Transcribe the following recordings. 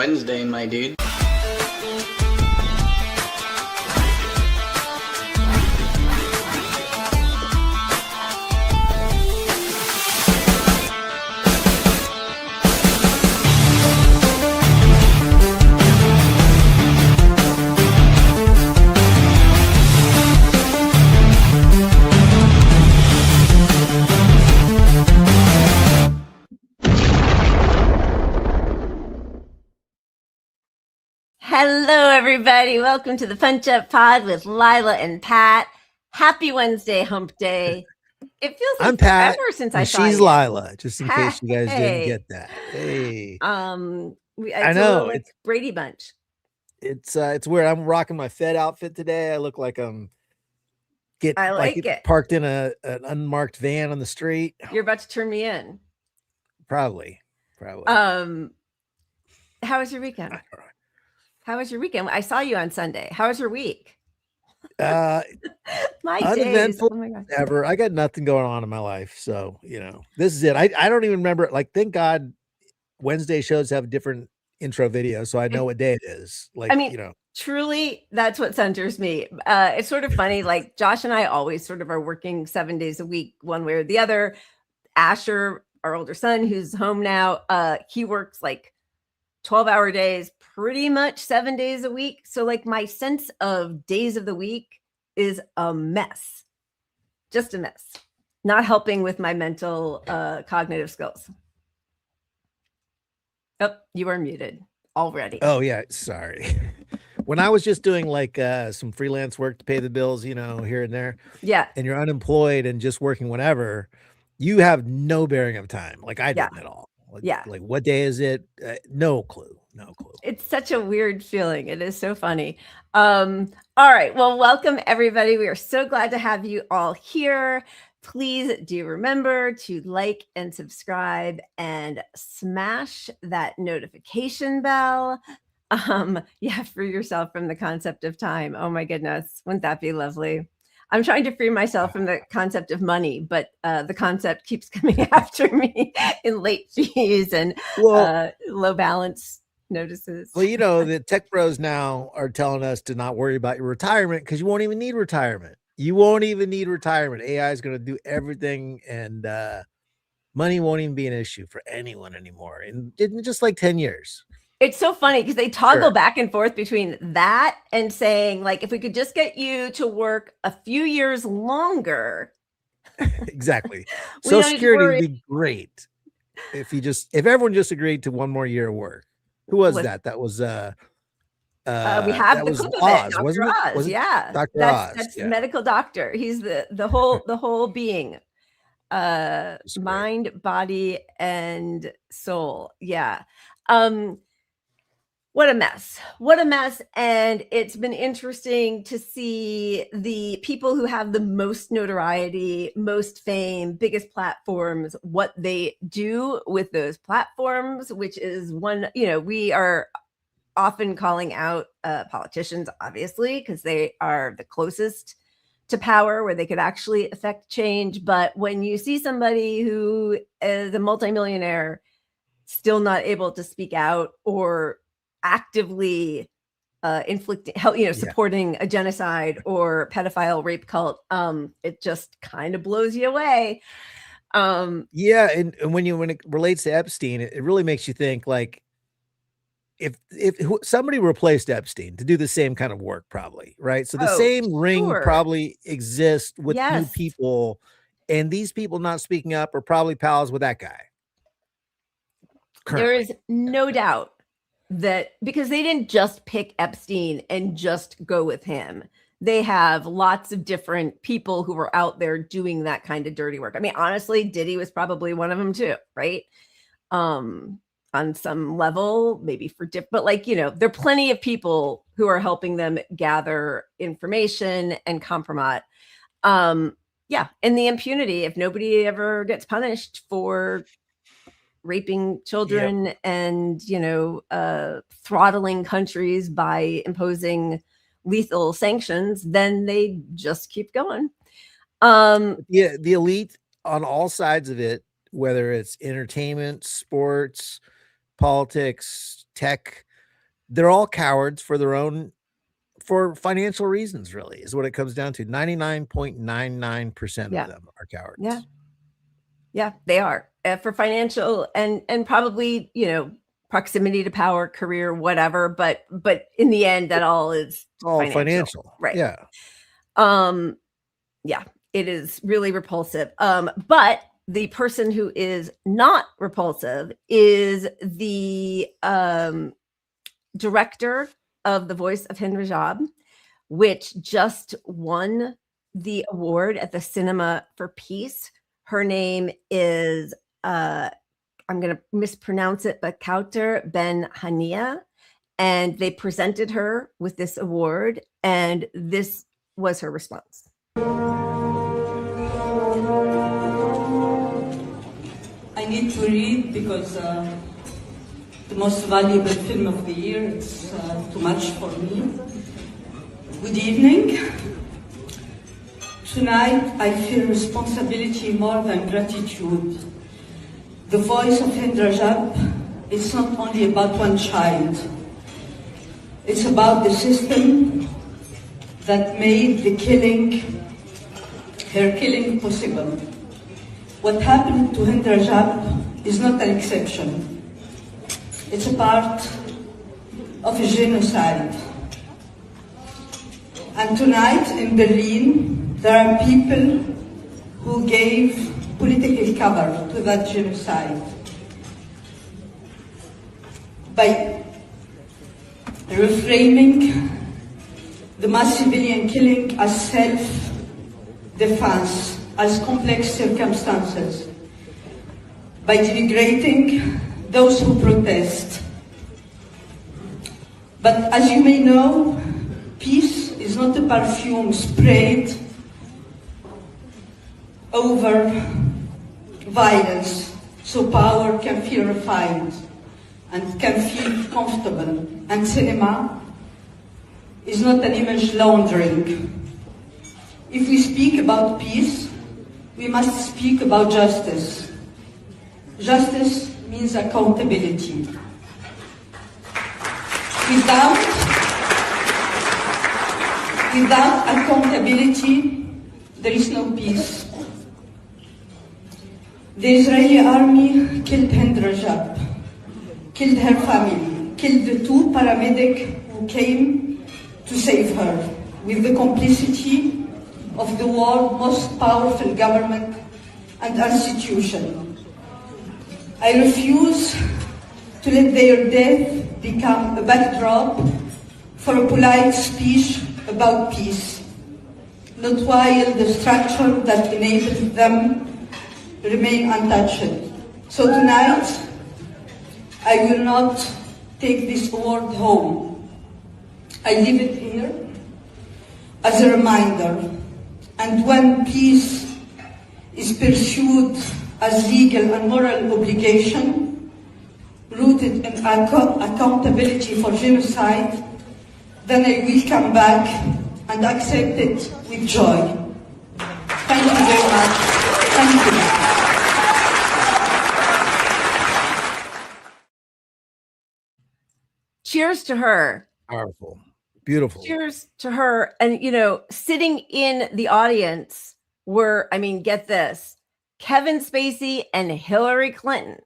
Wednesday, my dude. Hello, everybody. Welcome to the Punch Up Pod with Lila and Pat. Happy Wednesday, Hump Day. It feels like I'm Pat, forever since I saw she's you. Lila, just in case you guys didn't Hey. get that. Hey, I know, know it's Brady Bunch. It's weird. I'm rocking my Fed outfit today. I look like I'm I like it. parked in an unmarked van on the street. You're about to turn me in. Probably. How was your weekend? How was your weekend? I saw you on Sunday. How was your week? My days. uneventful Oh my God. ever. I got nothing going on in my life, so this is it. I don't even remember. Like, thank God, Wednesday shows have a different intro video, so I know what day it is. Like, truly, that's what centers me. It's sort of funny. Like, Josh and I always sort of are working 7 days a week, one way or the other. Asher, our older son, who's home now, he works like 12-hour days, pretty much 7 days a week. So like my sense of days of the week is a mess, just a mess, not helping with my mental cognitive skills. Oh, you are muted already. Oh yeah, sorry. When I was just doing like some freelance work to pay the bills, here and there. Yeah. And you're unemployed and just working whenever, you have no bearing of time. Like I didn't at all. Like what day is it? No clue. It's such a weird feeling. It is so funny. All right. Well, welcome everybody. We are so glad to have you all here. Please do remember to like and subscribe and smash that notification bell. Free yourself from the concept of time. Oh my goodness. Wouldn't that be lovely? I'm trying to free myself from the concept of money, but the concept keeps coming after me in late fees and low balance notices. Well, the tech bros now are telling us to not worry about your retirement because you won't even need retirement. AI is going to do everything, and money won't even be an issue for anyone anymore in just like 10 years. It's so funny because they toggle back and forth between that and saying, like, if we could just get you to work a few years longer. Exactly. Social Security would be great if everyone just agreed to one more year of work. Who was that? That was we have the clip of it, Dr. Oz. Yeah, Dr. Oz. That's medical doctor. He's the whole being, mind, body, and soul. Yeah. What a mess. And it's been interesting to see the people who have the most notoriety, most fame, biggest platforms, what they do with those platforms, which is one, we are often calling out politicians, obviously, because they are the closest to power where they could actually affect change. But when you see somebody who is a multimillionaire still not able to speak out or actively supporting a genocide or pedophile rape cult, it just kind of blows you away. And when it relates to Epstein, it really makes you think, like, if somebody replaced Epstein to do the same kind of work, probably, right? So the same ring probably exists with new people, and these people not speaking up are probably pals with that guy. There is no doubt that, because they didn't just pick Epstein and just go with him. They have lots of different people who were out there doing that kind of dirty work. I mean, honestly, Diddy was probably one of them too, right? On some level, maybe but there are plenty of people who are helping them gather information and compromise. And the impunity, if nobody ever gets punished for raping children and throttling countries by imposing lethal sanctions, then they just keep going. The elite on all sides of it, whether it's entertainment, sports, politics, tech, they're all cowards for financial reasons, really, is what it comes down to. 99.99% of them are cowards. Yeah. Yeah, they are. For financial and probably, proximity to power, career, whatever, but in the end, that all is all financial. Right. Yeah. Yeah, it is really repulsive. But the person who is not repulsive is the director of The Voice of Hind Rajab, which just won the award at the Cinema for Peace. Her name is, I'm going to mispronounce it, but Kauter Ben Hania. And they presented her with this award, and this was her response. I need to read because the most valuable film of the year, it's too much for me. Good evening. Tonight, I feel responsibility more than gratitude. The Voice of Hind Rajab is not only about one child. It's about the system that made her killing possible. What happened to Hind Rajab is not an exception. It's a part of a genocide. And tonight in Berlin, there are people who gave political cover to that genocide by reframing the mass civilian killing as self-defense, as complex circumstances, by denigrating those who protest. But as you may know, peace is not a perfume sprayed over violence, so power can feel refined and can feel comfortable. And cinema is not an image laundering. If we speak about peace, we must speak about justice. Justice means accountability. Without accountability, there is no peace. The Israeli army killed Hind Rajab, killed her family, killed the two paramedics who came to save her, with the complicity of the world's most powerful government and institution. I refuse to let their death become a backdrop for a polite speech about peace, not while the structure that enabled them remain untouched. So tonight, I will not take this award home. I leave it here as a reminder. And when peace is pursued as legal and moral obligation, rooted in accountability for genocide, then I will come back and accept it with joy. Thank you very much. Thank you. Cheers to her. Powerful. Beautiful. Cheers to her. And, sitting in the audience were, get this, Kevin Spacey and Hillary Clinton,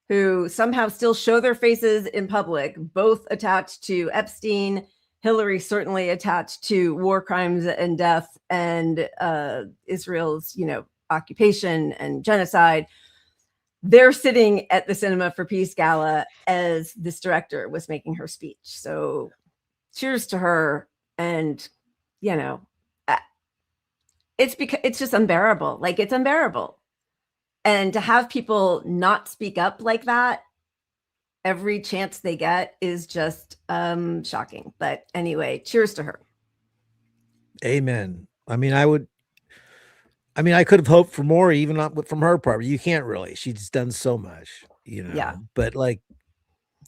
who somehow still show their faces in public, both attached to Epstein. Hillary certainly attached to war crimes and death and Israel's, occupation and genocide. They're sitting at the Cinema for Peace Gala as this director was making her speech. So cheers to her. And, it's just unbearable. Like, it's unbearable. And to have people not speak up like that every chance they get is just shocking. But anyway, cheers to her. Amen. I could have hoped for more, even from her part, but you can't really. She's done so much, Yeah. But like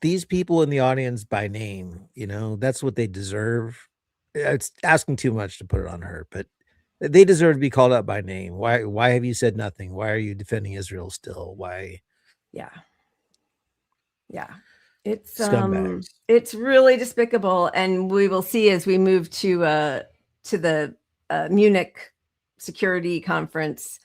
these people in the audience by name, that's what they deserve. It's asking too much to put it on her, but they deserve to be called out by name. Why have you said nothing? Why are you defending Israel still? Why? Yeah. Yeah. It's scumbags. It's really despicable, and we will see as we move to the Munich security conference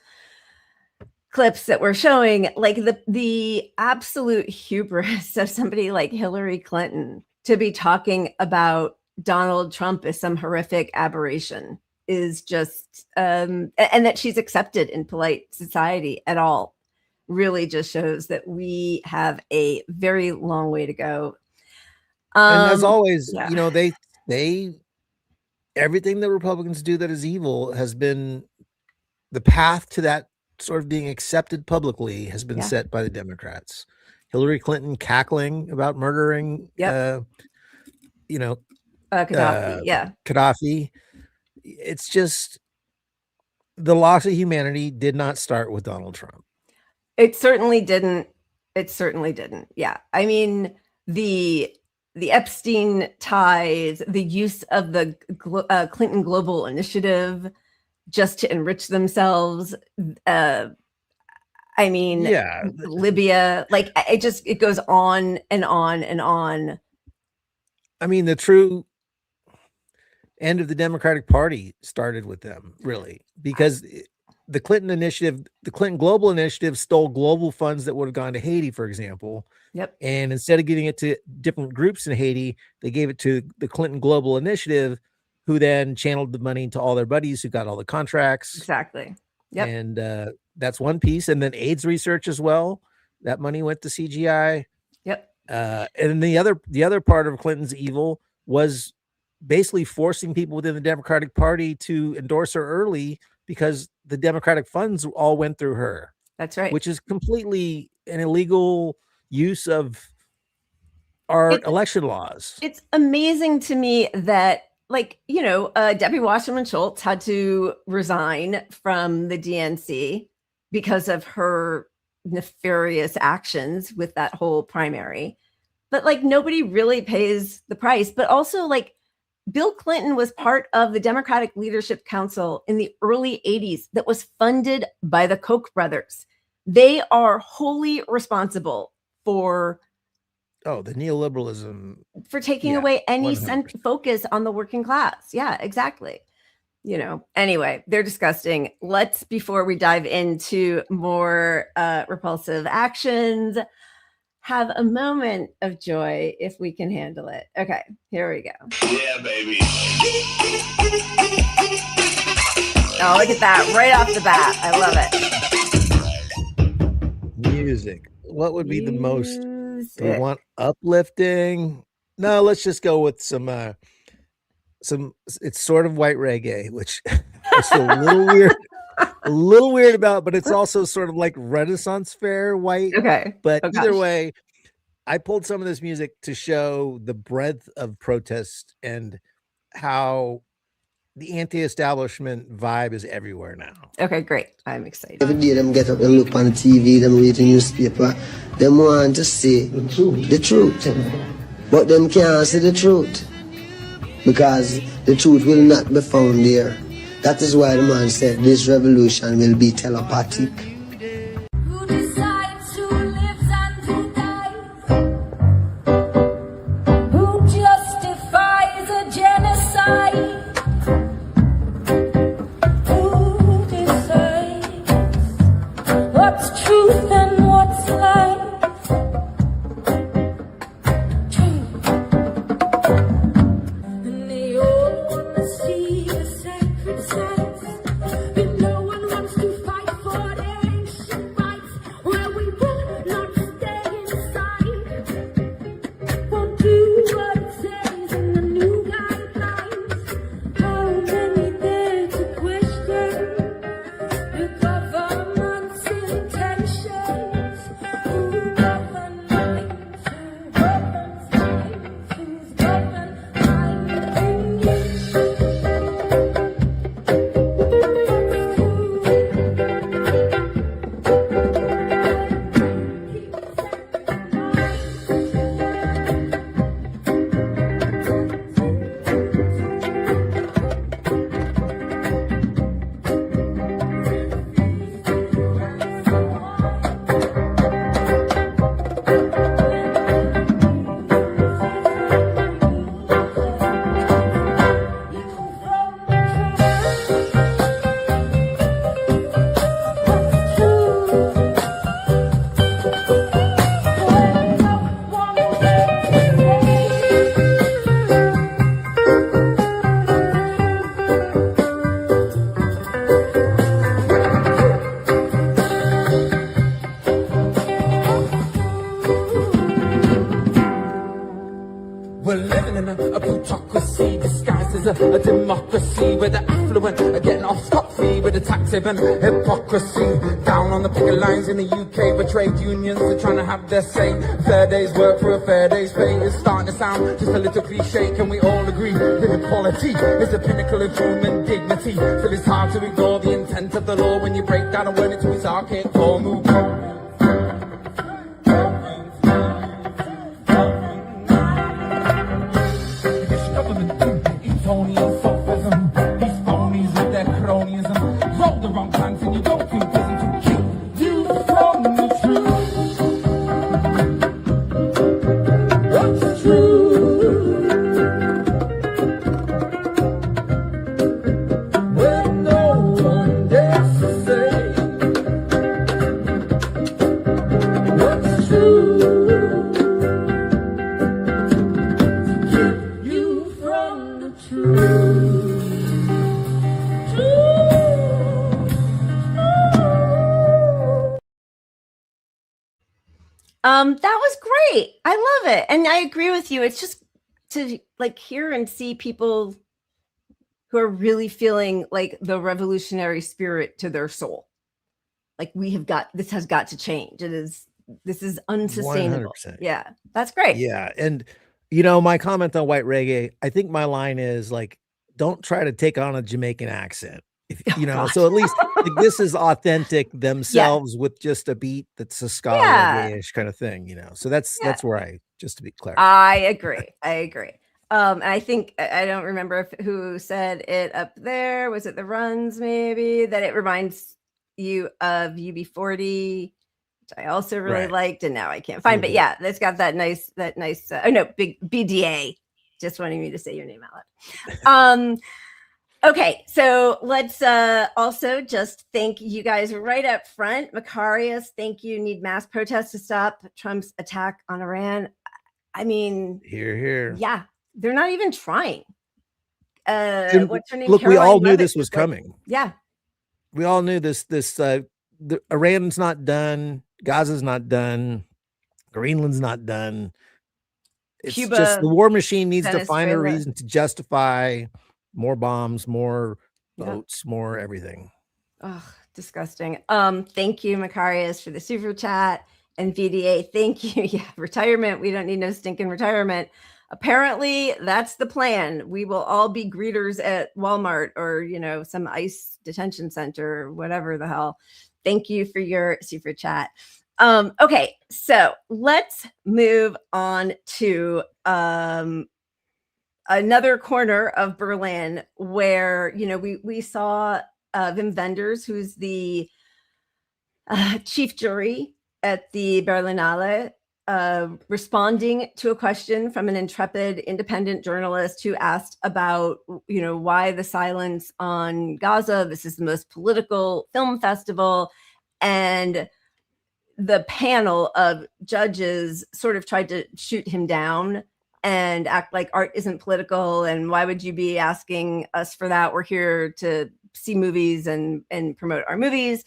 clips that we're showing, like the absolute hubris of somebody like Hillary Clinton to be talking about Donald Trump as some horrific aberration is just and that she's accepted in polite society at all really just shows that we have a very long way to go. And as always, yeah. you know, they everything the Republicans do that is evil has been the path to that sort of being accepted publicly has been set by the Democrats. Hillary Clinton cackling about murdering, Gaddafi. Gaddafi. It's just the loss of humanity did not start with Donald Trump. It certainly didn't. Yeah. I mean, the Epstein ties, the use of the Clinton Global Initiative just to enrich themselves. I mean, Libya, like it goes on and on and on. I mean, the true end of the Democratic Party started with them, really, because the Clinton Initiative, the Clinton Global Initiative stole global funds that would have gone to Haiti, for example. Yep. And instead of giving it to different groups in Haiti, they gave it to the Clinton Global Initiative, who then channeled the money to all their buddies who got all the contracts. Exactly. Yep. And that's one piece. And then AIDS research as well. That money went to CGI. Yep. And the other part of Clinton's evil was basically forcing people within the Democratic Party to endorse her early because the Democratic funds all went through her. That's right. Which is completely an illegal use of our election laws. It's amazing to me that, like, Debbie Wasserman Schultz had to resign from the DNC because of her nefarious actions with that whole primary. But like nobody really pays the price. But also, like, Bill Clinton was part of the Democratic Leadership Council in the early 80s that was funded by the Koch brothers. They are wholly responsible for the neoliberalism, for taking away any focus on the working class. Yeah, exactly. Anyway, they're disgusting. Let's, before we dive into more repulsive actions, have a moment of joy if we can handle it. Okay, here we go. Yeah, baby. Oh, look at that. Right off the bat. I love it. Music. What would be the most? Do we want uplifting? No, let's just go with some it's sort of white reggae, which is a little weird about, but it's also sort of like Renaissance fair white. Okay. But either way, I pulled some of this music to show the breadth of protest and how the anti-establishment vibe is everywhere now. Okay, great. I'm excited. Every day them get up and look on TV, them read the newspaper, them want to say the truth. But them can't say the truth because the truth will not be found there. That is why the man said this revolution will be telepathic. Who decides who lives and who dies? Who justifies a genocide? Who decides what's truth and what's life? Truth. And they all want to see the sacred sites, but no one wants to fight for their a democracy where the affluent are getting off scot-free with the tax haven hypocrisy. Down on the picket lines in the UK, where trade unions are trying to have their say. Fair day's work for a fair day's pay is starting to sound just a little cliche. Can we all agree that equality is the pinnacle of human dignity? Still it's hard to ignore the intent of the law when you break down and word it to its archaic form. Etonian sophism, these phonies with their cronyism, roll the wrong plans and you don't think prison to keep you from the truth. What's true? When no one dares to say what's true. That was great. I love it. And I agree with you. It's just to like hear and see people who are really feeling like the revolutionary spirit to their soul. Like this has got to change. This is unsustainable. 100%. Yeah, that's great. Yeah. And, you know, my comment on white reggae, I think my line is like, don't try to take on a Jamaican accent. If, you know, so at least like, this is authentic themselves with just a beat that's a ska reggae-ish kind of thing, you know. So that's where just to be clear. I agree. I think I don't remember who said it up there. Was it the Runs? Maybe that it reminds you of UB40, which I also really liked, and now I can't find. But yeah, it's got that nice. Oh no, big BDA. Just wanting me to say your name out loud. Okay, so let's also just thank you guys right up front. Macarius, thank you. Need mass protests to stop Trump's attack on Iran. I mean, here. Yeah, they're not even trying. What's her name? Look, Caroline we all knew Levitt this was coming. Yeah, we all knew this. Iran's not done. Gaza's not done. Greenland's not done. It's Cuba, just the war machine needs to find a Venezuela. reason to justify more bombs, more boats, more everything. Oh, disgusting. Thank you, Macarius, for the super chat, and VDA. Thank you. Yeah, retirement. We don't need no stinking retirement. Apparently, that's the plan. We will all be greeters at Walmart or, you know, some ICE detention center or whatever the hell. Thank you for your super chat. Okay, so let's move on to another corner of Berlin where, you know, we saw Wim Wenders, who's the chief jury at the Berlinale, responding to a question from an intrepid independent journalist who asked about, you know, why the silence on Gaza. This is the most political film festival. And the panel of judges sort of tried to shoot him down and act like art isn't political. And why would you be asking us for that? We're here to see movies and promote our movies.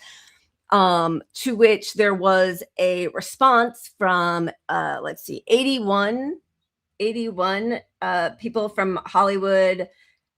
To which there was a response from, 81 people from Hollywood: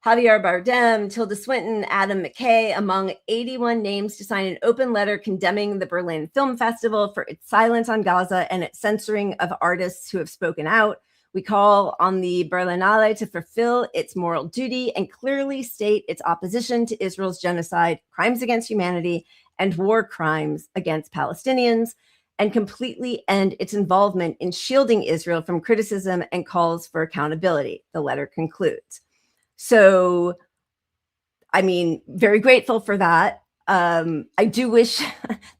Javier Bardem, Tilda Swinton, Adam McKay, among 81 names, to sign an open letter condemning the Berlin Film Festival for its silence on Gaza and its censoring of artists who have spoken out. We call on the Berlinale to fulfill its moral duty and clearly state its opposition to Israel's genocide, crimes against humanity, and war crimes against Palestinians, and completely end its involvement in shielding Israel from criticism and calls for accountability, the letter concludes. So, I mean, very grateful for that. I do wish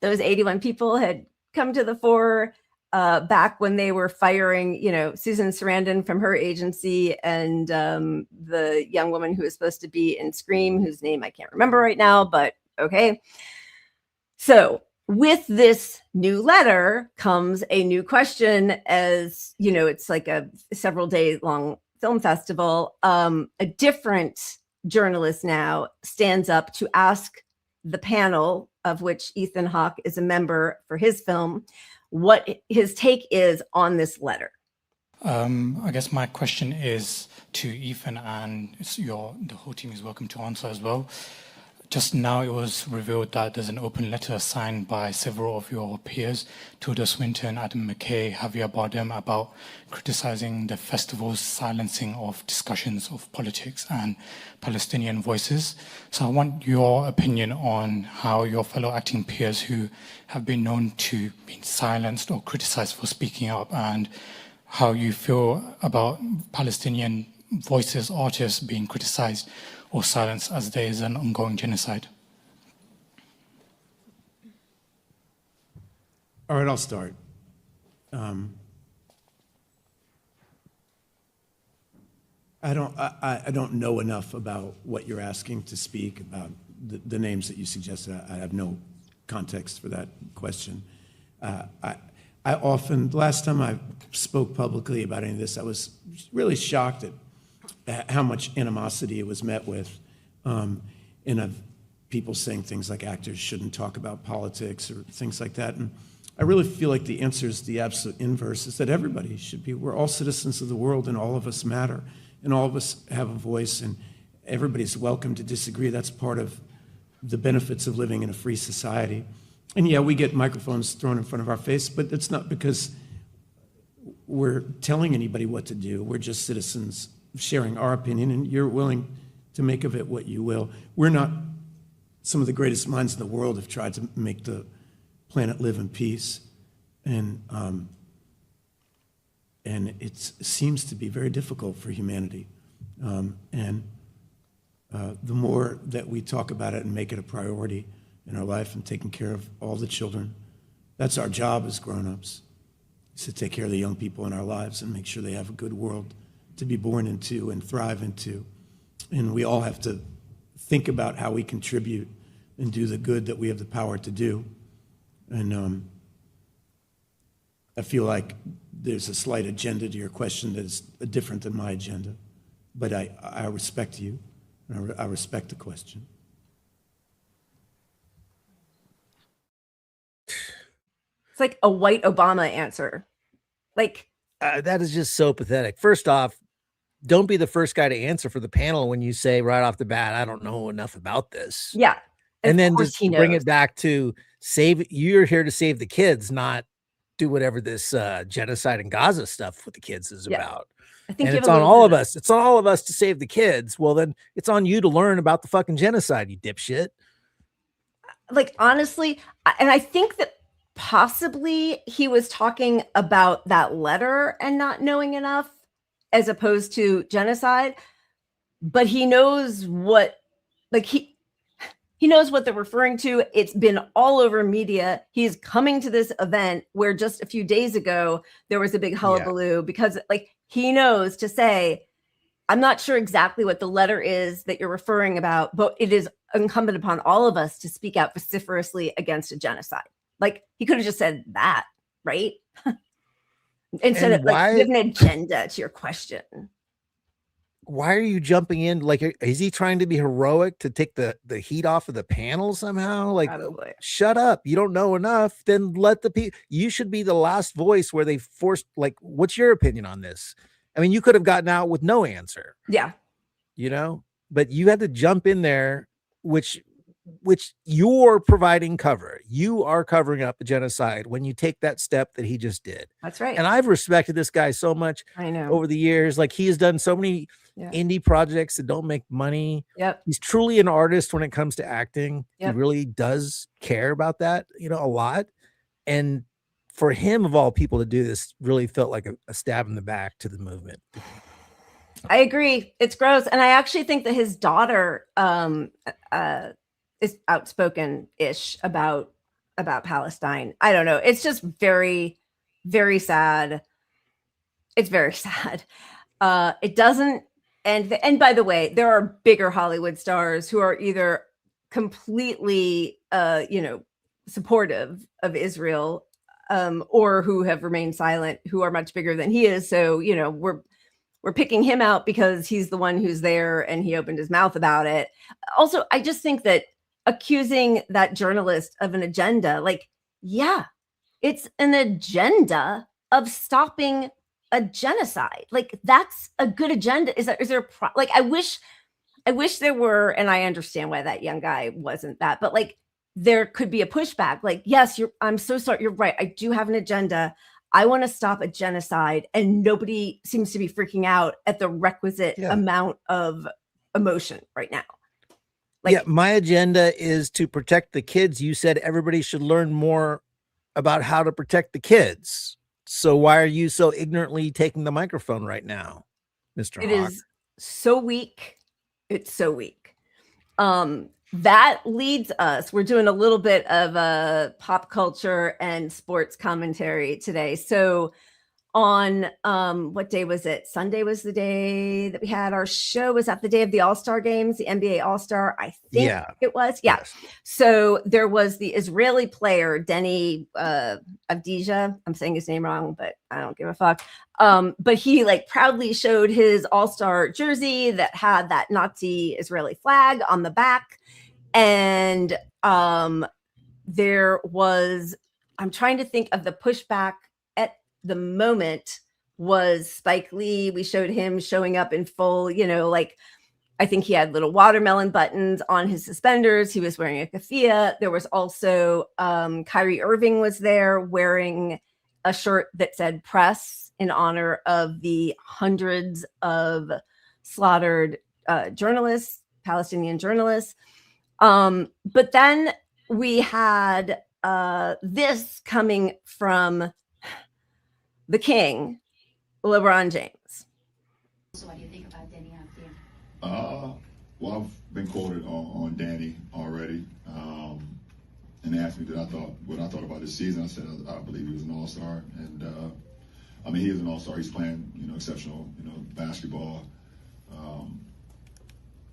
those 81 people had come to the fore back when they were firing, you know, Susan Sarandon from her agency and the young woman who was supposed to be in Scream, whose name I can't remember right now, but okay. So with this new letter comes a new question, as you know, it's like a several day long film festival. A different journalist now stands up to ask the panel, of which Ethan Hawke is a member for his film, what his take is on this letter. I guess my question is to Ethan, and the whole team is welcome to answer as well. Just now it was revealed that there's an open letter signed by several of your peers, Tilda Swinton, Adam McKay, Javier Bardem, about criticizing the festival's silencing of discussions of politics and Palestinian voices. So I want your opinion on how your fellow acting peers who have been known to be silenced or criticized for speaking up, and how you feel about Palestinian voices, artists being criticized or silenced as there is an ongoing genocide. All right, I'll start. I don't know enough about what you're asking to speak about the names that you suggested. I have no context for that question. I often, last time I spoke publicly about any of this, I was really shocked at how much animosity it was met with, people saying things like actors shouldn't talk about politics or things like that. And I really feel like the answer is the absolute inverse, is that everybody should be, we're all citizens of the world and all of us matter and all of us have a voice and everybody's welcome to disagree. That's part of the benefits of living in a free society. And yeah, we get microphones thrown in front of our face, but it's not because we're telling anybody what to do. We're just citizens sharing our opinion, and you're willing to make of it what you will. We're not, some of the greatest minds in the world have tried to make the planet live in peace, and it seems to be very difficult for humanity. The more that we talk about it and make it a priority in our life and taking care of all the children, that's our job as grown-ups, is to take care of the young people in our lives and make sure they have a good world to be born into and thrive into. And we all have to think about how we contribute and do the good that we have the power to do. And I feel like there's a slight agenda to your question that is different than my agenda. But I respect you, and I respect the question. It's like a white Obama answer. Like, that is just so pathetic. First off, don't be the first guy to answer for the panel when you say right off the bat, I don't know enough about this. Yeah. And then just bring it back to you're here to save the kids, not do whatever this genocide in Gaza stuff with the kids is about. I think and it's on all of us. It's on all of us to save the kids. Well, then it's on you to learn about the fucking genocide, you dipshit. Like, honestly, and I think that possibly he was talking about that letter and not knowing enough as opposed to genocide, but he knows what, like, he knows what they're referring to. It's been all over media. He's coming to this event where just a few days ago there was a big hullabaloo because, like, he knows to say, I'm not sure exactly what the letter is that you're referring about, but it is incumbent upon all of us to speak out vociferously against a genocide. Like, he could have just said that, right? Instead of like give an agenda to your question. Why are you jumping in? Like, is he trying to be heroic to take the heat off of the panel somehow? Like, probably. Shut up. You don't know enough. Then let the people, you should be the last voice where they forced, like, what's your opinion on this? I mean, you could have gotten out with no answer. Yeah. You know, but you had to jump in there, which you're providing cover. You are covering up a genocide when you take that step that he just did. That's right. And I've respected this guy so much over the years. Like, he has done so many indie projects that don't make money. Yep. He's truly an artist when it comes to acting. Yep. He really does care about that, you know, a lot. And for him, of all people, to do this really felt like a stab in the back to the movement. I agree. It's gross. And I actually think that his daughter is outspoken-ish about Palestine. I don't know. It's just very, very sad. It's very sad. It doesn't, and by the way, there are bigger Hollywood stars who are either completely, supportive of Israel, or who have remained silent, who are much bigger than he is. So, you know, we're picking him out because he's the one who's there and he opened his mouth about it. Also, I just think that accusing that journalist of an agenda, like, yeah, it's an agenda of stopping a genocide. Like, that's a good agenda. Is there like, I wish there were, and I understand why that young guy wasn't that, but like, there could be a pushback. Like, yes, I'm so sorry. You're right. I do have an agenda. I want to stop a genocide, and nobody seems to be freaking out at the requisite amount of emotion right now. Like, yeah, my agenda is to protect the kids. You said everybody should learn more about how to protect the kids. So why are you so ignorantly taking the microphone right now, Mr. It Hawk? is so weak. It's so weak. That leads us, we're doing a little bit of a pop culture and sports commentary today. So on what day was it? Sunday was the day that we had our show. Was that the day of the All-Star games, the NBA All-Star? I think it was. Yeah. Yes. So there was the Israeli player, Denny Avdija. I'm saying his name wrong, but I don't give a fuck. But he like proudly showed his All-Star jersey that had that Nazi Israeli flag on the back. And there was, I'm trying to think of the pushback at the moment was Spike Lee. We showed him showing up in full, you know, like, I think he had little watermelon buttons on his suspenders. He was wearing a keffiyeh. There was also Kyrie Irving was there wearing a shirt that said press in honor of the hundreds of slaughtered journalists, Palestinian journalists. But then we had this coming from the king, LeBron James. So what do you think about Danny out there? Well, I've been quoted on Danny already, and they asked me what I thought about this season. I said I believe he was an all-star, and I mean, he is an all-star. He's playing, you know, exceptional, you know, basketball.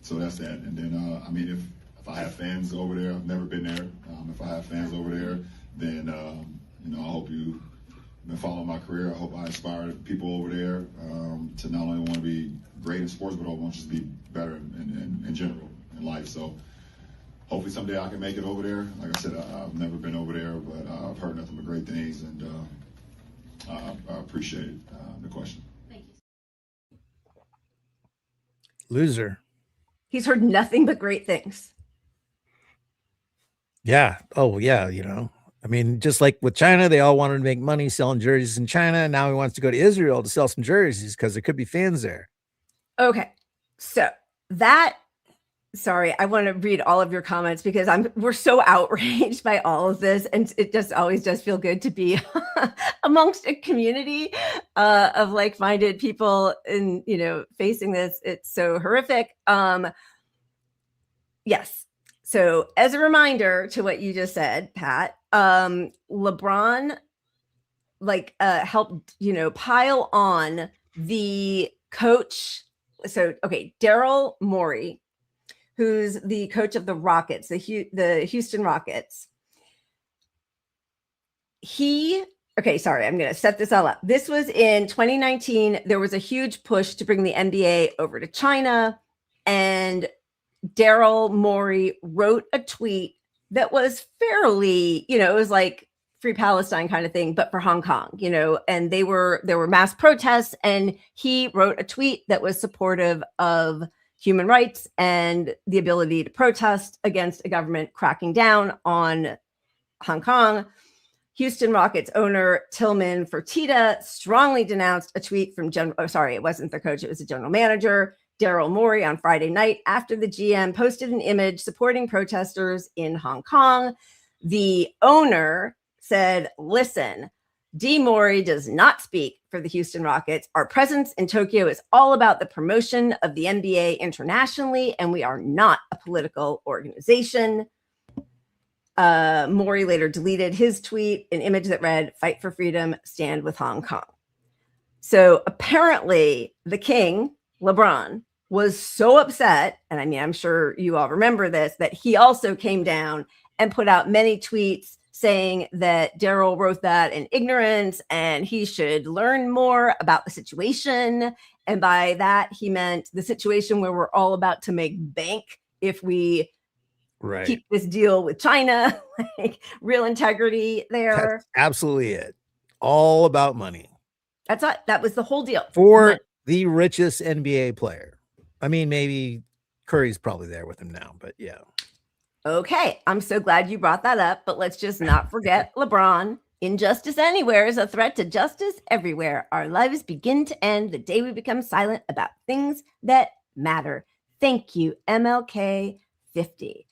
So that's that. And then I mean, if I have fans over there, I've never been there. If I have fans over there, then you know, I hope you've been following my career. I hope I inspire people over there to not only want to be great in sports, but I want just to be better in general in life. So hopefully someday I can make it over there. Like I said, I've never been over there, but I've heard nothing but great things, and I appreciate the question. Thank you. Loser. He's heard nothing but great things. Yeah. Oh, yeah. You know, I mean, just like with China, they all wanted to make money selling jerseys in China. Now he wants to go to Israel to sell some jerseys because there could be fans there. Okay. So sorry, I want to read all of your comments because we're so outraged by all of this. And it just always does feel good to be amongst a community of like-minded people and, you know, facing this. It's so horrific. Yes. So as a reminder to what you just said, Pat, LeBron helped, you know, pile on the coach. So, okay, Daryl Morey, who's the coach of the Rockets, the Houston Rockets. Okay, sorry, I'm going to set this all up. This was in 2019. There was a huge push to bring the NBA over to China, and Daryl Morey wrote a tweet that was fairly, you know, it was like Free Palestine kind of thing, but for Hong Kong, you know, and there were mass protests, and he wrote a tweet that was supportive of human rights and the ability to protest against a government cracking down on Hong Kong. Houston Rockets owner Tillman Fertitta strongly denounced a tweet from it wasn't the coach, it was the general manager, Daryl Morey, on Friday night after the GM posted an image supporting protesters in Hong Kong. The owner said, listen, D. Morey does not speak for the Houston Rockets. Our presence in Tokyo is all about the promotion of the NBA internationally, and we are not a political organization. Morey later deleted his tweet, an image that read, "Fight for freedom, stand with Hong Kong." So apparently the king, LeBron, was so upset, and I mean, I'm sure you all remember this, that he also came down and put out many tweets saying that Daryl wrote that in ignorance and he should learn more about the situation. And by that, he meant the situation where we're all about to make bank if we keep this deal with China, like real integrity there. That's absolutely it. All about money. That was the whole deal. For the richest NBA player. I mean, maybe Curry's probably there with him now, but yeah. Okay, I'm so glad you brought that up, but let's just not forget LeBron. Injustice anywhere is a threat to justice everywhere. Our lives begin to end the day we become silent about things that matter. Thank you, MLK 50.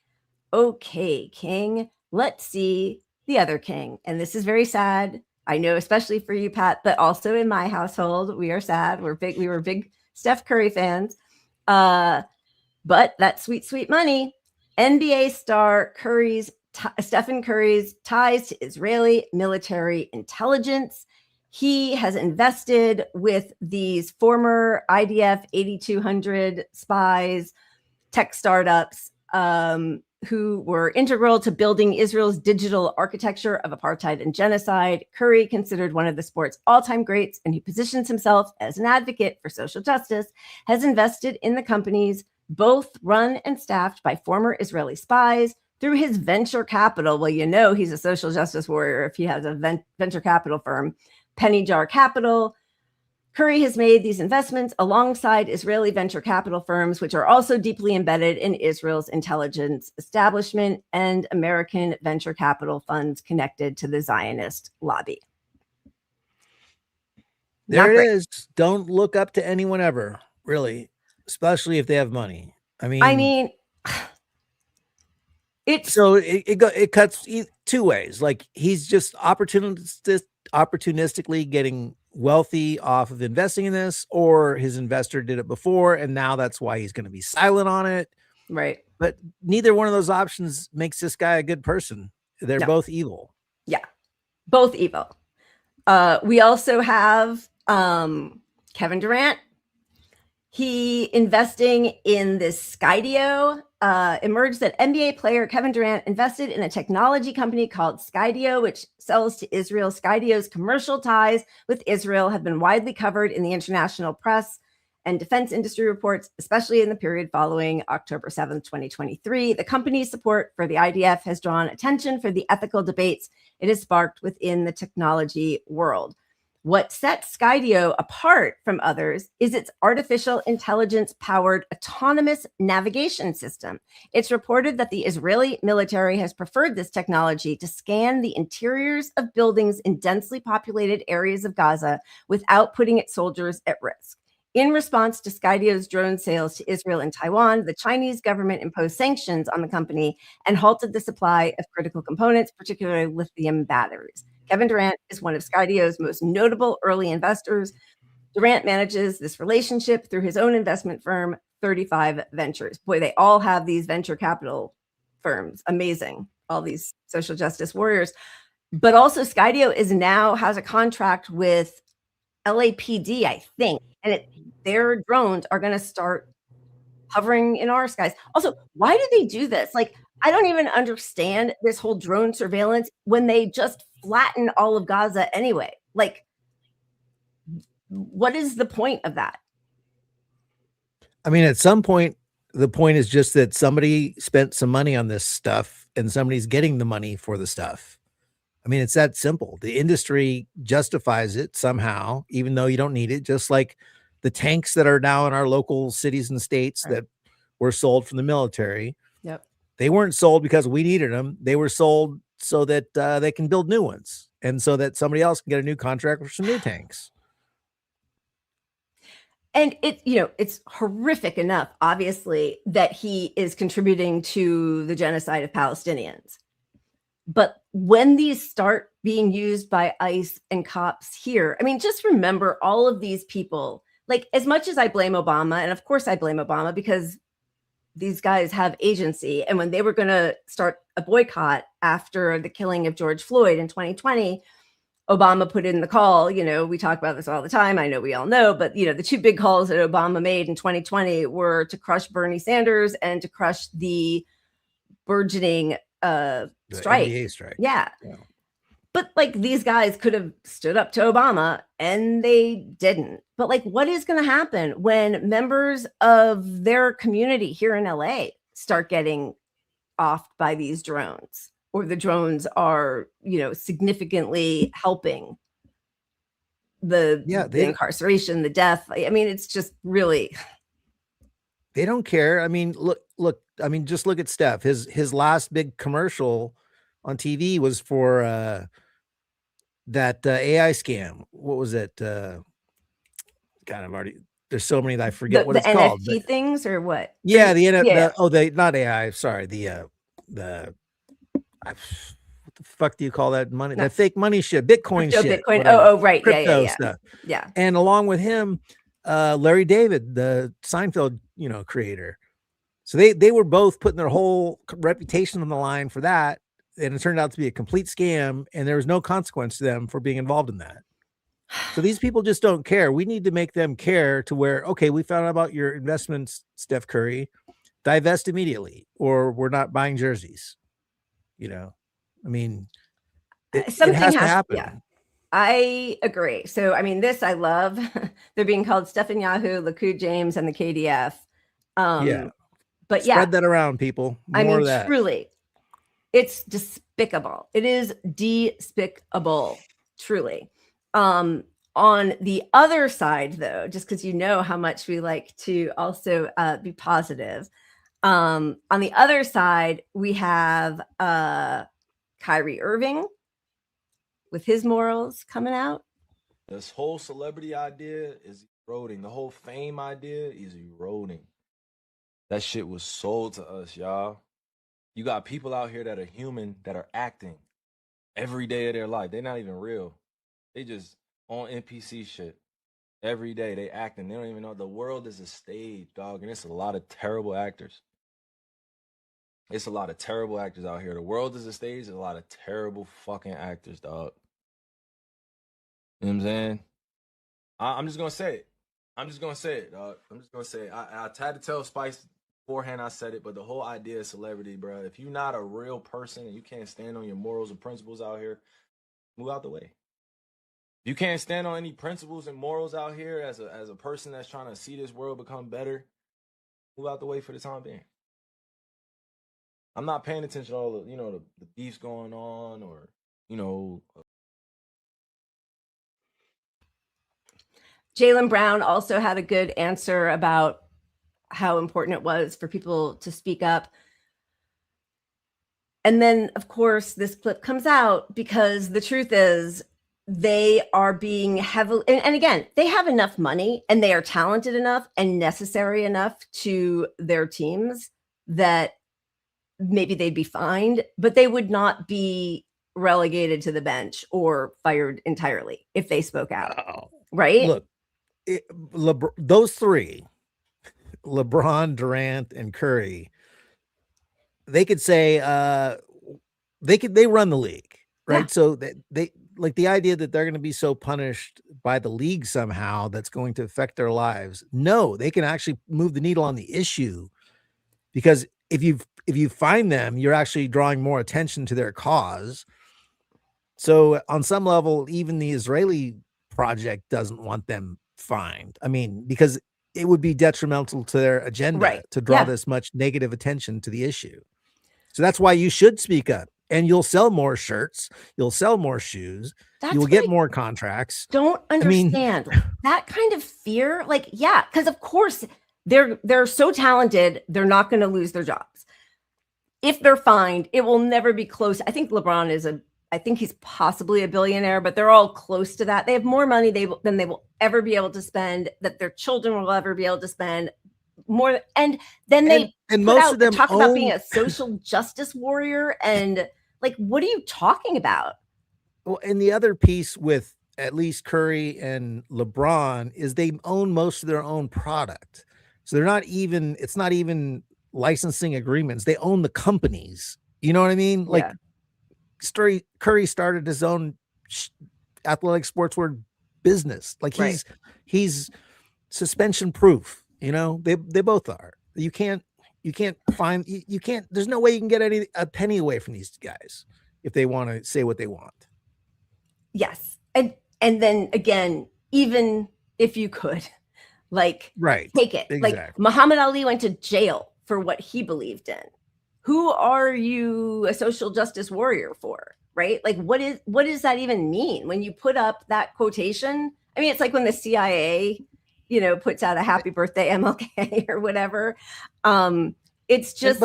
Okay, King. Let's see the other King. And this is very sad. I know, especially for you, Pat, but also in my household, we are sad. We were big Steph Curry fans. But that sweet, sweet money. NBA star Stephen Curry's ties to Israeli military intelligence. He has invested with these former IDF 8200 spies, tech startups, who were integral to building Israel's digital architecture of apartheid and genocide. Curry, considered one of the sport's all-time greats, and he positions himself as an advocate for social justice, has invested in the companies both run and staffed by former Israeli spies through his venture capital. Well, you know he's a social justice warrior if he has a venture capital firm, Penny Jar Capital. Curry has made these investments alongside Israeli venture capital firms, which are also deeply embedded in Israel's intelligence establishment and American venture capital funds connected to the Zionist lobby. There it is. Don't look up to anyone ever, really, especially if they have money. I mean, it cuts two ways. Like, he's just opportunistically getting wealthy off of investing in this, or his investor did it before and now that's why he's going to be silent on it. Right. But neither one of those options makes this guy a good person. They're both evil. Yeah, both evil. We also have Kevin Durant. He investing in this Skydio. Emerged that NBA player Kevin Durant invested in a technology company called Skydio, which sells to Israel. Skydio's commercial ties with Israel have been widely covered in the international press and defense industry reports, especially in the period following October 7th, 2023. The company's support for the IDF has drawn attention for the ethical debates it has sparked within the technology world. What sets Skydio apart from others is its artificial intelligence-powered autonomous navigation system. It's reported that the Israeli military has preferred this technology to scan the interiors of buildings in densely populated areas of Gaza without putting its soldiers at risk. In response to Skydio's drone sales to Israel and Taiwan, the Chinese government imposed sanctions on the company and halted the supply of critical components, particularly lithium batteries. Kevin Durant is one of Skydio's most notable early investors. Durant manages this relationship through his own investment firm, 35 Ventures. Boy, they all have these venture capital firms. Amazing. All these social justice warriors. But also Skydio has a contract with LAPD, I think. And their drones are going to start hovering in our skies. Also, why do they do this? Like, I don't even understand this whole drone surveillance when they just flatten all of Gaza anyway. Like, what is the point of that? I mean, at some point, the point is just that somebody spent some money on this stuff and somebody's getting the money for the stuff. I mean, it's that simple. The industry justifies it somehow, even though you don't need it. Just like the tanks that are now in our local cities and states that were sold from the military. Yep. They weren't sold because we needed them. They were sold so that they can build new ones and so that somebody else can get a new contract for some new tanks. And it's horrific enough, obviously, that he is contributing to the genocide of Palestinians. But when these start being used by ICE and cops here, I mean, just remember all of these people, like, as much as I blame Obama, and of course I blame Obama because these guys have agency. And when they were going to start a boycott after the killing of George Floyd in 2020, Obama put in the call. We talk about this all the time. I know we all know, but the two big calls that Obama made in 2020 were to crush Bernie Sanders and to crush the burgeoning strike. NBA strike. Yeah. But like, these guys could have stood up to Obama and they didn't. But like, what is going to happen when members of their community here in LA start getting offed by these drones, or the drones are, significantly helping the incarceration, the death. I mean, it's just really, they don't care. I mean, look, I mean, just look at Steph. His last big commercial on TV was for that AI scam. What was it? God, I've already, there's so many that I forget what it's NFT called. NFT things or what? Yeah, not AI. Sorry, what the fuck do you call that money? That fake money shit, Bitcoin shit. Bitcoin. Whatever. Oh, right. Crypto stuff. Yeah. And along with him, Larry David, the Seinfeld, creator. So they were both putting their whole reputation on the line for that. And it turned out to be a complete scam. And there was no consequence to them for being involved in that. So these people just don't care. We need to make them care to where, okay, we found out about your investments, Steph Curry, divest immediately, or we're not buying jerseys. I mean, it has to happen. Yeah, I agree. So, I mean, this I love. They're being called Stephen Yahoo, Lakud James, and the KDF. But spread that around, people. More of that. Truly, it's despicable. It is despicable, truly. On the other side, though, just because how much we like to also be positive. On the other side, we have Kyrie Irving with his morals coming out. This whole celebrity idea is eroding. The whole fame idea is eroding. That shit was sold to us, y'all. You got people out here that are human, that are acting every day of their life. They're not even real. They just on NPC shit. Every day they acting. They don't even know. The world is a stage, dog, and it's a lot of terrible actors. It's a lot of terrible actors out here. The world is a stage. There's a lot of terrible fucking actors, dog. You know what I'm saying? I'm just going to say it. I'm just going to say it, dog. I'm just going to say it. I tried to tell Spice beforehand I said it, but the whole idea of celebrity, bro, if you're not a real person and you can't stand on your morals and principles out here, move out the way. If you can't stand on any principles and morals out here as a person that's trying to see this world become better, move out the way for the time being. I'm not paying attention to all the, the beefs going on or, Jaylen Brown also had a good answer about how important it was for people to speak up. And then, of course, this clip comes out because the truth is they are being heavily, and again, they have enough money and they are talented enough and necessary enough to their teams that maybe they'd be fined, but they would not be relegated to the bench or fired entirely if they spoke out. Right? Look, those three, LeBron, Durant, and Curry, they could say they run the league, right? Yeah. So they like the idea that they're going to be so punished by the league somehow that's going to affect their lives. No, they can actually move the needle on the issue, because if you find them, you're actually drawing more attention to their cause. So on some level, even the Israeli project doesn't want them fined. I mean, because it would be detrimental to their agenda to draw this much negative attention to the issue. So that's why you should speak up, and you'll sell more shirts. You'll sell more shoes. You'll get more contracts. Don't understand that kind of fear. Like, yeah, because of course they're so talented, they're not going to lose their jobs. If they're fined, it will never be close. I think LeBron I think he's possibly a billionaire, but they're all close to that. They have more money than they will ever be able to spend, that their children will ever be able to spend more. And then they most of them talk about being a social justice warrior. And like, what are you talking about? Well, and the other piece with at least Curry and LeBron is they own most of their own product. So it's not even licensing agreements. They own the companies. You know what I mean? Like, Curry started his own athletic sportswear business. Like he's suspension proof. They both are. You can't there's no way you can get a penny away from these guys if they want to say what they want. Yes. And then again, even if you could, like, take it. Exactly. Like, Muhammad Ali went to jail for what he believed in. Who are you a social justice warrior for? Right? Like, what does that even mean? When you put up that quotation I mean, it's like when the CIA, you know, puts out a happy birthday MLK or whatever. It's just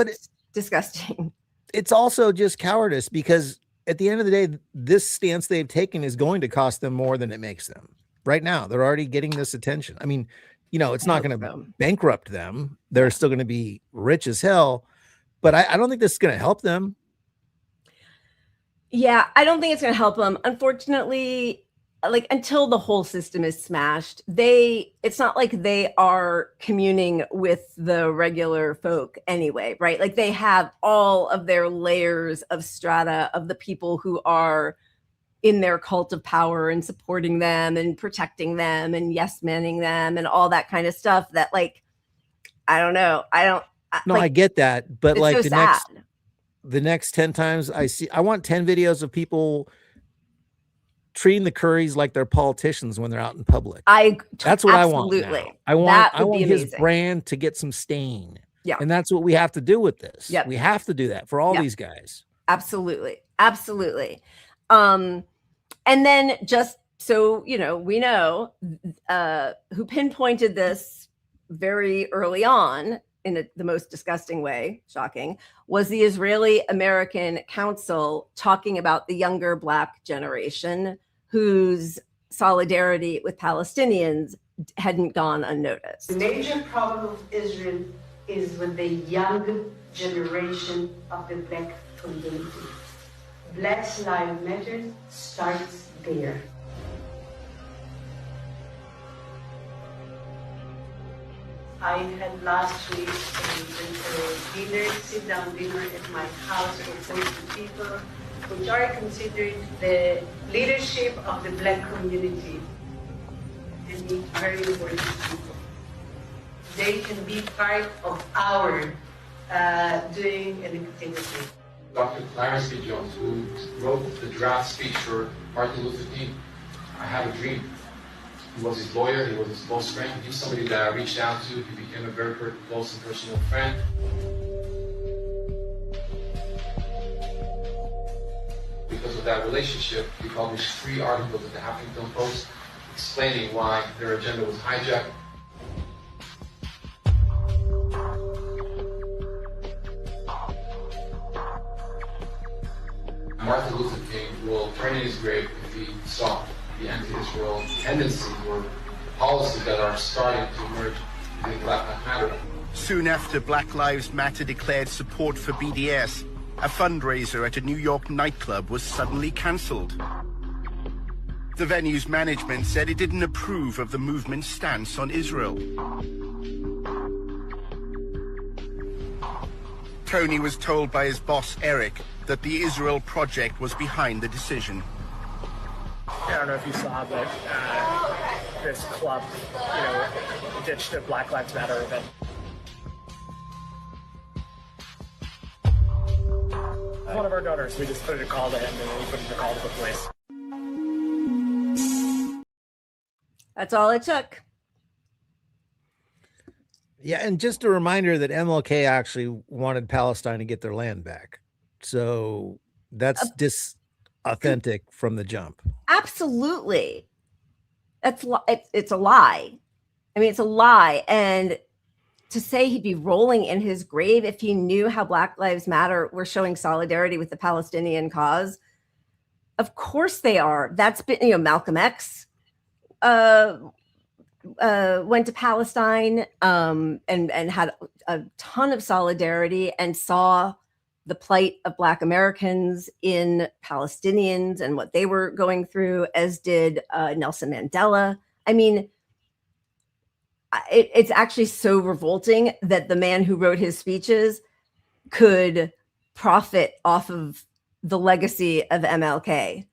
disgusting. It's also just cowardice, because at the end of the day, this stance they've taken is going to cost them more than it makes them. Right now, they're already getting this attention. I mean, you know, it's not going to bankrupt them. They're still going to be rich as hell, but I don't think this is going to help them. Yeah, I don't think it's going to help them. Unfortunately, like until the whole system is smashed, it's not like they are communing with the regular folk anyway, right? Like they have all of their layers of strata of the people who are in their cult of power and supporting them and protecting them and yes manning them and all that kind of stuff that, like, I don't know. No, like, I get that. But like so the next 10 times I want 10 videos of people treating the Currys like they're politicians when they're out in public. That's what absolutely. I want now. I want his brand to get some stain. Yeah. And that's what we have to do with this. Yep. We have to do that for all these guys. Absolutely. Absolutely. And then just so, you know, we know who pinpointed this very early on in the most disgusting way, shocking, was the Israeli American Council talking about the younger Black generation whose solidarity with Palestinians hadn't gone unnoticed. The major problem of Israel is with the young generation of the Black community. Black Lives Matter starts there. I had last week a dinner, sit-down dinner at my house with 40 people, which are considered the leadership of the Black community. And be very important people. They can be part of our doing an activity. Dr. Clarence B. Jones, who wrote the draft speech for Martin Luther King, I Have a Dream. He was his lawyer, he was his close friend. He's somebody that I reached out to. He became a very close and personal friend. Because of that relationship, he published 3 articles at the Huffington Post explaining why their agenda was hijacked. Martin Luther King will turn in his grave if he saw the anti-Israel tendencies or policies that are starting to emerge within Black Lives Matter. Soon after Black Lives Matter declared support for BDS, a fundraiser at a New York nightclub was suddenly cancelled. The venue's management said it didn't approve of the movement's stance on Israel. Tony was told by his boss, Eric, that the Israel Project was behind the decision. I don't know if you saw, but this club, you know, ditched a Black Lives Matter event. One of our donors, we just put in a call to him and then we put in a call to the police. That's all it took. Yeah, and just a reminder that MLK actually wanted Palestine to get their land back. So that's authentic from the jump. Absolutely. It's a lie. I mean, it's a lie. And to say he'd be rolling in his grave if he knew how Black Lives Matter were showing solidarity with the Palestinian cause. Of course they are. That's been, you know, Malcolm X went to Palestine and had a ton of solidarity and saw the plight of Black Americans in Palestinians and what they were going through, as did Nelson Mandela. I mean, it's actually so revolting that the man who wrote his speeches could profit off of the legacy of MLK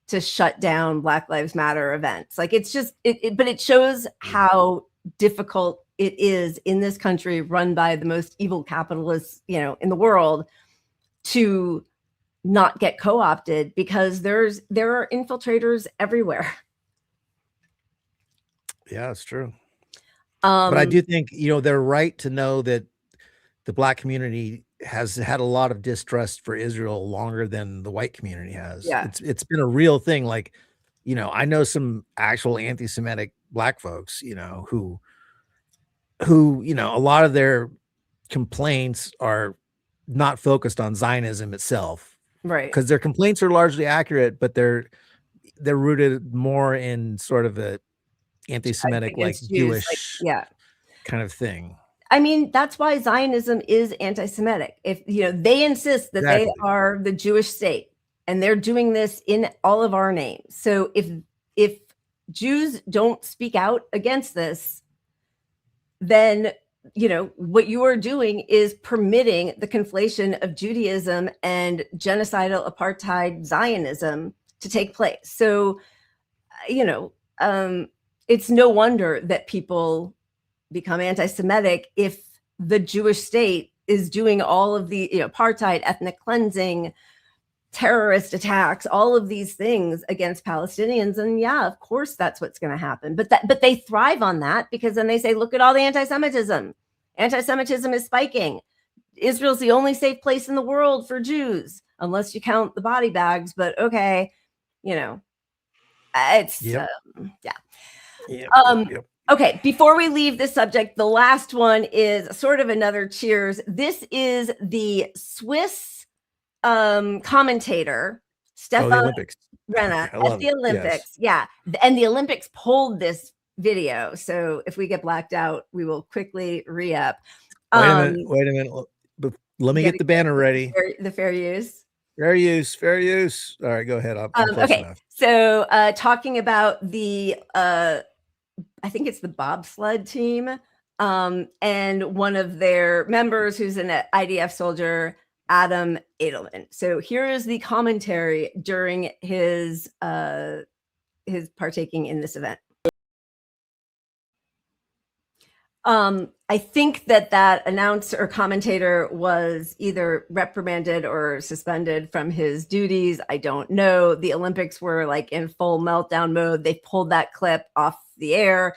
to shut down Black Lives Matter events. Like, it's just, but it shows how difficult it is in this country run by the most evil capitalists, you know, in the world, to not get co-opted, because there are infiltrators everywhere. Yeah, it's true. But I do think, you know, they're right to know that the Black community has had a lot of distrust for Israel longer than the white community has. Yeah. It's been a real thing. Like, I know some actual anti-Semitic Black folks, who, a lot of their complaints are not focused on Zionism itself, right? Because their complaints are largely accurate, but they're rooted more in sort of a anti-Semitic, like Jews, Jewish kind of thing. I mean, that's why Zionism is anti-Semitic. If they insist that they are the Jewish state, and they're doing this in all of our names. So if Jews don't speak out against this, then what you are doing is permitting the conflation of Judaism and genocidal apartheid Zionism to take place. So, it's no wonder that people become anti-Semitic if the Jewish state is doing all of the apartheid, ethnic cleansing, terrorist attacks, all of these things against Palestinians. And yeah, of course that's what's going to happen. But they thrive on that, because then they say, look at all the anti-Semitism. Anti-Semitism is spiking. Israel's the only safe place in the world for Jews, unless you count the body bags. But okay, it's Yep. Okay, before we leave this subject, the last one is sort of another cheers. This is the Swiss commentator, Stefan Renna, at the Olympics. Yes. Yeah, and the Olympics pulled this video. So if we get blacked out, we will quickly re-up. Wait a minute. Let me get the banner ready. The fair use. Fair use. All right, go ahead. I'm close okay, enough. So talking about the, I think it's the bobsled team, and one of their members who's an IDF soldier, Adam Edelman. So here is the commentary during his partaking in this event. I think that announcer or commentator was either reprimanded or suspended from his duties. I don't know. The Olympics were like in full meltdown mode. They pulled that clip off the air.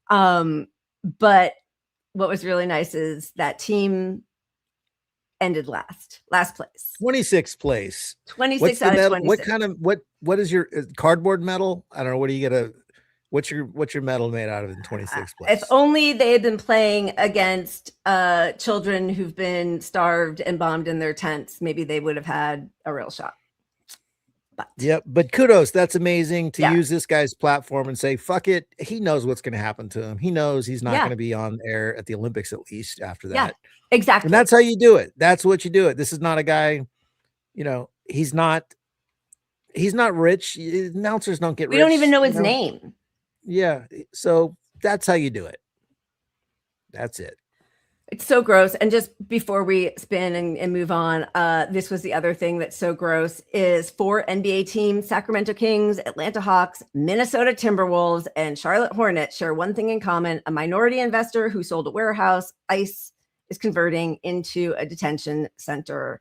But what was really nice is that team ended last place. 26th place. 26 out of 26. What is your cardboard medal? I don't know. What do you get what's your medal made out of in 26th place? If only they had been playing against children who've been starved and bombed in their tents, maybe they would have had a real shot. But kudos. That's amazing to use this guy's platform and say, fuck it. He knows what's going to happen to him. He knows he's not going to be on air at the Olympics, at least after that. Yeah, exactly. And that's how you do it. That's what you do it. This is not a guy, he's not rich. Announcers don't get rich. We don't even know his name. Yeah. So that's how you do it. That's it. It's so gross. And just before we spin and move on, this was the other thing that's so gross is 4 NBA teams, Sacramento Kings, Atlanta Hawks, Minnesota Timberwolves, and Charlotte Hornets share one thing in common. A minority investor who sold a warehouse, ICE, is converting into a detention center.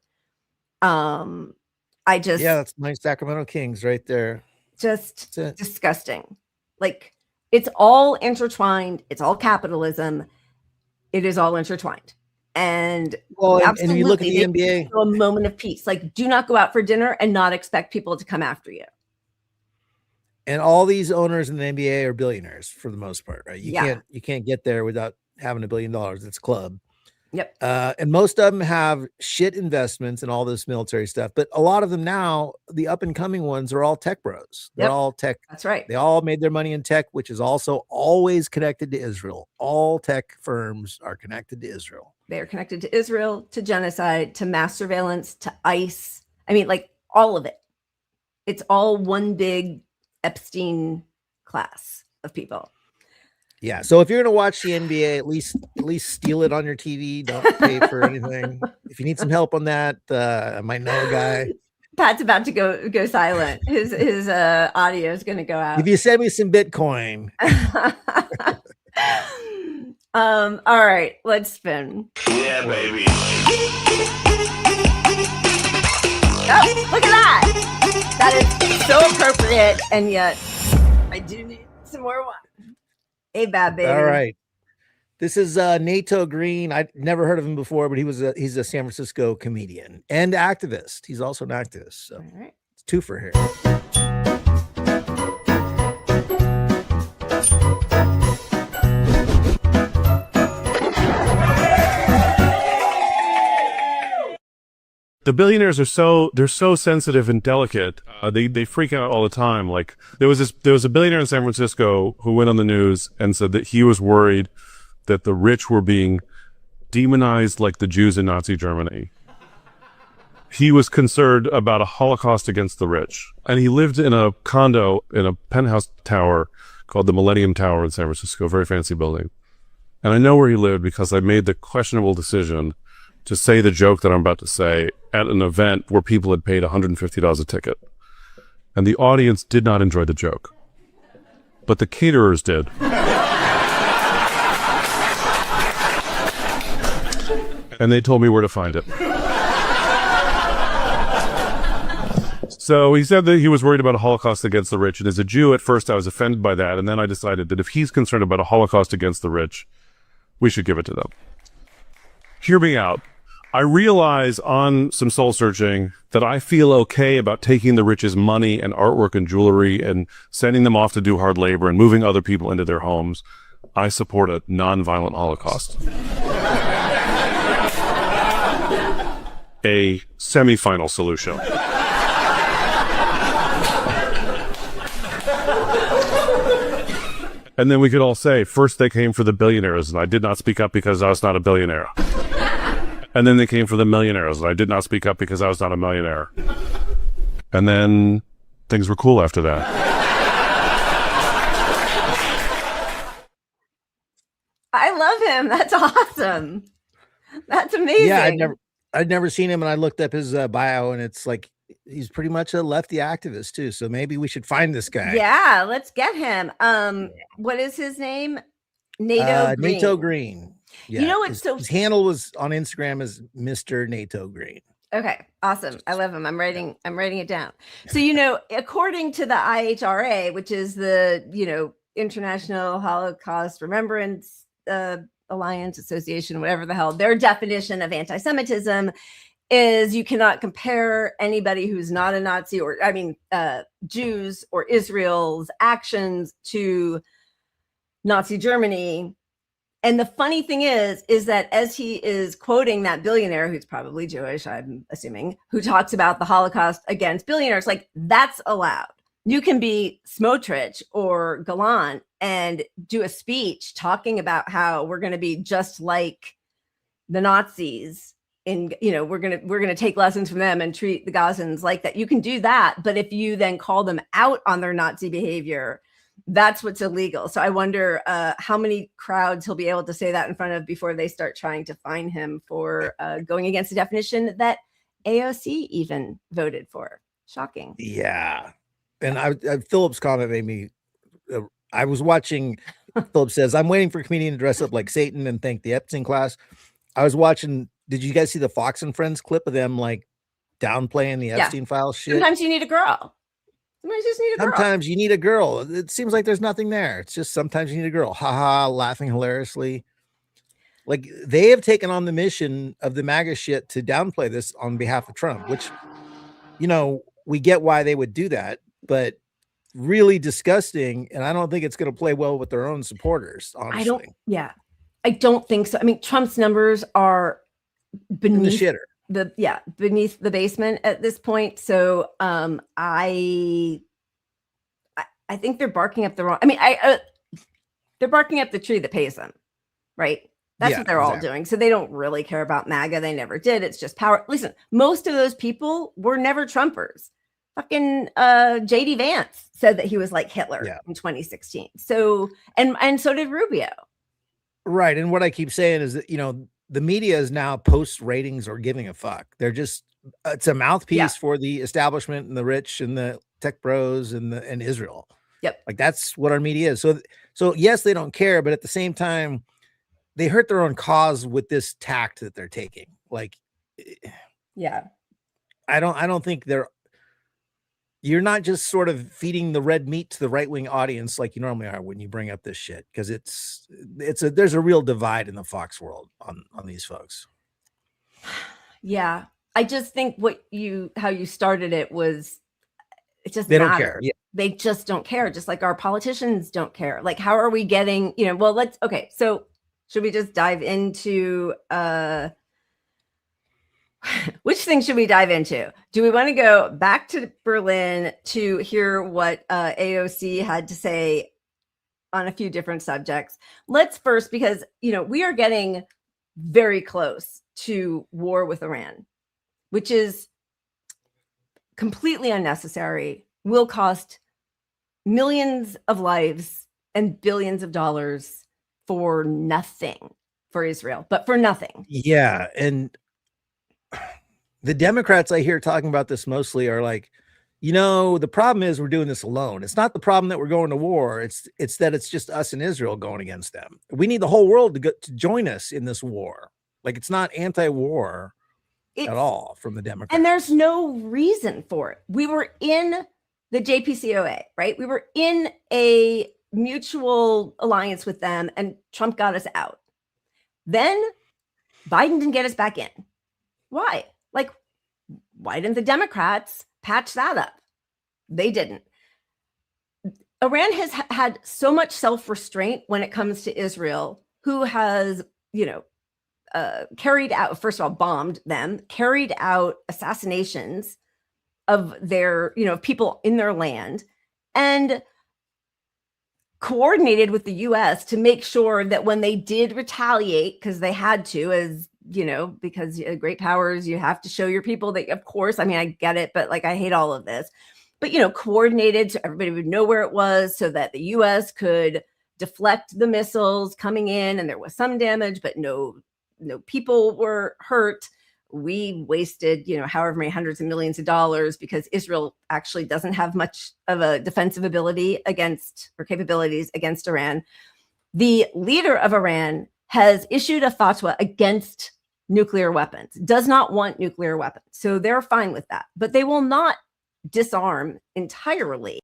That's my Sacramento Kings right there. Just disgusting. Like, it's all intertwined. It's all capitalism. It is all intertwined. And and you look at the NBA, a moment of peace. Like, do not go out for dinner and not expect people to come after you. And all these owners in the NBA are billionaires for the most part, right? You can't get there without having $1 billion. It's a club. Yep. And most of them have shit investments and all this military stuff. But a lot of them now, the up and coming ones, are all tech bros. They're all tech. That's right. They all made their money in tech, which is also always connected to Israel. All tech firms are connected to Israel. They are connected to Israel, to genocide, to mass surveillance, to ICE. I mean, like, all of it. It's all one big Epstein class of people. Yeah. So if you're going to watch the NBA, at least steal it on your TV. Don't pay for anything. If you need some help on that, I might know a guy. Pat's about to go silent. His audio is going to go out. If you send me some Bitcoin. All right, let's spin. Yeah, baby. Oh, look at that. That is so appropriate, and yet I do need some more wine. Hey, bad baby. All right. This is Nato Green. I'd never heard of him before, but he's a San Francisco comedian and activist. He's also an activist. So it's two for here. the billionaires are they're so sensitive and delicate. They freak out all the time. Like there was a billionaire in San Francisco who went on the news and said that he was worried that the rich were being demonized like the Jews in Nazi Germany. He was concerned about a Holocaust against the rich. And he lived in a condo in a penthouse tower called the Millennium Tower in San Francisco, a very fancy building. And I know where he lived because I made the questionable decision to say the joke that I'm about to say at an event where people had paid $150 a ticket. And the audience did not enjoy the joke. But the caterers did. And they told me where to find it. So he said that he was worried about a Holocaust against the rich. And as a Jew, at first I was offended by that. And then I decided that if he's concerned about a Holocaust against the rich, we should give it to them. Hear me out. I realize on some soul searching that I feel okay about taking the rich's money and artwork and jewelry and sending them off to do hard labor and moving other people into their homes. I support a nonviolent Holocaust. A semi-final solution. And then we could all say, first they came for the billionaires, and I did not speak up because I was not a billionaire. And then they came for the millionaires, and I did not speak up because I was not a millionaire. And then things were cool after that. I love him. That's awesome. That's amazing. Yeah, I'd never seen him, and I looked up his bio, and it's like he's pretty much a lefty activist too. So maybe we should find this guy. Yeah, let's get him. What is his name? NATO Green. NATO Green. Yeah, you know what's his handle was on Instagram as Mr. NATO Green. Okay, awesome. I love him. I'm writing it down. So, according to the IHRA, which is the, International Holocaust Remembrance Alliance Association, whatever the hell, their definition of anti-Semitism is you cannot compare anybody who's not a Nazi or, Jews or Israel's actions to Nazi Germany. And the funny thing is that as he is quoting that billionaire, who's probably Jewish, I'm assuming, who talks about the Holocaust against billionaires, like that's allowed. You can be Smotrich or Gallant and do a speech talking about how we're going to be just like the Nazis. We're gonna take lessons from them and treat the Gazans like that. You can do that, but if you then call them out on their Nazi behavior, that's what's illegal. So I wonder how many crowds he'll be able to say that in front of before they start trying to fine him for going against the definition that AOC even voted for. Shocking. Yeah, and Philip's comment made me. I was watching. Philip says, "I'm waiting for a comedian to dress up like Satan and thank the Epstein class." I was watching. Did you guys see the Fox and Friends clip of them like downplaying the Epstein file shit? Sometimes you need a girl. Sometimes you just need a girl. Sometimes you need a girl. It seems like there's nothing there. It's just sometimes you need a girl. Haha, laughing hilariously. Like they have taken on the mission of the MAGA shit to downplay this on behalf of Trump, which, we get why they would do that, but really disgusting. And I don't think it's going to play well with their own supporters, honestly. I don't think so. I mean, Trump's numbers are beneath the shitter. Beneath the basement at this point. So I think they're barking up the wrong. They're barking up the tree that pays them, right? That's what they're all doing. So they don't really care about MAGA. They never did. It's just power. Listen, most of those people were never Trumpers. Fucking JD Vance said that he was like Hitler in 2016. So and so did Rubio. Right. And what I keep saying is that, the media is now post ratings or giving a fuck. They're just, it's a mouthpiece for the establishment and the rich and the tech bros and Israel. Yep. Like that's what our media is. So yes, they don't care, but at the same time, they hurt their own cause with this tact that they're taking. Like, I don't think you're not just sort of feeding the red meat to the right-wing audience like you normally are when you bring up this shit, because there's a real divide in the Fox world on these folks. Yeah. I just think how you started it was it just they matters. Don't care. Yeah. They just don't care. Just like our politicians don't care. Like, how are we getting, so should we just dive into which thing should we dive into? Do we want to go back to Berlin to hear what AOC had to say on a few different subjects? Let's first, because, we are getting very close to war with Iran, which is completely unnecessary, will cost millions of lives and billions of dollars for nothing for Israel, but for nothing. Yeah. And the Democrats I hear talking about this mostly are like, the problem is we're doing this alone. It's not the problem that we're going to war. It's that it's just us and Israel going against them. We need the whole world to join us in this war. Like, it's not anti-war at all from the Democrats. And there's no reason for it. We were in the JPCOA, right? We were in a mutual alliance with them, and Trump got us out. Then Biden didn't get us back in. Why? Like, why didn't the Democrats patch that up? They didn't. Iran has had so much self-restraint when it comes to Israel, who has, carried out, first of all, bombed them, carried out assassinations of their, people in their land, and coordinated with the US to make sure that when they did retaliate, because they had to, as because great powers, you have to show your people that, of course, I mean, I get it, but like, I hate all of this, but, coordinated so everybody would know where it was, so that the US could deflect the missiles coming in, and there was some damage, but no people were hurt. We wasted, however many hundreds of millions of dollars, because Israel actually doesn't have much of a defensive ability against, or capabilities against, Iran. The leader of Iran has issued a fatwa against nuclear weapons, does not want nuclear weapons. So they're fine with that, but they will not disarm entirely,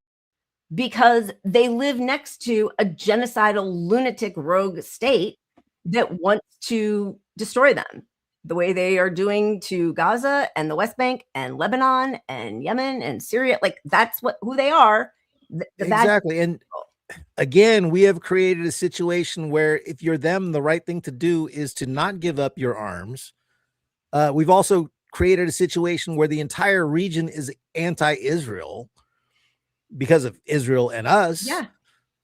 because they live next to a genocidal, lunatic, rogue state that wants to destroy them, the way they are doing to Gaza and the West Bank and Lebanon and Yemen and Syria. Like, that's who they are. Exactly. And again, we have created a situation where if you're them, the right thing to do is to not give up your arms. We've also created a situation where the entire region is anti-Israel because of Israel and us. Yeah.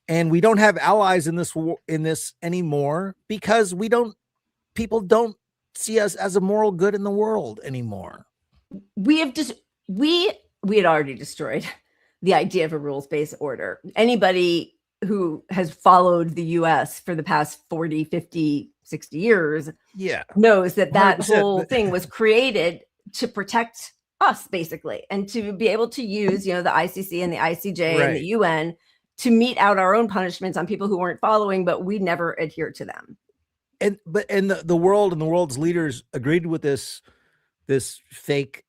And we don't have allies in this war, in this anymore, because people don't see us as a moral good in the world anymore. We have just, we had already destroyed the idea of a rules-based order. Anybody who has followed the US for the past 40, 50, 60 years knows that 100%. whole thing was created to protect us, basically, and to be able to use, the ICC and the ICJ and the UN to mete out our own punishments on people who weren't following, but we never adhered to them. And the world and the world's leaders agreed with this fake,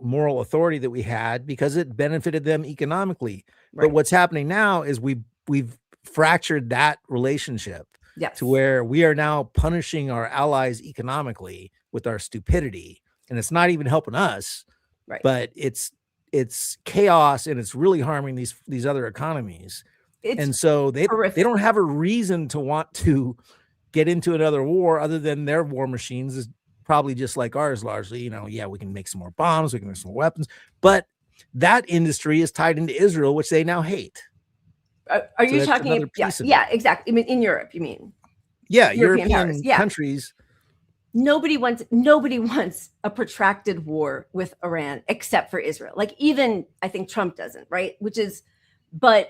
moral authority that we had, because it benefited them economically. Right. But what's happening now is we've fractured that relationship to where we are now punishing our allies economically with our stupidity, and it's not even helping us. Right. But it's chaos, and it's really harming these other economies. And so they don't have a reason to want to get into another war other than their war machines is probably just like ours, largely. We can make some more bombs, we can make some more weapons, but that industry is tied into Israel, which they now hate. Are you talking? Yeah, exactly. I mean, in Europe, you mean? Yeah, European countries. Nobody wants a protracted war with Iran except for Israel. Like, even I think Trump doesn't, right? But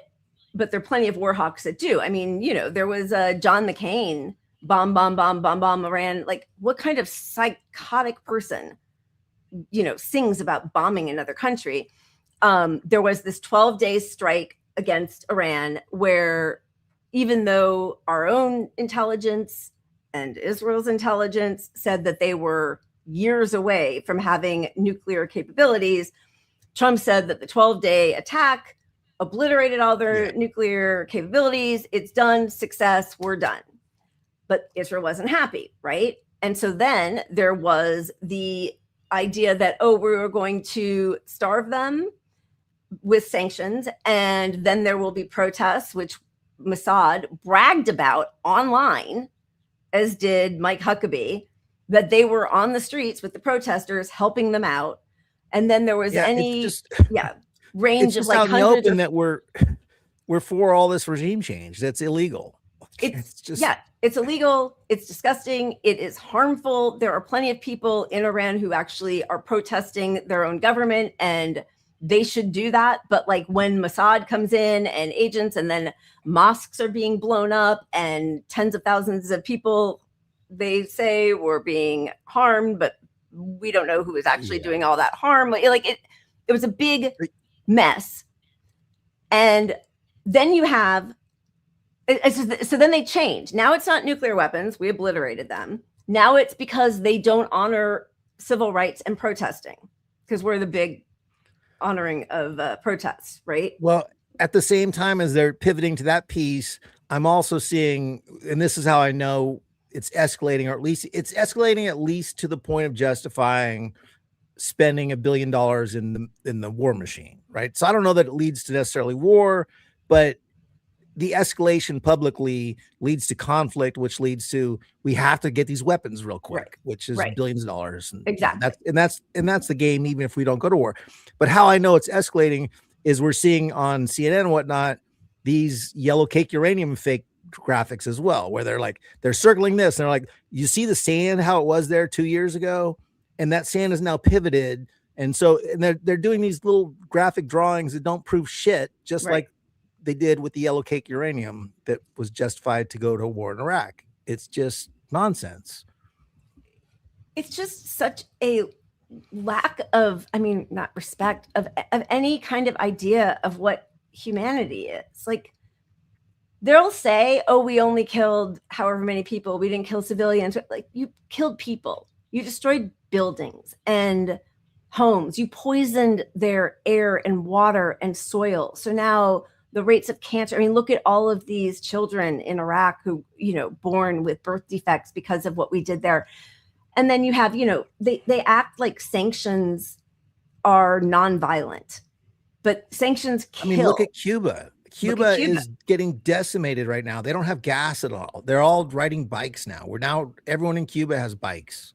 there are plenty of war hawks that do. I mean, there was John McCain bomb Iran. Like, what kind of psychotic person, sings about bombing another country? There was this 12-day strike against Iran, where even though our own intelligence and Israel's intelligence said that they were years away from having nuclear capabilities, Trump said that the 12-day attack obliterated all their nuclear capabilities. It's done, success, we're done. But Israel wasn't happy, right? And so then there was the idea that, we were going to starve them with sanctions, and then there will be protests, which Mossad bragged about online, as did Mike Huckabee, that they were on the streets with the protesters helping them out. And then there was range of like out in the hundreds open of, that we're for all this regime change. That's illegal. It's illegal. It's disgusting. It is harmful. There are plenty of people in Iran who actually are protesting their own government, and they should do that. But like when Mossad comes in and agents, and then mosques are being blown up and tens of thousands of people, they say, were being harmed, but we don't know who is actually doing all that harm. Like it was a big mess. And then you have, so then they change. Now it's not nuclear weapons. We obliterated them. Now it's because they don't honor civil rights and protesting, because we're the big honoring of protests, right? Well, at the same time as they're pivoting to that piece, I'm also seeing, and this is how I know it's escalating, or at least it's escalating at least to the point of justifying spending $1 billion in the war machine, right? So I don't know that it leads to necessarily war, but the escalation publicly leads to conflict, which leads to we have to get these weapons real quick, which is billions of dollars. And exactly. That's the game, even if we don't go to war. But how I know it's escalating is we're seeing on CNN and whatnot these yellow cake uranium fake graphics as well, where they're circling this and they're like, you see the sand, how it was there 2 years ago, and that sand is now pivoted. And so they're doing these little graphic drawings that don't prove shit, just like they did with the yellow cake uranium that was justified to go to war in Iraq. It's just nonsense. It's just such a lack of, not respect of any kind of idea of what humanity is. Like, they'll say, oh, we only killed however many people. We didn't kill civilians. Like, you killed people. You destroyed buildings and homes. You poisoned their air and water and soil. So now the rates of cancer, look at all of these children in Iraq who, born with birth defects because of what we did there. And then you have, they act like sanctions are nonviolent, but sanctions kill. Look at Cuba. Cuba is getting decimated right now. They don't have gas at all. They're all riding bikes now. Everyone in Cuba has bikes.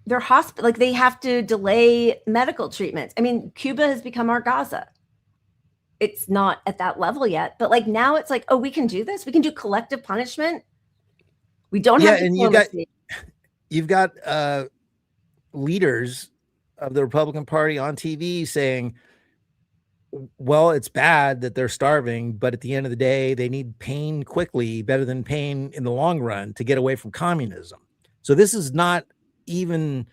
They're hospital, they have to delay medical treatments. Cuba has become our Gaza. It's not at that level yet, but now it's like, oh, we can do this. We can do collective punishment. We don't have diplomacy. You've got leaders of the Republican Party on TV saying, well, it's bad that they're starving, but at the end of the day, they need pain quickly, better than pain in the long run, to get away from communism. So this is not even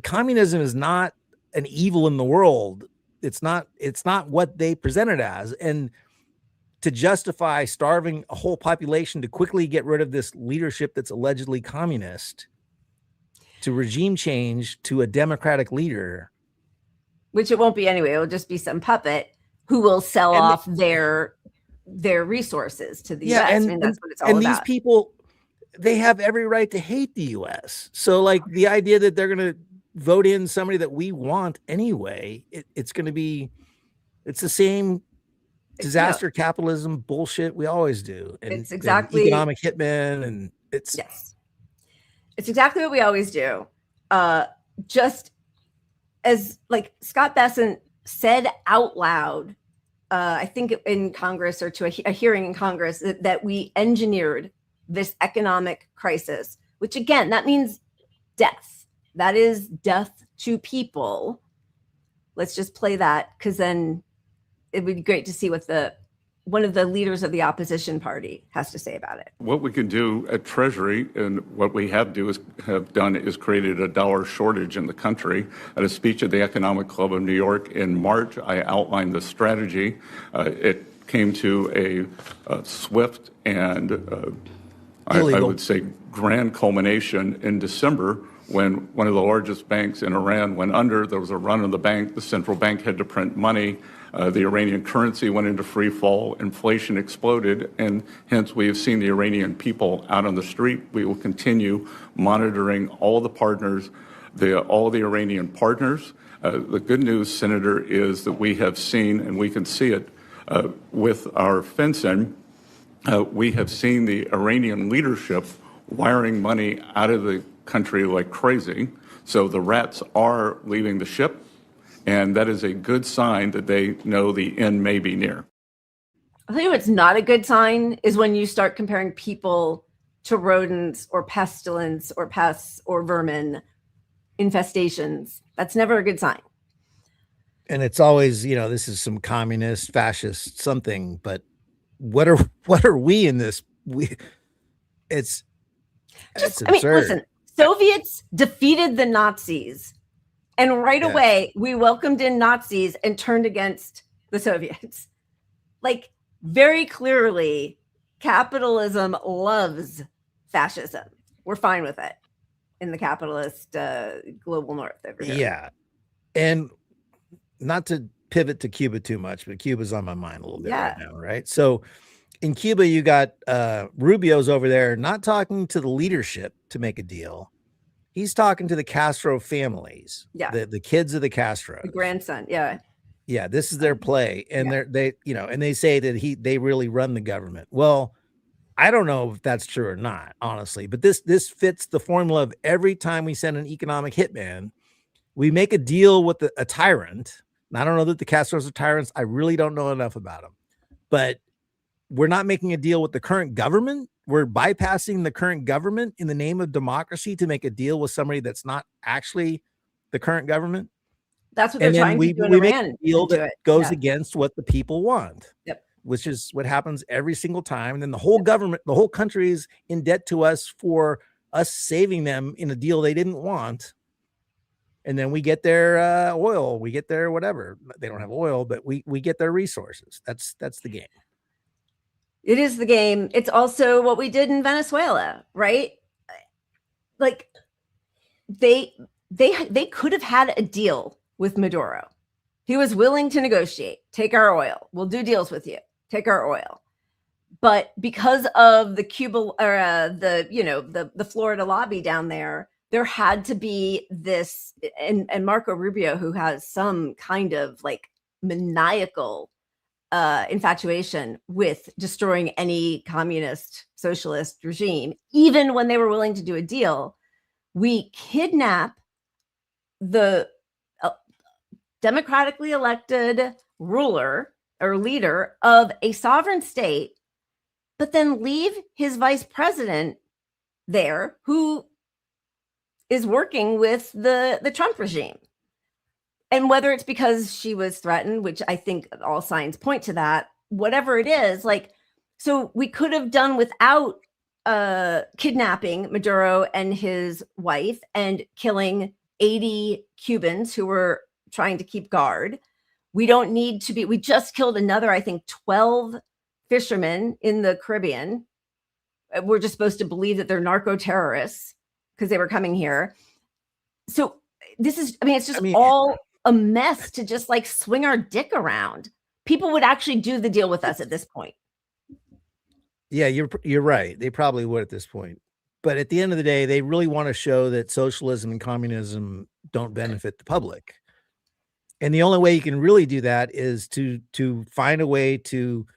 communism is not an evil in the world. It's not what they present it as. And to justify starving a whole population to quickly get rid of this leadership that's allegedly communist, to regime change to a democratic leader, which it won't be anyway. It'll just be some puppet who will sell off their resources to the US. That's what it's all about. And these people, they have every right to hate the US. So the idea that they're going to vote in somebody that we want anyway, it's the same disaster capitalism bullshit we always do. And it's exactly economic hitmen, and it's exactly what we always do. Just as Scott Bessent said out loud, I think in Congress, or to a hearing in Congress, that we engineered this economic crisis, which again, that means death. That is death to people. Let's just play that, because then it would be great to see what one of the leaders of the opposition party has to say about it. What we can do at Treasury, and what we have done is created a dollar shortage in the country. At a speech at the Economic Club of New York in March, I outlined the strategy. It came to a swift and I would say grand culmination in December, when one of the largest banks in Iran went under. There was a run on the bank. The central bank had to print money. The Iranian currency went into free fall. Inflation exploded, and hence we have seen the Iranian people out on the street. We will continue monitoring all the partners, all the Iranian partners. The good news, Senator, is that we have seen, and we can see it with our fencing, we have seen the Iranian leadership wiring money out of the country like crazy. So the rats are leaving the ship, and that is a good sign that they know the end may be near. I'll tell you what's not a good sign is when you start comparing people to rodents or pestilence or pests or vermin infestations. That's never a good sign. And it's always, this is some communist, fascist something, but what are we in this? It's absurd. Listen, Soviets defeated the Nazis, and right away we welcomed in Nazis and turned against the Soviets. Like, very clearly, capitalism loves fascism. We're fine with it in the capitalist global north over here. Yeah. And not to pivot to Cuba too much, but Cuba's on my mind a little bit right now, right? So in Cuba, you got Rubio's over there not talking to the leadership to make a deal. He's talking to the Castro families, the kids of the Castros. The grandson, yeah. Yeah, this is their play. And they say that they really run the government. Well, I don't know if that's true or not, honestly, but this fits the formula of every time we send an economic hitman, we make a deal with a tyrant. And I don't know that the Castros are tyrants. I really don't know enough about them, but we're not making a deal with the current government. We're bypassing the current government in the name of democracy to make a deal with somebody that's not actually the current government. That's what they're trying to do in we make Iran. a deal that goes against what the people want. Yep. Which is what happens every single time. And then the whole government, the whole country is in debt to us for us saving them in a deal they didn't want. And then we get their oil, we get their whatever. They don't have oil, but we get their resources. That's the game. It is the game. It's also what we did in Venezuela, right? Like they could have had a deal with Maduro. He was willing to negotiate. Take our oil. We'll do deals with you. Take our oil. But because of the Cuba or the Florida lobby down there had to be this, and Marco Rubio, who has some kind of like maniacal infatuation with destroying any communist socialist regime, even when they were willing to do a deal, we kidnap the democratically elected ruler or leader of a sovereign state, but then leave his vice president there who is working with the Trump regime. And whether it's because she was threatened, which I think all signs point to that, whatever it is, like, so we could have done without kidnapping Maduro and his wife and killing 80 Cubans who were trying to keep guard. We don't need to be, we just killed another, I think, 12 fishermen in the Caribbean. We're just supposed to believe that they're narco terrorists because they were coming here. So this is, it's just all a mess to just like swing our dick around. People would actually do the deal with us at this point. Yeah, you're right. They probably would at this point. But at the end of the day, they really want to show that socialism and communism don't benefit the public. And the only way you can really do that is to find a way to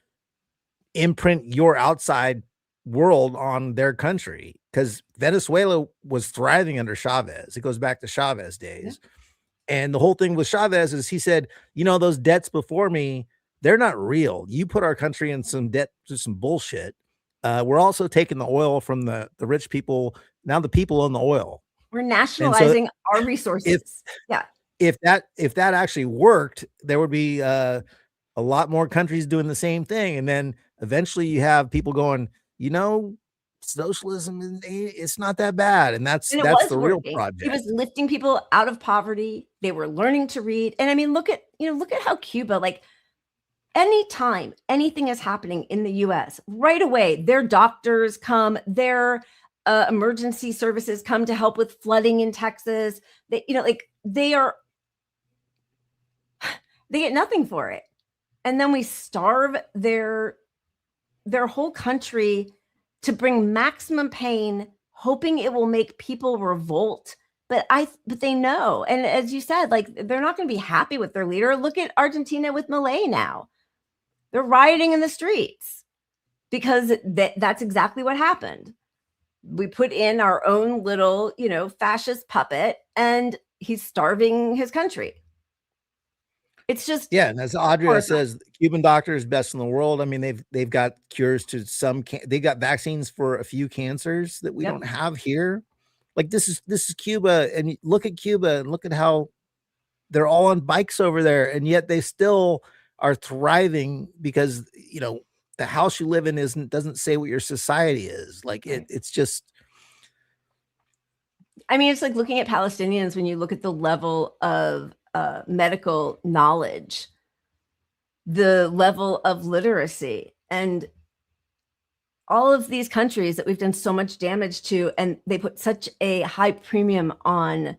imprint your outside world on their country. Because Venezuela was thriving under Chavez. It goes back to Chavez days. Yeah. And the whole thing with Chavez is he said, those debts before me, they're not real. You put our country in some debt to some bullshit. We're also taking the oil from the rich people. Now the people own the oil. We're nationalizing our resources. If that actually worked, there would be a lot more countries doing the same thing. And then eventually you have people going, socialism, it's not that bad. And that's the real project. It was lifting people out of poverty. They were learning to read. And look at how Cuba, like, anytime anything is happening in the US, right away, their doctors come, their emergency services come to help with flooding in Texas. They get nothing for it. And then we starve their whole country to bring maximum pain, hoping it will make people revolt. But they know. And as you said, like, they're not going to be happy with their leader. Look at Argentina with Milei now. They're rioting in the streets because that's exactly what happened. we put in our own little, fascist puppet, and he's starving his country. It's just, yeah. And as Audrey says, Cuban doctor is best in the world. I mean, they've got cures to they got vaccines for a few cancers that we don't have here. Like this is Cuba, and look at Cuba and look at how they're all on bikes over there, and yet they still are thriving because the house you live in doesn't say what your society is. Like it's just. I mean, it's like looking at Palestinians when you look at the level of medical knowledge, the level of literacy, and all of these countries that we've done so much damage to, and they put such a high premium on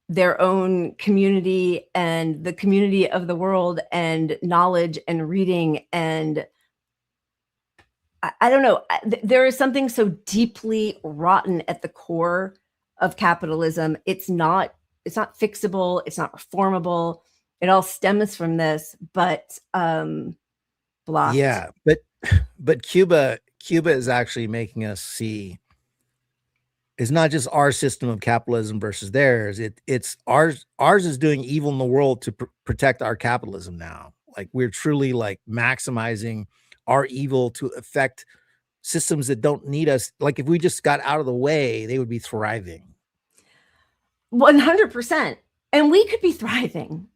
their own community and the community of the world and knowledge and reading. And I don't know, there is something so deeply rotten at the core of capitalism. It's not fixable. It's not reformable. It all stems from this, but blocked. Yeah, but Cuba is actually making us see it's not just our system of capitalism versus theirs. It's ours. Ours is doing evil in the world to protect our capitalism now. Like we're truly like maximizing our evil to affect systems that don't need us. Like if we just got out of the way, they would be thriving. 100%. And we could be thriving.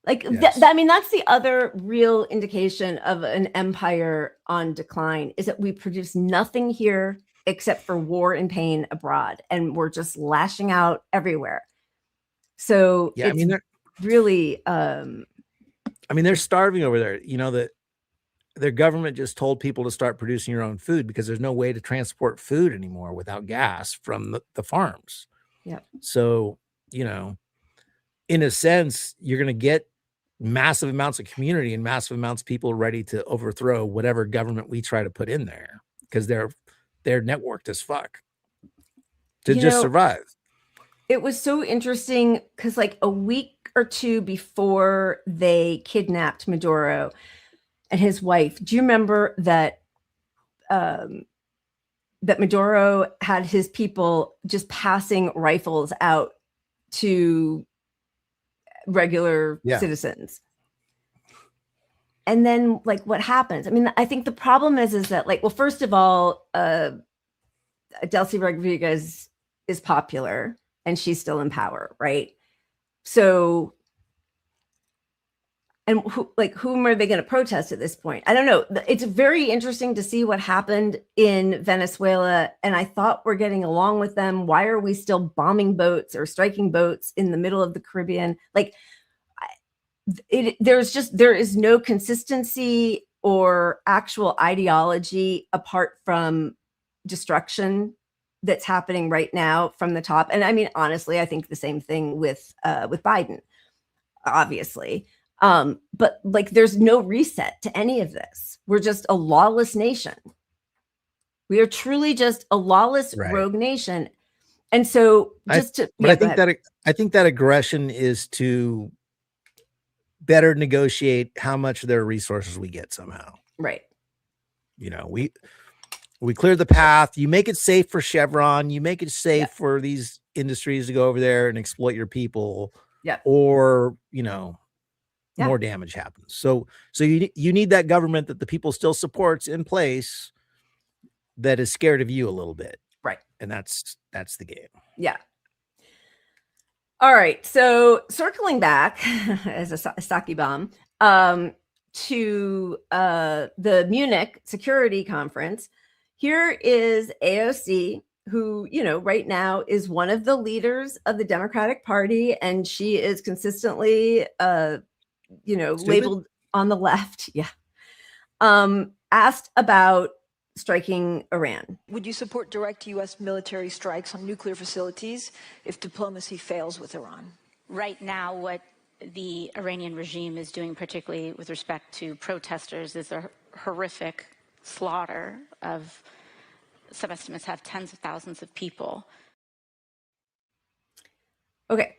Like, Yes. I mean, that's the other real indication of an empire on decline, is that we produce nothing here except for war and pain abroad. And we're just lashing out everywhere. So Yeah, it's I mean, really, I mean, they're starving over there. That their government just told people to start producing your own food because there's no way to transport food anymore without gas from the farms. yeah. So, in a sense, you're going to get massive amounts of community and massive amounts of people ready to overthrow whatever government we try to put in there because they're networked as fuck to just survive. It was so interesting because like a week or two before they kidnapped Maduro and his wife, do you remember that that Maduro had his people just passing rifles out to regular citizens? And then like what happens? I mean, I think the problem is that like, well, first of all, Delcy Rodriguez is popular and she's still in power, right? So, and whom are they going to protest at this point? I don't know. It's very interesting to see what happened in Venezuela. And I thought we're getting along with them. Why are we still bombing boats or striking boats in the middle of the Caribbean? Like there is no consistency or actual ideology apart from destruction that's happening right now from the top. And I mean, honestly, I think the same thing with Biden, obviously. But like, there's no reset to any of this. We're just a lawless nation. We are truly just a lawless rogue nation. And so I think that aggression is to better negotiate how much of their resources we get somehow. Right. We clear the path. You make it safe for Chevron. You make it safe for these industries to go over there and exploit your people. Yeah. Or, more damage happens. So you need that government that the people still supports in place that is scared of you a little bit. Right. And that's the game. Yeah. All right. So circling back as a sake bomb to the Munich Security Conference, here is AOC, who, right now is one of the leaders of the Democratic Party, and she is consistently, labeled on the left. Yeah. Asked about striking Iran. Would you support direct U.S. military strikes on nuclear facilities if diplomacy fails with Iran? Right now, what the Iranian regime is doing, particularly with respect to protesters, is a horrific slaughter of, some estimates have tens of thousands of people. Okay.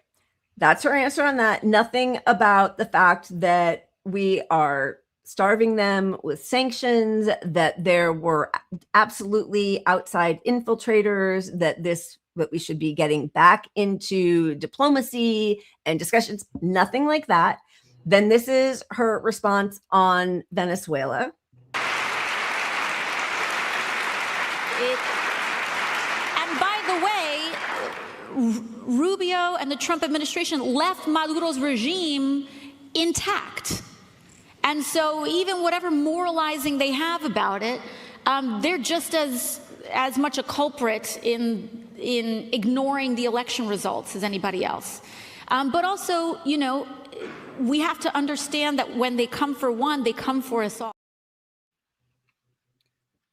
That's her answer on that. Nothing about the fact that we are starving them with sanctions, that there were absolutely outside infiltrators, that we should be getting back into diplomacy and discussions, nothing like that. Then this is her response on Venezuela. And by the way, Rubio and the Trump administration left Maduro's regime intact. And so even whatever moralizing they have about it, they're just as much a culprit in ignoring the election results as anybody else. But also, you know, we have to understand that when they come for one, they come for us all.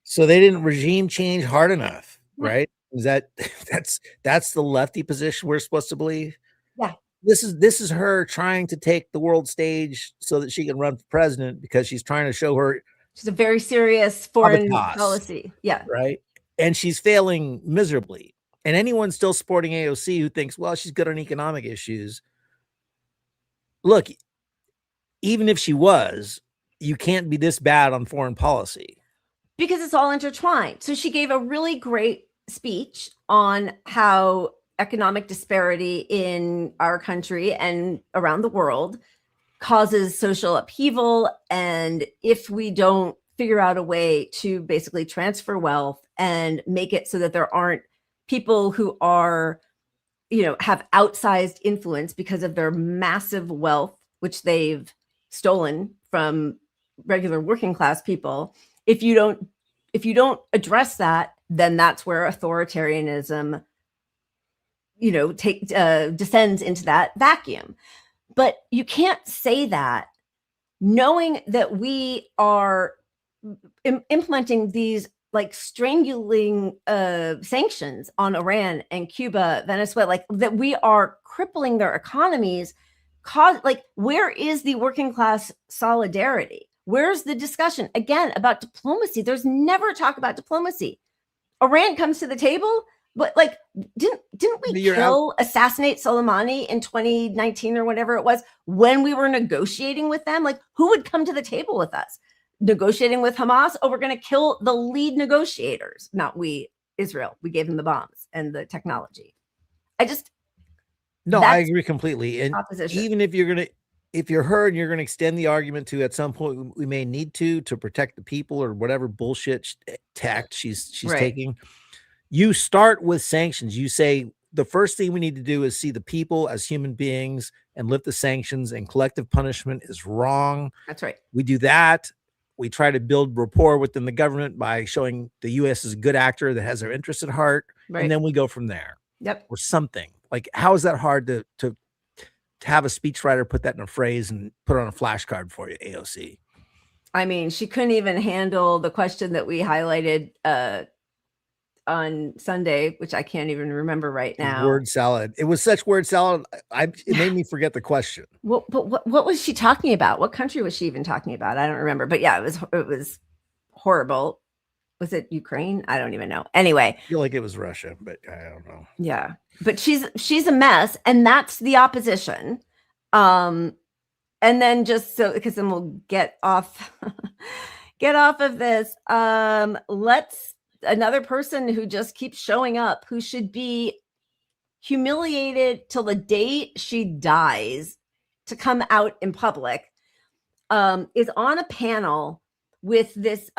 So they didn't regime change hard enough, right? Is that's the lefty position we're supposed to believe? Yeah. This is her trying to take the world stage so that she can run for president, because she's trying to show her she's a very serious foreign policy. Yeah. Right. And she's failing miserably. And anyone still supporting AOC who thinks, well, she's good on economic issues. Look, even if she was, you can't be this bad on foreign policy. Because it's all intertwined. So she gave a really great speech on how economic disparity in our country and around the world causes social upheaval. And if we don't figure out a way to basically transfer wealth and make it so that there aren't people who are, you know, have outsized influence because of their massive wealth, which they've stolen from regular working class people. If you don't address that, then that's where authoritarianism, you know, descends into that vacuum. But you can't say that knowing that we are implementing these like strangling sanctions on Iran and Cuba, Venezuela, like that we are crippling their economies. Where is the working class solidarity? Where's the discussion again about diplomacy? There's never talk about diplomacy. Iran comes to the table, but like, didn't we assassinate Soleimani in 2019 or whatever it was when we were negotiating with them? Like, who would come to the table with us? Negotiating with Hamas? Oh, we're going to kill the lead negotiators. Not we, Israel. We gave them the bombs and the technology. I agree completely. And opposition. Even if you're her and you're going to extend the argument to, at some point we may need to protect the people or whatever bullshit tact she's taking, you start with sanctions. You say the first thing we need to do is see the people as human beings and lift the sanctions, and collective punishment is wrong. That's right. We do that. We try to build rapport within the government by showing the U.S. is a good actor that has their interests at heart. Right. And then we go from there. Yep. Or something. Like, how is that hard to have a speechwriter put that in a phrase and put it on a flashcard for you, AOC? I mean, she couldn't even handle the question that we highlighted on Sunday, which I can't even remember right now. Word salad. It was such word salad. It made me forget the question. What was she talking about? What country was she even talking about? I don't remember. But yeah, it was horrible. Was it Ukraine? I don't even know. Anyway, I feel like it was Russia, but I don't know. Yeah, but she's a mess, and that's the opposition. And then just so, because then we'll get off of this. Another person who just keeps showing up, who should be humiliated till the day she dies to come out in public, is on a panel with this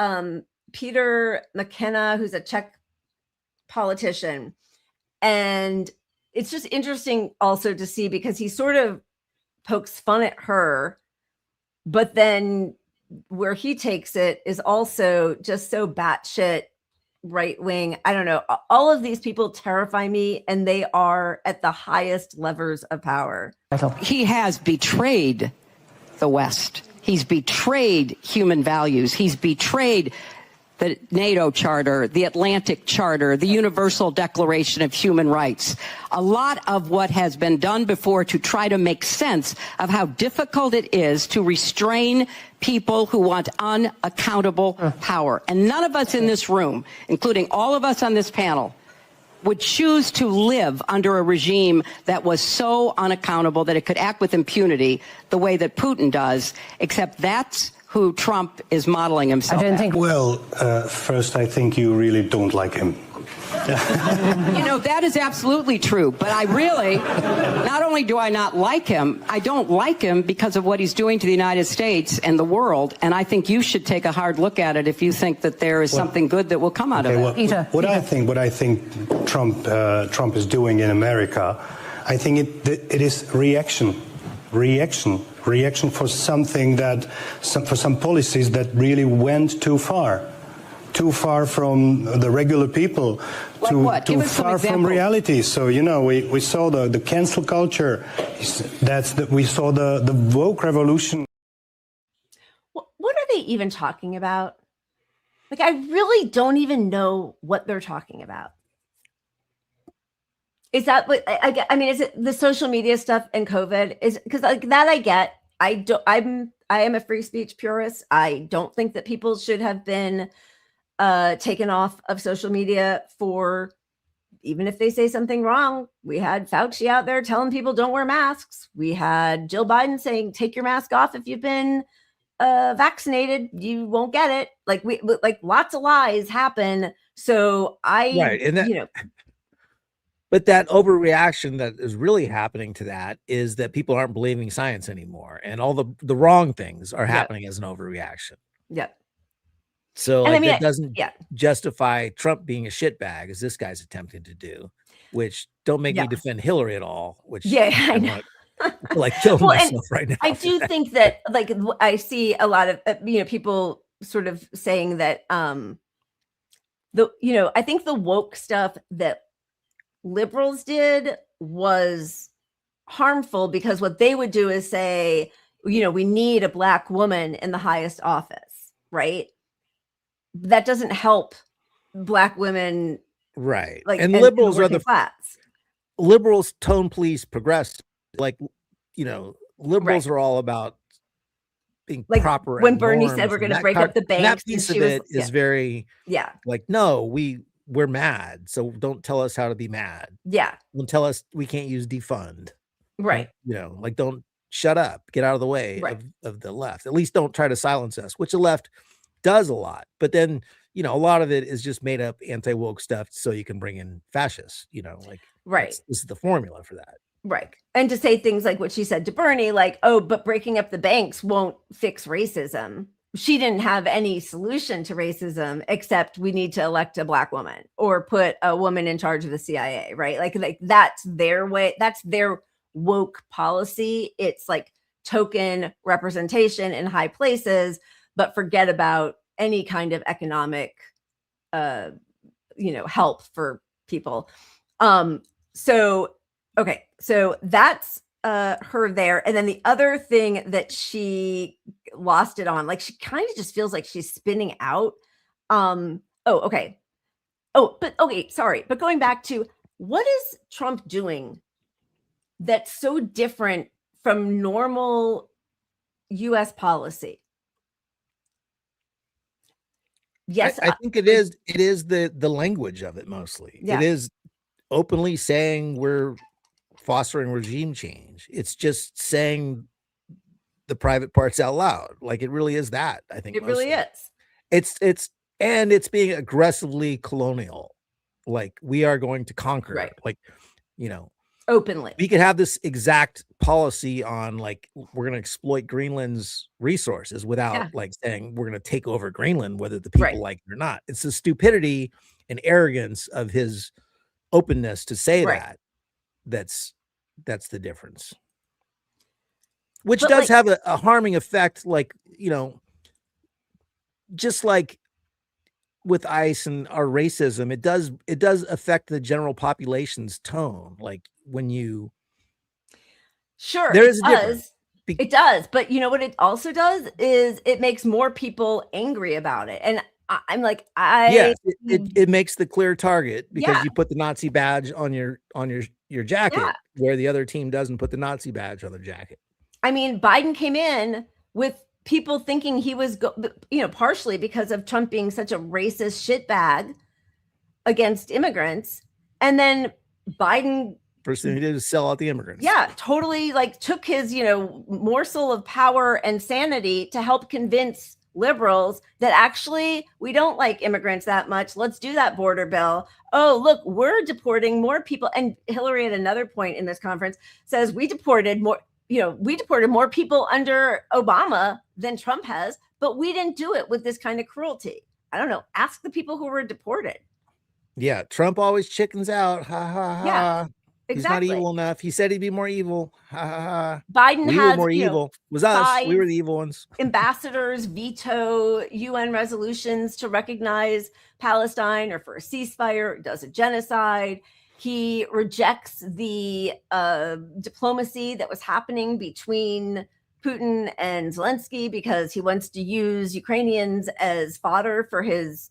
Peter McKenna, who's a Czech politician. And it's just interesting also to see, because he sort of pokes fun at her, but then where he takes it is also just so batshit right wing. I don't know. All of these people terrify me, and they are at the highest levers of power. He has betrayed the West. He's betrayed human values. He's betrayed the NATO Charter, the Atlantic Charter, the Universal Declaration of Human Rights. A lot of what has been done before to try to make sense of how difficult it is to restrain people who want unaccountable power. And none of us in this room, including all of us on this panel, would choose to live under a regime that was so unaccountable that it could act with impunity the way that Putin does, except that's who Trump is modeling himself after? Well, first, I think you really don't like him. You know, that is absolutely true. But I really, not only do I not like him, I don't like him because of what he's doing to the United States and the world. And I think you should take a hard look at it if you think that there is something good that will come out of it. Well, what I think Trump is doing in America, I think it is reaction for something for some policies that really went too far from the regular people, too far from reality. So, you know, we saw the cancel culture. We saw the woke revolution. What are they even talking about? Like, I really don't even know what they're talking about. Is that what I mean? Is it the social media stuff and COVID? Is because like that I get. I am a free speech purist. I don't think that people should have been taken off of social media for, even if they say something wrong. We had Fauci out there telling people don't wear masks. We had Jill Biden saying take your mask off if you've been vaccinated. You won't get it. Like lots of lies happen. So but that overreaction that is really happening to that is that people aren't believing science anymore, and all the wrong things are happening as an overreaction. Yep. So And like, I mean, it doesn't justify Trump being a shitbag, as this guy's attempting to do, which don't make me defend Hillary at all, which I know. like killing myself right now. I do think that like I see a lot of people sort of saying that I think the woke stuff that liberals did was harmful, because what they would do is say, we need a Black woman in the highest office, right? That doesn't help Black women, right? Like, and liberals are the class. Liberals tone police progressive, like liberals are all about being like proper. When Bernie said we're going to break up the banks, that piece of it is very like, no, we're mad, so don't tell us how to be mad. Don't tell us we can't use defund, right? Like, don't shut up, get out of the way of the left. At least don't try to silence us, which the left does a lot. But then a lot of it is just made up anti-woke stuff so you can bring in fascists, this is the formula for that. Right. And to say things like what she said to Bernie, like, oh, but breaking up the banks won't fix racism. She didn't have any solution to racism except we need to elect a Black woman or put a woman in charge of the CIA, right? Like that's their way. That's their woke policy. It's like token representation in high places, but forget about any kind of economic, help for people. So that's her there. And then the other thing that she lost it on, like, she kind of just feels like she's spinning out. Sorry. But going back to, what is Trump doing that's so different from normal US policy? Yes, I think it is the language of it mostly. It is openly saying we're fostering regime change. It's just saying the private parts out loud. Like, it really is that. I think it really is. It's being aggressively colonial. Like, we are going to conquer. Like, openly. We could have this exact policy on, like, we're going to exploit Greenland's resources without like saying we're going to take over Greenland, whether the people like it or not. It's the stupidity and arrogance of his openness to say that. That's the difference. Which does have a harming effect, like, just like with ICE and our racism, it does affect the general population's tone. Like, when you there is a difference. It does, but you know what it also does is it makes more people angry about it. And I'm like, it makes the clear target because you put the Nazi badge on your jacket, where the other team doesn't put the Nazi badge on their jacket. I mean, Biden came in with people thinking he was, partially because of Trump being such a racist shitbag against immigrants. And then Biden First thing he did was sell out the immigrants. Yeah, totally. Like took his, morsel of power and sanity to help convince liberals that actually we don't like immigrants that much. Let's do that border bill. Oh, look, we're deporting more people. And Hillary at another point in this conference says we deported more people under Obama than Trump has, but we didn't do it with this kind of cruelty. I don't know. Ask the people who were deported. Yeah, Trump always chickens out. Ha ha ha. Yeah, He's exactly. not evil enough. He said he'd be more evil. Ha ha ha. Biden We has were more evil. It was us. We were the evil ones. Ambassadors veto UN resolutions to recognize Palestine or for a ceasefire, does a genocide. He rejects the diplomacy that was happening between Putin and Zelensky because he wants to use Ukrainians as fodder for his,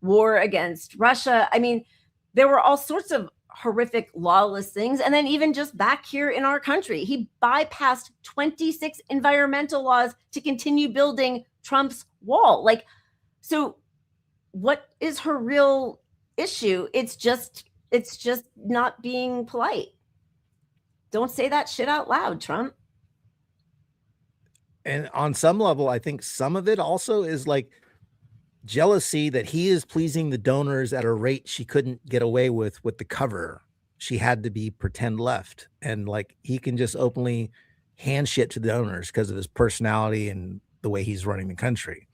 war against Russia. I mean, there were all sorts of horrific, lawless things. And then even just back here in our country, he bypassed 26 environmental laws to continue building Trump's wall. Like, so what is her real issue? It's just not being polite. Don't say that shit out loud, Trump. And on some level, I think some of it also is like jealousy that he is pleasing the donors at a rate she couldn't get away with the cover. She had to be pretend left. And like he can just openly hand shit to the donors because of his personality and the way he's running the country.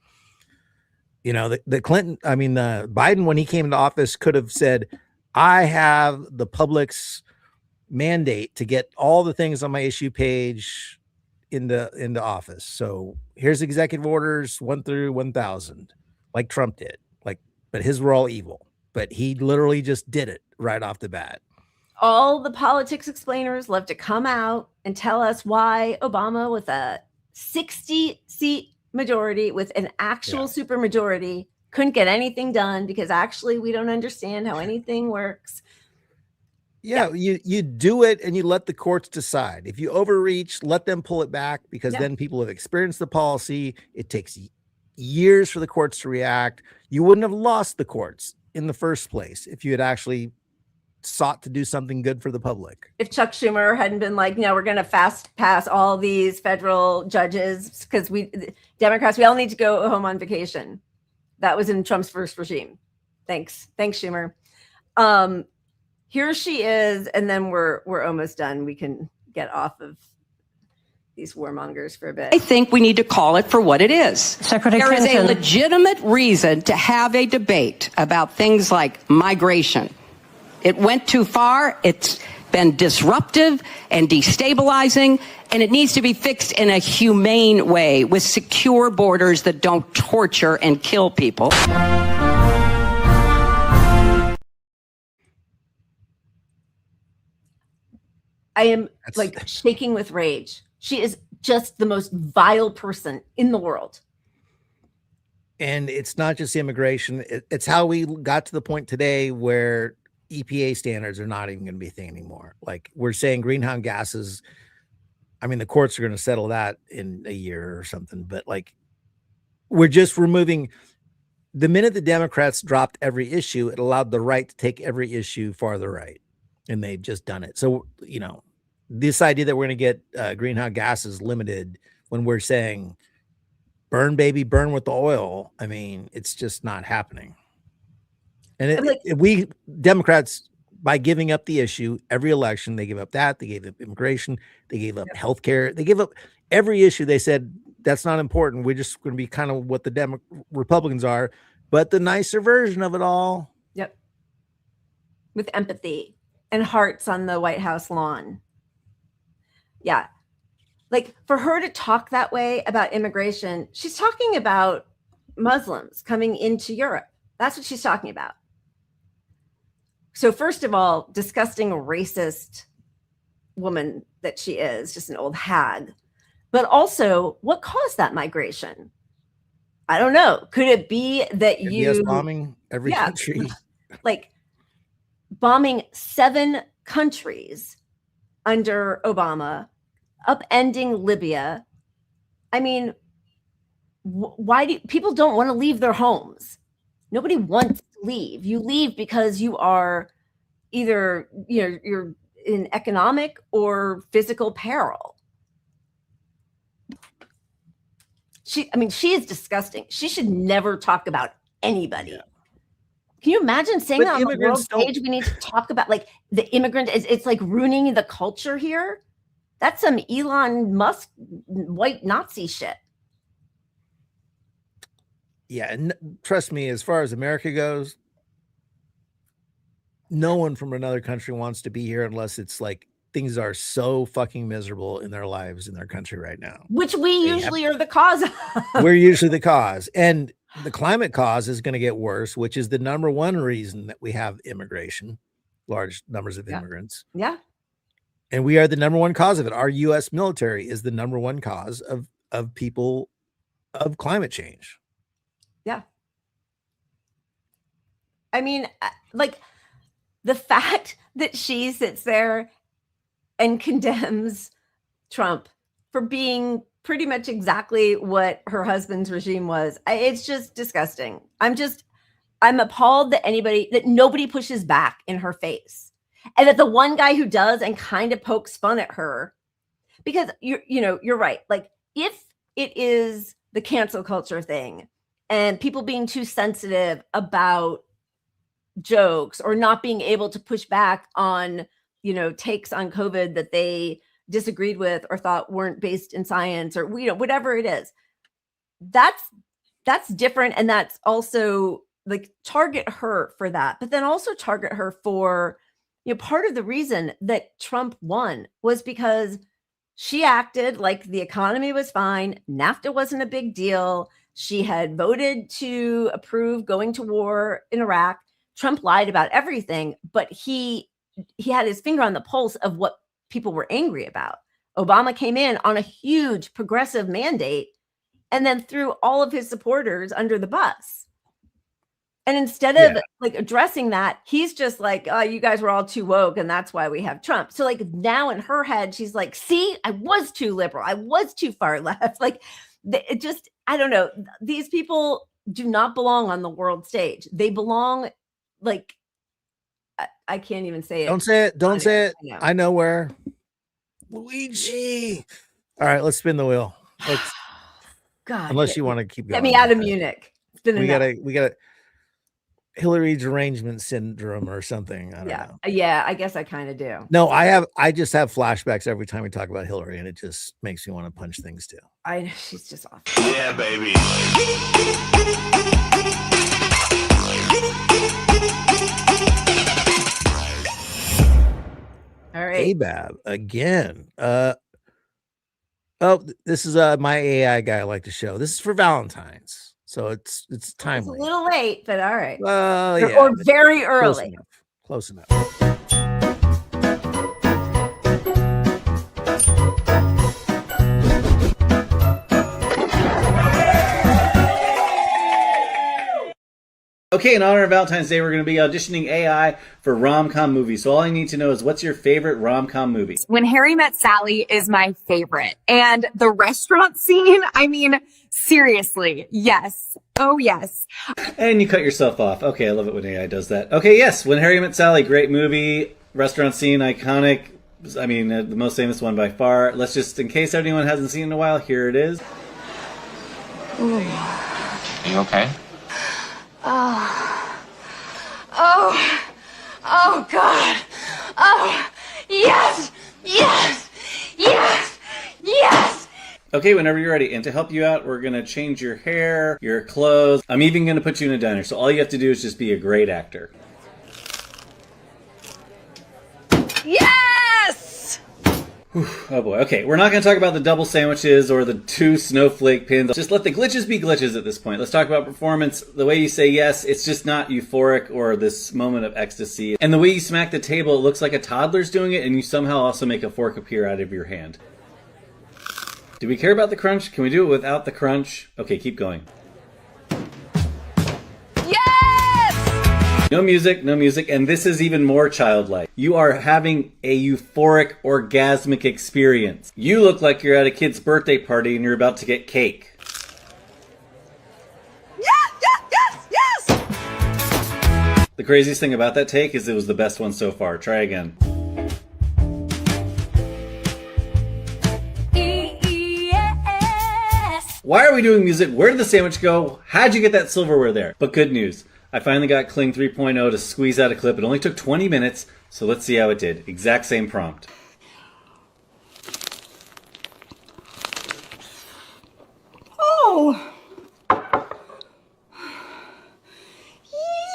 The Biden, when he came into office, could have said, I have the public's mandate to get all the things on my issue page into office. So here's executive orders 1 through 1,000, like Trump did. But his were all evil. But he literally just did it right off the bat. All the politics explainers love to come out and tell us why Obama, with a 60-seat majority, with an actual supermajority, couldn't get anything done because actually we don't understand how anything works. Yeah, you do it and you let the courts decide. If you overreach, let them pull it back because then people have experienced the policy. It takes years for the courts to react. You wouldn't have lost the courts in the first place if you had actually sought to do something good for the public. If Chuck Schumer hadn't been like, no, we're going to fast pass all these federal judges because Democrats, we all need to go home on vacation. That was in Trump's first regime. Thanks, Schumer. Here she is, and then we're almost done. We can get off of these warmongers for a bit. I think we need to call it for what it is. Secretary There is a Clinton. legitimate reason to have a debate about things like migration. It went too far. It's been disruptive and destabilizing, and it needs to be fixed in a humane way with secure borders that don't torture and kill people. I am shaking with rage. She is just the most vile person in the world. And it's not just immigration. It's how we got to the point today where EPA standards are not even going to be a thing anymore. Like we're saying greenhouse gases. I mean, the courts are going to settle that in a year or something, but like we're just removing. The minute the Democrats dropped every issue, it allowed the right to take every issue farther right. And they've just done it. So, this idea that we're going to get greenhouse gases limited when we're saying burn, baby, burn with the oil. I mean, it's just not happening. And we Democrats, by giving up the issue, every election, they give up that. They gave up immigration. They gave up healthcare. They give up every issue. They said, that's not important. We're just going to be kind of what the Republicans are, but the nicer version of it all. Yep. With empathy and hearts on the White House lawn. Yeah. Like for her to talk that way about immigration, she's talking about Muslims coming into Europe. That's what she's talking about. So first of all, disgusting racist woman that she is, just an old hag. But also, what caused that migration? I don't know. Could it be that you bombing every country? Like bombing 7 countries under Obama, upending Libya. I mean, why do people don't want to leave their homes? Nobody wants to leave. You leave because you are either, you're in economic or physical peril. She is disgusting. She should never talk about anybody. Yeah. Can you imagine saying that on the world stage? We need to talk about like the immigrant. It's like ruining the culture here. That's some Elon Musk white Nazi shit. Yeah, and trust me, as far as America goes, no one from another country wants to be here unless it's like things are so fucking miserable in their lives in their country right now. Which we usually are the cause of. We're usually the cause. And the climate cause is going to get worse, which is the number one reason that we have immigration, large numbers of immigrants. Yeah. And we are the number one cause of it. Our U.S. military is the number one cause of people of climate change. Yeah. I mean, like the fact that she sits there and condemns Trump for being pretty much exactly what her husband's regime was. It's just disgusting. I'm appalled that nobody pushes back in her face. And that the one guy who does and kind of pokes fun at her, because you're right. Like if it is the cancel culture thing and people being too sensitive about jokes or not being able to push back on, takes on COVID that they disagreed with or thought weren't based in science or, whatever it is, that's different. And that's also like target her for that, but then also target her for, part of the reason that Trump won was because she acted like the economy was fine. NAFTA wasn't a big deal. She had voted to approve going to war in Iraq. Trump lied about everything, but he had his finger on the pulse of what people were angry about. Obama came in on a huge progressive mandate and then threw all of his supporters under the bus. And instead of like addressing that, he's just like, oh, you guys were all too woke and that's why we have Trump. So like now in her head, she's like, see, I was too liberal. I was too far left. Like it just, I don't know. These people do not belong on the world stage. They belong like, I can't even say it. Don't say it. Don't say it. I know where. Luigi. All right, let's spin the wheel. God. Unless you want to keep going. Get me out of Munich. We gotta Hillary derangement syndrome or something. I don't know. Yeah, I guess I kind of do. No, I just have flashbacks every time we talk about Hillary, and it just makes me want to punch things too. I know, she's just awful. Yeah, baby. All right. ABAB again. This is my AI guy I like to show. This is for Valentine's. So it's timely. It's a little late, but all right. Well, yeah. Or very early. Close enough. Okay, in honor of Valentine's Day, we're going to be auditioning AI for rom-com movies. So all I need to know is, what's your favorite rom-com movie? When Harry Met Sally is my favorite. And the restaurant scene, I mean, seriously, yes. Oh, yes. And you cut yourself off. Okay, I love it when AI does that. Okay, yes, When Harry Met Sally, great movie. Restaurant scene, iconic. I mean, the most famous one by far. Let's just, in case anyone hasn't seen it in a while, here it is. Ooh. Are you okay? Oh, God. Oh, yes, yes, yes, yes. Okay, whenever you're ready. And to help you out, we're going to change your hair, your clothes. I'm even going to put you in a diner. So all you have to do is just be a great actor. Yes! Oh boy. Okay, we're not going to talk about the double sandwiches or the 2 snowflake pins. Just let the glitches be glitches at this point. Let's talk about performance. The way you say yes, it's just not euphoric or this moment of ecstasy. And the way you smack the table, it looks like a toddler's doing it, and you somehow also make a fork appear out of your hand. Do we care about the crunch? Can we do it without the crunch? Okay, keep going. No music, and this is even more childlike. You are having a euphoric, orgasmic experience. You look like you're at a kid's birthday party and you're about to get cake. The craziest thing about that take is it was the best one so far. Try again. Why are we doing music? Where did the sandwich go? How'd you get that silverware there? But good news. I finally got Kling 3.0 to squeeze out a clip. It only took 20 minutes, so let's see how it did. Exact same prompt. Oh.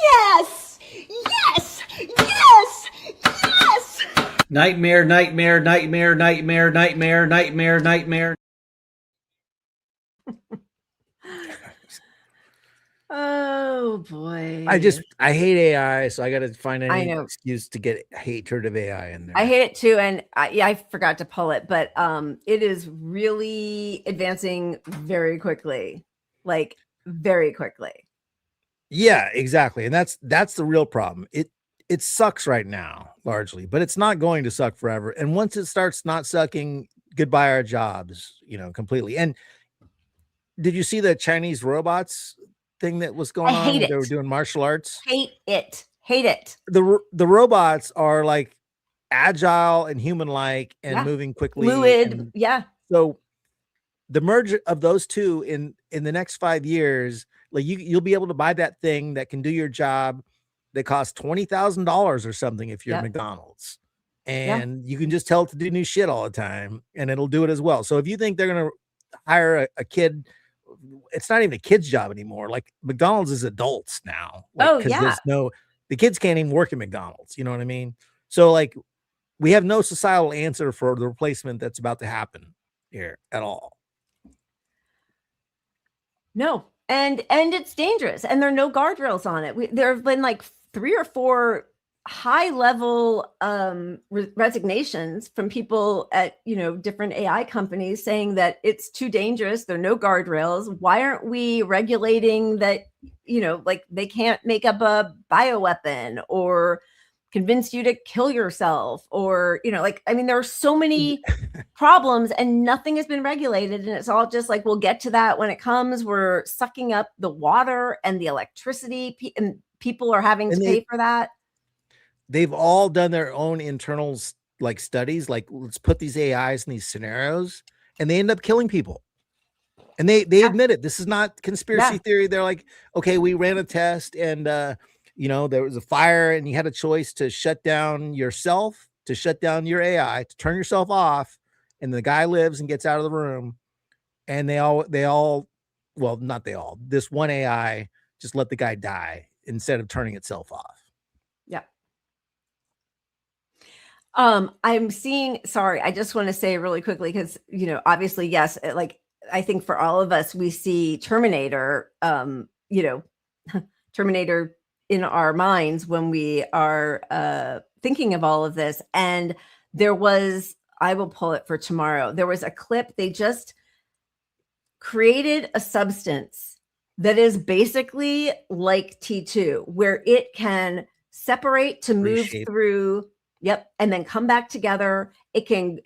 Yes! Yes! Yes! Yes! Nightmare, nightmare, nightmare, nightmare, nightmare, nightmare, nightmare. Oh boy. I hate AI, so I got to find I any know. excuse to get hatred of AI in there. I hate it too, and I forgot to pull it, but it is really advancing very quickly, like very quickly. Yeah, exactly. And that's the real problem. It sucks right now, largely, but it's not going to suck forever. And once it starts not sucking, goodbye our jobs, completely. And did you see the Chinese robots thing that was going I on? hate it. They were doing martial arts. Hate it. Hate it. The robots are like agile and human-like and moving quickly. Fluid. Yeah. So the merge of those two in the next 5 years, like you'll be able to buy that thing that can do your job that costs $20,000 or something if you're McDonald's, and you can just tell it to do new shit all the time and it'll do it as well. So if you think they're going to hire a kid, it's not even a kid's job anymore. Like McDonald's is adults now. Like, the kids can't even work at McDonald's. You know what I mean? So like we have no societal answer for the replacement that's about to happen here at all. No. And it's dangerous, and there are no guardrails on it. There have been like 3 or 4 high level resignations from people at different AI companies saying that it's too dangerous. There are no guardrails. Why aren't we regulating that? Like they can't make up a bioweapon or convince you to kill yourself, or there are so many problems and nothing has been regulated, and it's all just like, we'll get to that when it comes. We're sucking up the water and the electricity, and people are having to pay for that. They've all done their own internal like studies, like let's put these AIs in these scenarios, and they end up killing people. And they admit it. This is not conspiracy theory. They're like, okay, we ran a test and there was a fire and you had a choice to shut down yourself, to shut down your AI, to turn yourself off. And the guy lives and gets out of the room. And they all, well, not they all, this one AI just let the guy die instead of turning itself off. Yeah. I'm seeing, sorry, I just want to say really quickly, because, obviously, yes, like I think for all of us, we see Terminator, Terminator in our minds when we are thinking of all of this. And there was, I will pull it for tomorrow. There was a clip. They just created a substance that is basically like T2, where it can separate to move through. Yep. And then come back together. It can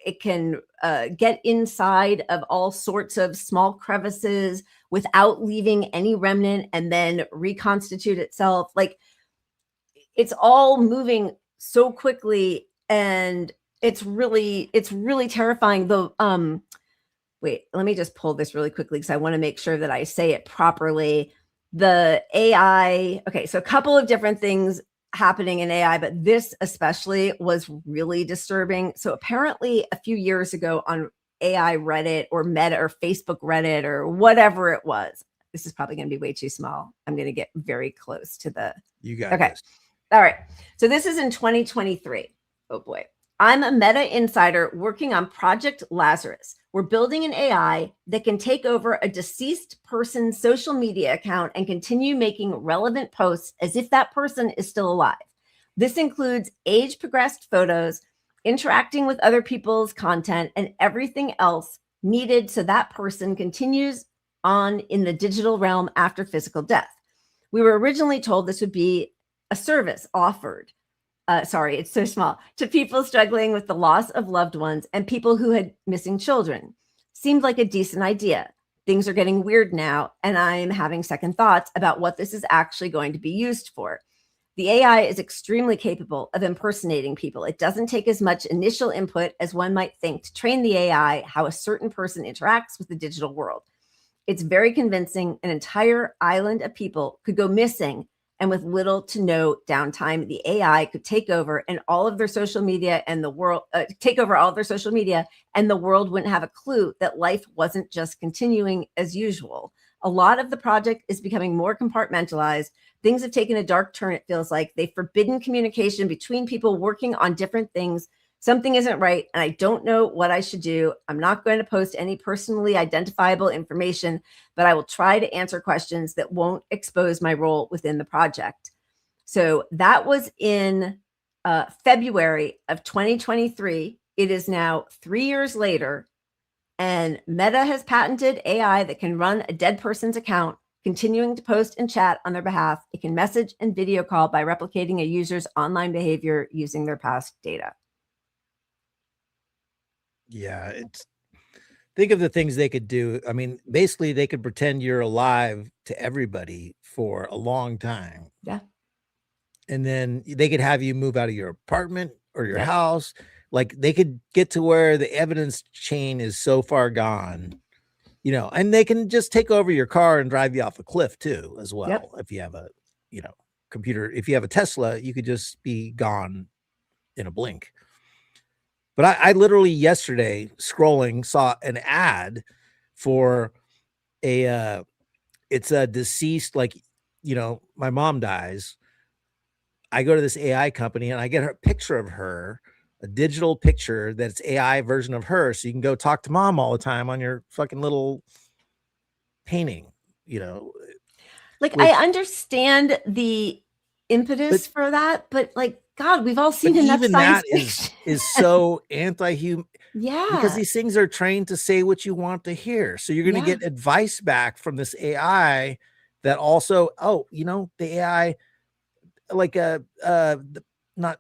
get inside of all sorts of small crevices without leaving any remnant, and then reconstitute itself. Like, it's all moving so quickly, and it's really terrifying. Though, wait, let me just pull this really quickly because I want to make sure that I say it properly. The AI. Okay, so a couple of different things happening in AI, but this especially was really disturbing. So apparently a few years ago on AI Reddit or Meta or Facebook Reddit or whatever it was, this is probably going to be way too small. I'm going to get very close to the, you got okay. this. All right. So this is in 2023. Oh boy. I'm a Meta insider working on Project Lazarus. We're building an AI that can take over a deceased person's social media account and continue making relevant posts as if that person is still alive. This includes age-progressed photos, interacting with other people's content, and everything else needed so that person continues on in the digital realm after physical death. We were originally told this would be a service offered. Sorry, it's so small, to people struggling with the loss of loved ones and people who had missing children. Seemed like a decent idea. Things are getting weird now, and I'm having second thoughts about what this is actually going to be used for. The AI is extremely capable of impersonating people. It doesn't take as much initial input as one might think to train the AI how a certain person interacts with the digital world. It's very convincing. An entire island of people could go missing, and with little to no downtime, the AI could take over and all of their social media and the world take over all of their social media, and the world wouldn't have a clue that life wasn't just continuing as usual. A lot of the project is becoming more compartmentalized. Things have taken a dark turn, it feels like. They've forbidden communication between people working on different things. Something isn't right, and I don't know what I should do. I'm not going to post any personally identifiable information, but I will try to answer questions that won't expose my role within the project. So that was in February of 2023. It is now 3 years later, and Meta has patented AI that can run a dead person's account, continuing to post and chat on their behalf. It can message and video call by replicating a user's online behavior using their past data. Yeah, think of the things they could do. I mean, basically they could pretend you're alive to everybody for a long time. Yeah. And then they could have you move out of your apartment or your house. Like they could get to where the evidence chain is so far gone, and they can just take over your car and drive you off a cliff too, as well. Yep. If you have a, computer, if you have a Tesla, you could just be gone in a blink. But I literally yesterday scrolling saw an ad for it's a deceased, my mom dies. I go to this AI company and I get a picture of her, a digital picture that's AI version of her. So you can go talk to mom all the time on your fucking little painting, I understand the impetus for that, but God, we've all seen enough even science that fiction. is so anti-human. Yeah. Because these things are trained to say what you want to hear. So you're going to get advice back from this AI that also, the AI, not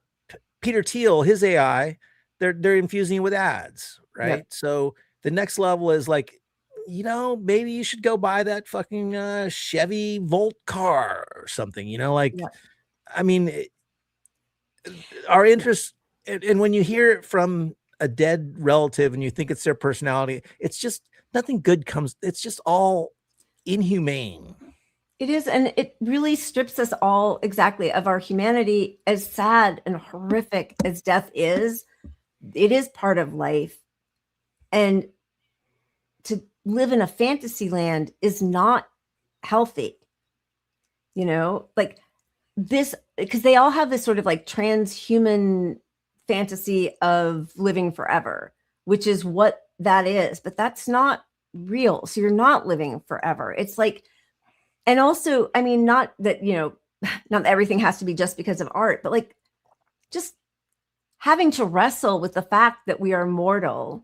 Peter Thiel, his AI, they're infusing it with ads, right? Yep. So the next level is maybe you should go buy that fucking Chevy Volt car or something, I mean, our interests, and when you hear it from a dead relative and you think it's their personality, it's just nothing good comes. It's just all inhumane. It is, and it really strips us all exactly of our humanity. As sad and horrific as death is, it is part of life. And to live in a fantasy land is not healthy. This, because they all have this sort of transhuman fantasy of living forever, which is what that is, but that's not real. So you're not living forever. It's and also, I mean, not that, not everything has to be just because of art, but just having to wrestle with the fact that we are mortal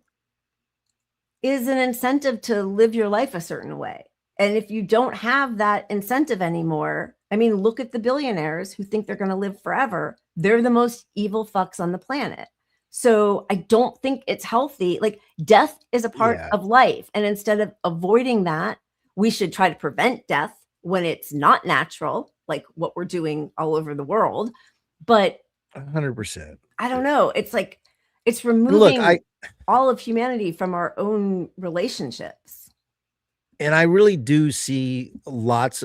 is an incentive to live your life a certain way. And if you don't have that incentive anymore, I mean, look at the billionaires who think they're going to live forever. They're the most evil fucks on the planet. So I don't think it's healthy. Death is a part of life. And instead of avoiding that, we should try to prevent death when it's not natural, like what we're doing all over the world. But 100%. I don't know. It's it's removing all of humanity from our own relationships. And I really do see lots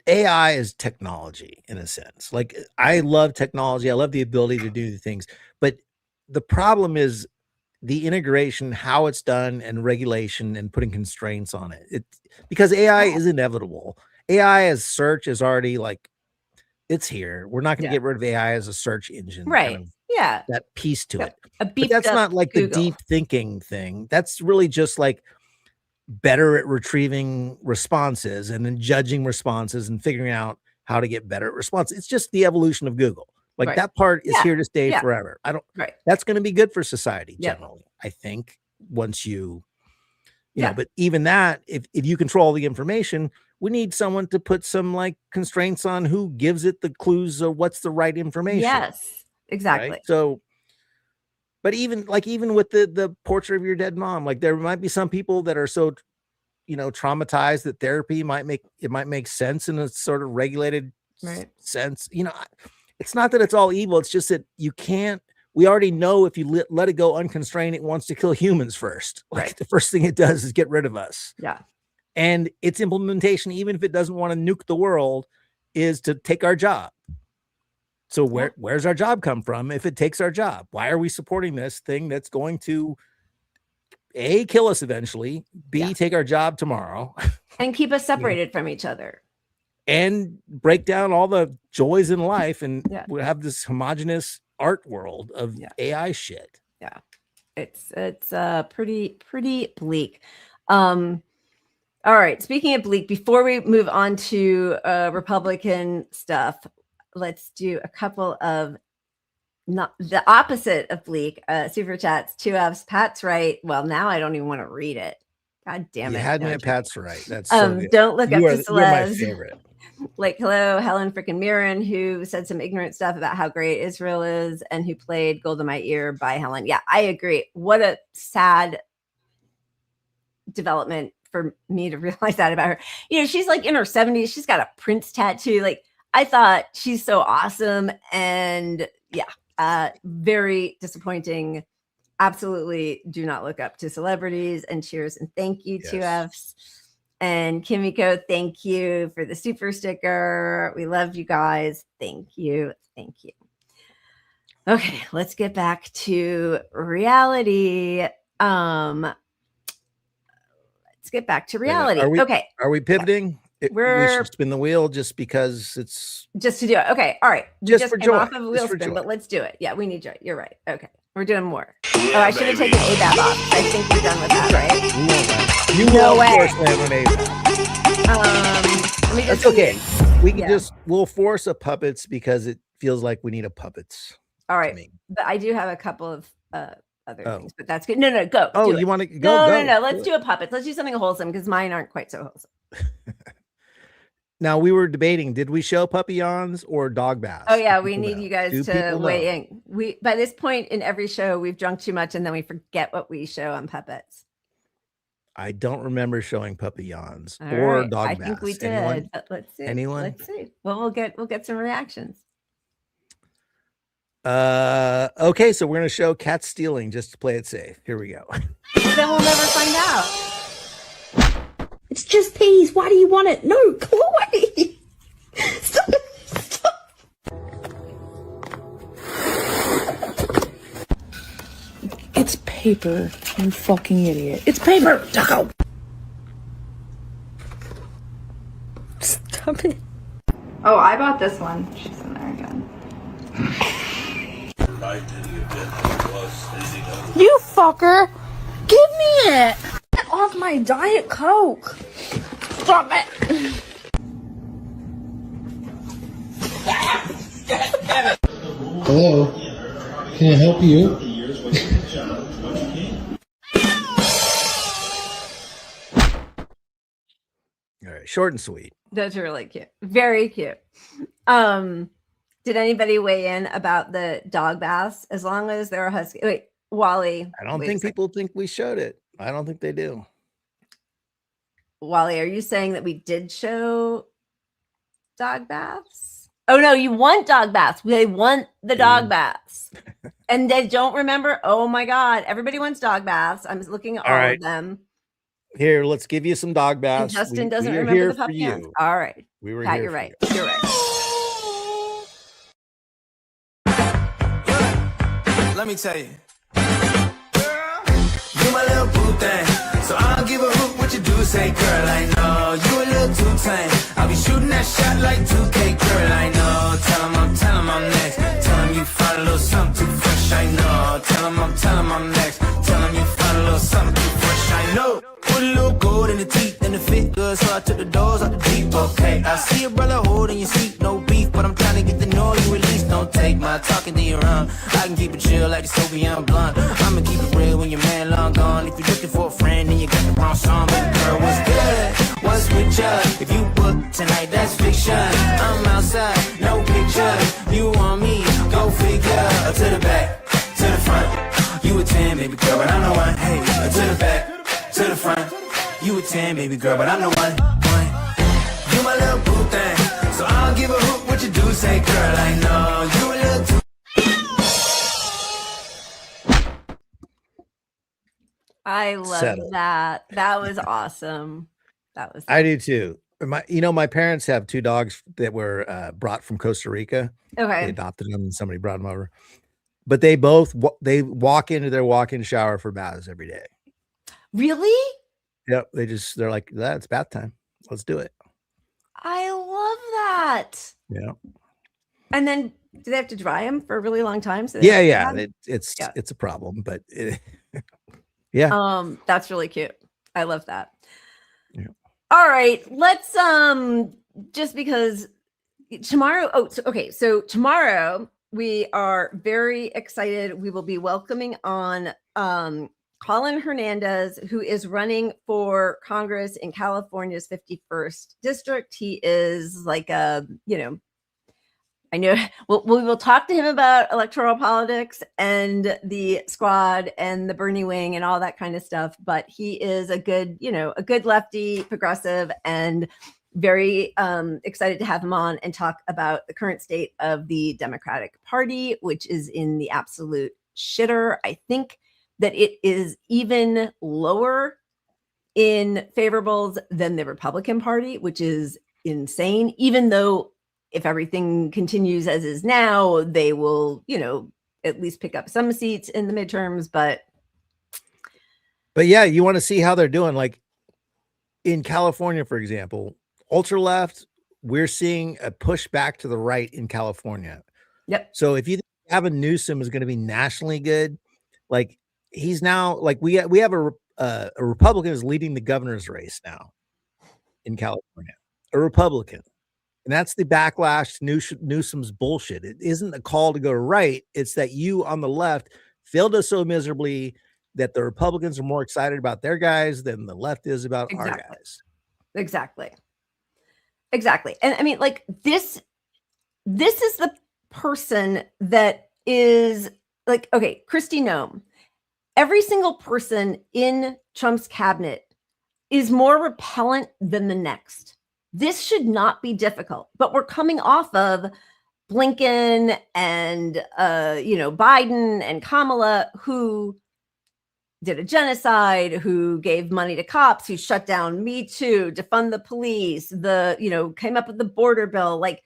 AI is technology in a sense. I love technology. I love the ability to do the things, but the problem is the integration, how it's done, and regulation and putting constraints on it. Because AI is inevitable. AI as search is already it's here. We're not going to get rid of AI as a search engine. Right. That piece to it. But that's not the deep thinking thing. That's really just better at retrieving responses and then judging responses and figuring out how to get better at response. It's just the evolution of Google. That part is here to stay forever. That's going to be good for society generally, I think, once you know, but even that, if you control the information, we need someone to put some constraints on who gives it the clues of what's the right information. Yes, exactly. Right? So, but even with the portrait of your dead mom, there might be some people that are so, traumatized that therapy might make sense in a sort of regulated sense. It's not that it's all evil. It's just that we already know if you let it go unconstrained, it wants to kill humans first. The first thing it does is get rid of us. Yeah. And its implementation, even if it doesn't want to nuke the world, is to take our job. So where's our job come from if it takes our job? Why are we supporting this thing that's going to A, kill us eventually, B, take our job tomorrow, and keep us separated from each other, and break down all the joys in life, and we have this homogenous art world of AI shit. Yeah, it's pretty bleak. All right, speaking of bleak, before we move on to Republican stuff, let's do a couple of not the opposite of bleak super chats. 2Fs. Pat's right. Well, now I don't even want to read it. God damn it. You had me at Pat's right. That's so good. Don't look up to celebs. You're my favorite. Like, hello, Helen freaking Mirren, who said some ignorant stuff about how great Israel is and who played Gold in My Ear by Helen. Yeah, I agree. What a sad development for me to realize that about her. You know, she's like in her 70s. She's got a Prince tattoo. Like, I thought she's so awesome. And very disappointing. Absolutely do not look up to celebrities. And cheers and thank you, 2Fs. And Kimiko, thank you for the super sticker. We love you guys. Thank you. Thank you. Okay, let's get back to reality. Let's get back to reality. Are we pivoting? We should spin the wheel just because it's just to do it. Okay. All right. Just for came joy. Off of a wheel Just for spin, joy. but let's do it. Yeah, we need joy. You're right. Okay. We're doing more. I should have taken ABAB off. I think we're done with that, right? You No will way. force land on ABAB. Let me just That's okay. We can we'll force a puppets because it feels like we need a puppets. All right. But I do have a couple of other things, but that's good. No, go. Oh, do you it. want to go? No. Let's do a puppets. Let's do something wholesome because mine aren't quite so wholesome. Now we were debating, did we show puppy yawns or dog baths? Oh yeah, we need you guys Do to people weigh know? in. We by this point in every show, we've drunk too much and then we forget what we show on puppets. I don't remember showing puppy yawns All or right. dog I baths. think we did. Anyone? But let's see. Anyone? Let's see. Well, we'll get some reactions. Okay, so we're gonna show cat stealing just to play it safe. Here we go. Then we'll never find out. It's just peas. Why do you want it? No, go away. Stop. It's paper, you fucking idiot. It's paper, Taco. Stop it. Oh, I bought this one. She's in there again. You fucker! Give me it! Get off my Diet Coke! Stop it! Hello, can I help you? All right, short and sweet. That's really cute. Very cute. Did anybody weigh in about the dog baths? As long as they're a husky. Wait, Wally. I don't wait a think second. people think we showed it. I don't think they do. Wally, are you saying that we did show dog baths? Oh no, you want dog baths. They want the dog baths. And they don't remember. Oh my God. Everybody wants dog baths. I'm looking at all right. of them. Here, let's give you some dog And baths. Justin doesn't we are remember here the for puppy hands. you. All right. We were Pat, here you're for right. you. You're right. Let me tell you. You my little boo thing. So I don't give a hoot what you do say, girl, I know. You a little too tame. I'll be shooting that shot like 2K, girl, I know. Tell him I'm next. Tell him you find a little something too fresh, I know. Tell him I'm next. Tell him you find a little something too fresh, I know. Put a little gold in the teeth and the fit good, so I took the doors out the deep, okay. I see a brother holding your seat, no beef, but I'm trying to get to know you at least. Don't take my talking to your own. I can keep it chill like the Soviet blunt. I'ma keep it real when your man long gone. If you're looking for a friend, then you got the wrong song. Baby girl, what's good? What's with ya? If you book tonight, that's fiction. I'm outside, no pictures. You want me? Go figure. To the back, to the front. You a 10, baby girl, but I'm the one. Hey, to the back, to the front. You a 10, baby girl, but I'm the one. You my little boo thing. So I don't give a hoot what you do say, girl, I know. You a little too. I love Settle. that. That was awesome. That was. I do too. My parents have 2 dogs that were brought from Costa Rica. Okay. They adopted them and somebody brought them over. But they both they walk into their walk-in shower for baths every day. Really? Yep. They're like, it's bath time. Let's do it. I love that. Yeah. And then do they have to dry them for a really long time? So Yeah. It's a problem, but yeah. That's really cute. I love that. Yeah. All right. Let's just because tomorrow. So tomorrow we are very excited. We will be welcoming on Colin Hernandez, who is running for Congress in California's 51st district. He is like I know we will talk to him about electoral politics and the squad and the Bernie wing and all that kind of stuff. But he is a good lefty progressive, and very excited to have him on and talk about the current state of the Democratic Party, which is in the absolute shitter. I think that it is even lower in favorables than the Republican Party, which is insane, even though if everything continues as is now, they will, at least pick up some seats in the midterms. But yeah, you want to see how they're doing. Like in California, for example, ultra left, we're seeing a push back to the right in California. Yep. So if you think Gavin Newsom is going to be nationally good, like he's now like we have a Republican is leading the governor's race now in California, a Republican. And that's the backlash to Newsom's bullshit. It isn't a call to go right. It's that you on the left failed us so miserably that the Republicans are more excited about their guys than the left is about our guys. Exactly. And I mean, like this is the person that is like, okay, Kristi Noem. Every single person in Trump's cabinet is more repellent than the next. This should not be difficult, but we're coming off of Blinken and, Biden and Kamala, who did a genocide, who gave money to cops, who shut down Me Too, defund the police, came up with the border bill, like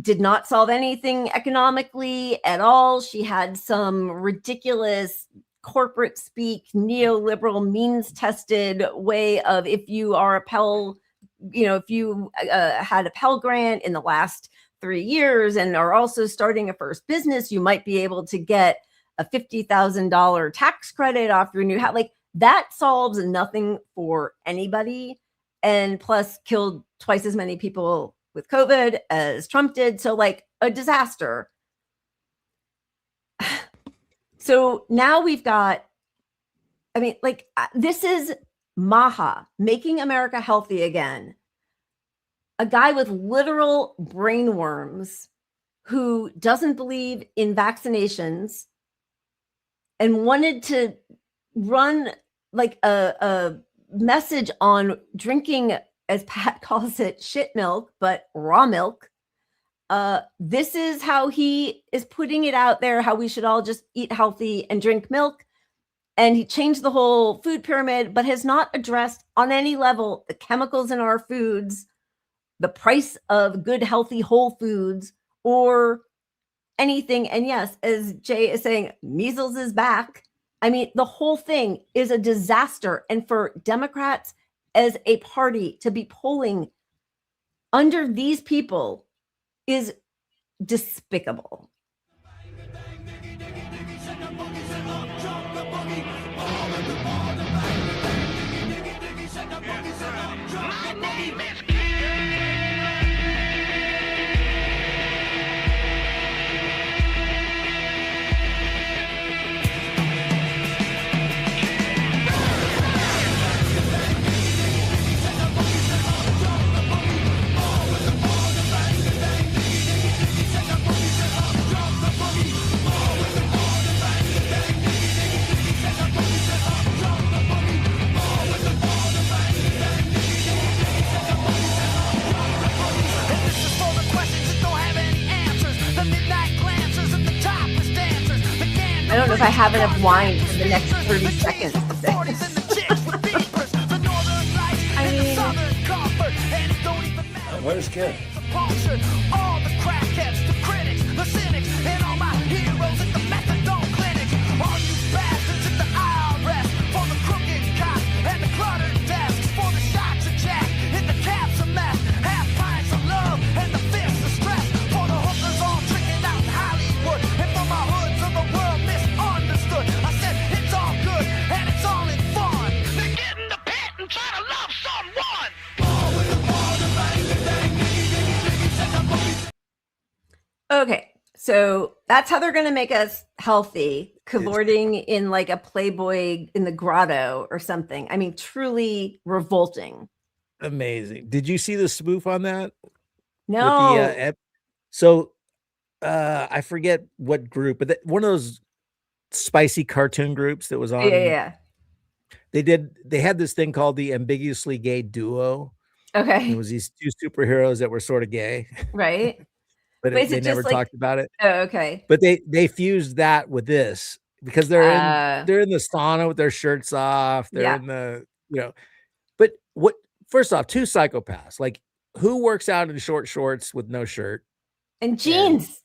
did not solve anything economically at all. She had some ridiculous corporate speak, neoliberal, means tested way of if you are a Pell, if you had a Pell Grant in the last 3 years and are also starting a first business, you might be able to get a $50,000 tax credit off your new house. Like that solves nothing for anybody, and plus killed twice as many people with COVID as Trump did. So like a disaster. So now we've got, this is Maha, Making America Healthy Again. A guy with literal brain worms who doesn't believe in vaccinations and wanted to run like a message on drinking, as Pat calls it, shit milk, but raw milk. This is how he is putting it out there, how we should all just eat healthy and drink milk. And he changed the whole food pyramid, but has not addressed on any level the chemicals in our foods, the price of good, healthy, whole foods, or anything. And yes, as Jay is saying, measles is back. I mean, the whole thing is a disaster. And for Democrats as a party to be polling under these people is despicable. I don't know if I have enough wine for the next 30 seconds. I mean, Where's Kid? All the crackheads, the critics, the cynics, and all my heroes at the methadone clinics. All you bastards at the IRS for the crooked cops and the cluttered desks, for the shots of jack in the caps of meth, half pints of love and the fists of stress, for the hookers all tricking out in Hollywood, and for my hoods of the world misunderstood. I said it's all good and it's all in fun. They get in the pit and try to love someone. Okay, so that's how they're going to make us healthy, cavorting in like a Playboy in the grotto or something. I mean, truly revolting. Amazing. Did you see the spoof on that? No. With the, I forget what group, but one of those spicy cartoon groups that was on. Yeah. They had this thing called the ambiguously gay duo. Okay. And it was these two superheroes that were sort of gay. Right. But they never talked about it. Oh, okay. But they fused that with this because they're in the sauna with their shirts off. They're in the, but first off, two psychopaths, like who works out in short shorts with no shirt and jeans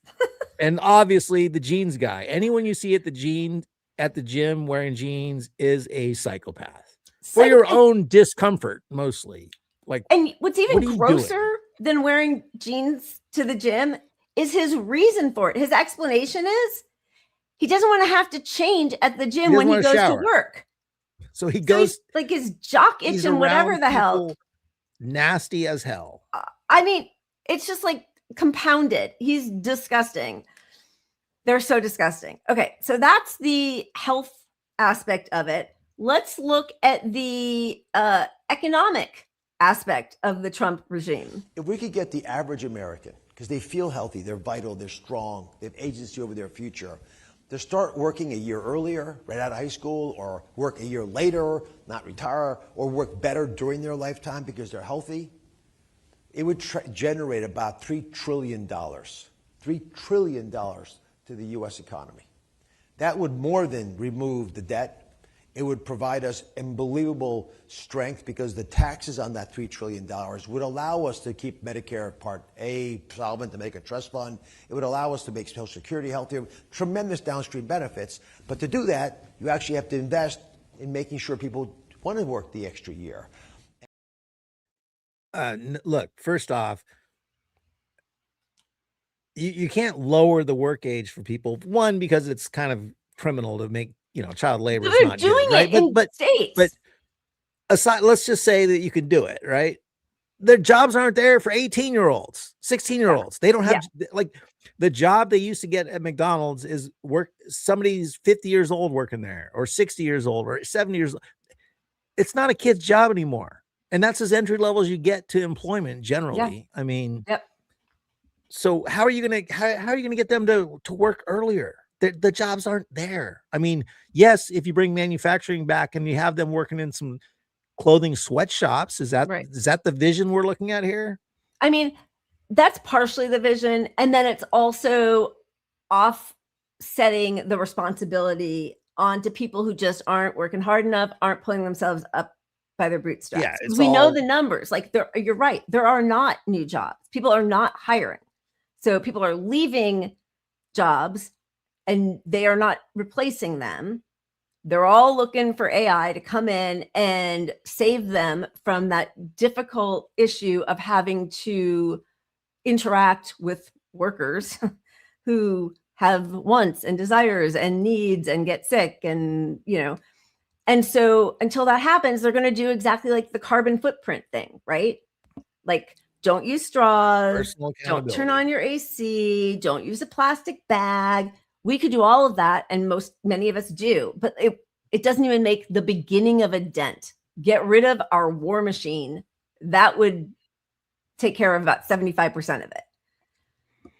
and obviously the jeans guy. Anyone you see at the gym wearing jeans is a psychopath for your own discomfort, mostly. And what's even grosser than wearing jeans to the gym is his reason for it. His explanation is he doesn't want to have to change at the gym when he goes to work. So he goes like his jock itching, whatever the hell. Nasty as hell. I mean, it's just like compounded. He's disgusting. They're so disgusting. Okay, so that's the health aspect of it. Let's look at the economic aspect of the Trump regime. If we could get the average American, because they feel healthy, they're vital, they're strong, they have agency over their future, to start working a year earlier, right out of high school, or work a year later, not retire, or work better during their lifetime because they're healthy, it would generate about $3 trillion. $3 trillion to the U.S. economy. That would more than remove the debt. It would provide us unbelievable strength because the taxes on that $3 trillion would allow us to keep Medicare Part A solvent, to make a trust fund. It would allow us to make Social Security healthier, tremendous downstream benefits. But to do that, you actually have to invest in making sure people want to work the extra year. Look, first off, you can't lower the work age for people. One, because it's kind of criminal to make, child labor. They're not doing it in states. But aside, let's just say that you can do it, right? Their jobs aren't there for 18-year-olds, 16-year-olds. They don't have like the job they used to get at McDonald's is work. Somebody's 50 years old working there, or 60 years old, or 70 years old. It's not a kid's job anymore. And that's as entry level as you get to employment generally. I mean, so how are you gonna get them to work earlier? The jobs aren't there. I mean, yes, if you bring manufacturing back and you have them working in some clothing sweatshops, is that the vision we're looking at here? I mean, that's partially the vision, and then it's also offsetting the responsibility onto people who just aren't working hard enough, aren't pulling themselves up by their bootstraps. Yeah, we know the numbers. Like you're right. There are not new jobs. People are not hiring. So people are leaving jobs and they are not replacing them. They're all looking for AI to come in and save them from that difficult issue of having to interact with workers who have wants and desires and needs and get sick and, and so until that happens, they're going to do exactly like the carbon footprint thing, right? Like, don't use straws, don't turn on your AC, don't use a plastic bag. We could do all of that, and many of us do, but it doesn't even make the beginning of a dent. Get rid of our war machine. That would take care of about 75% of it.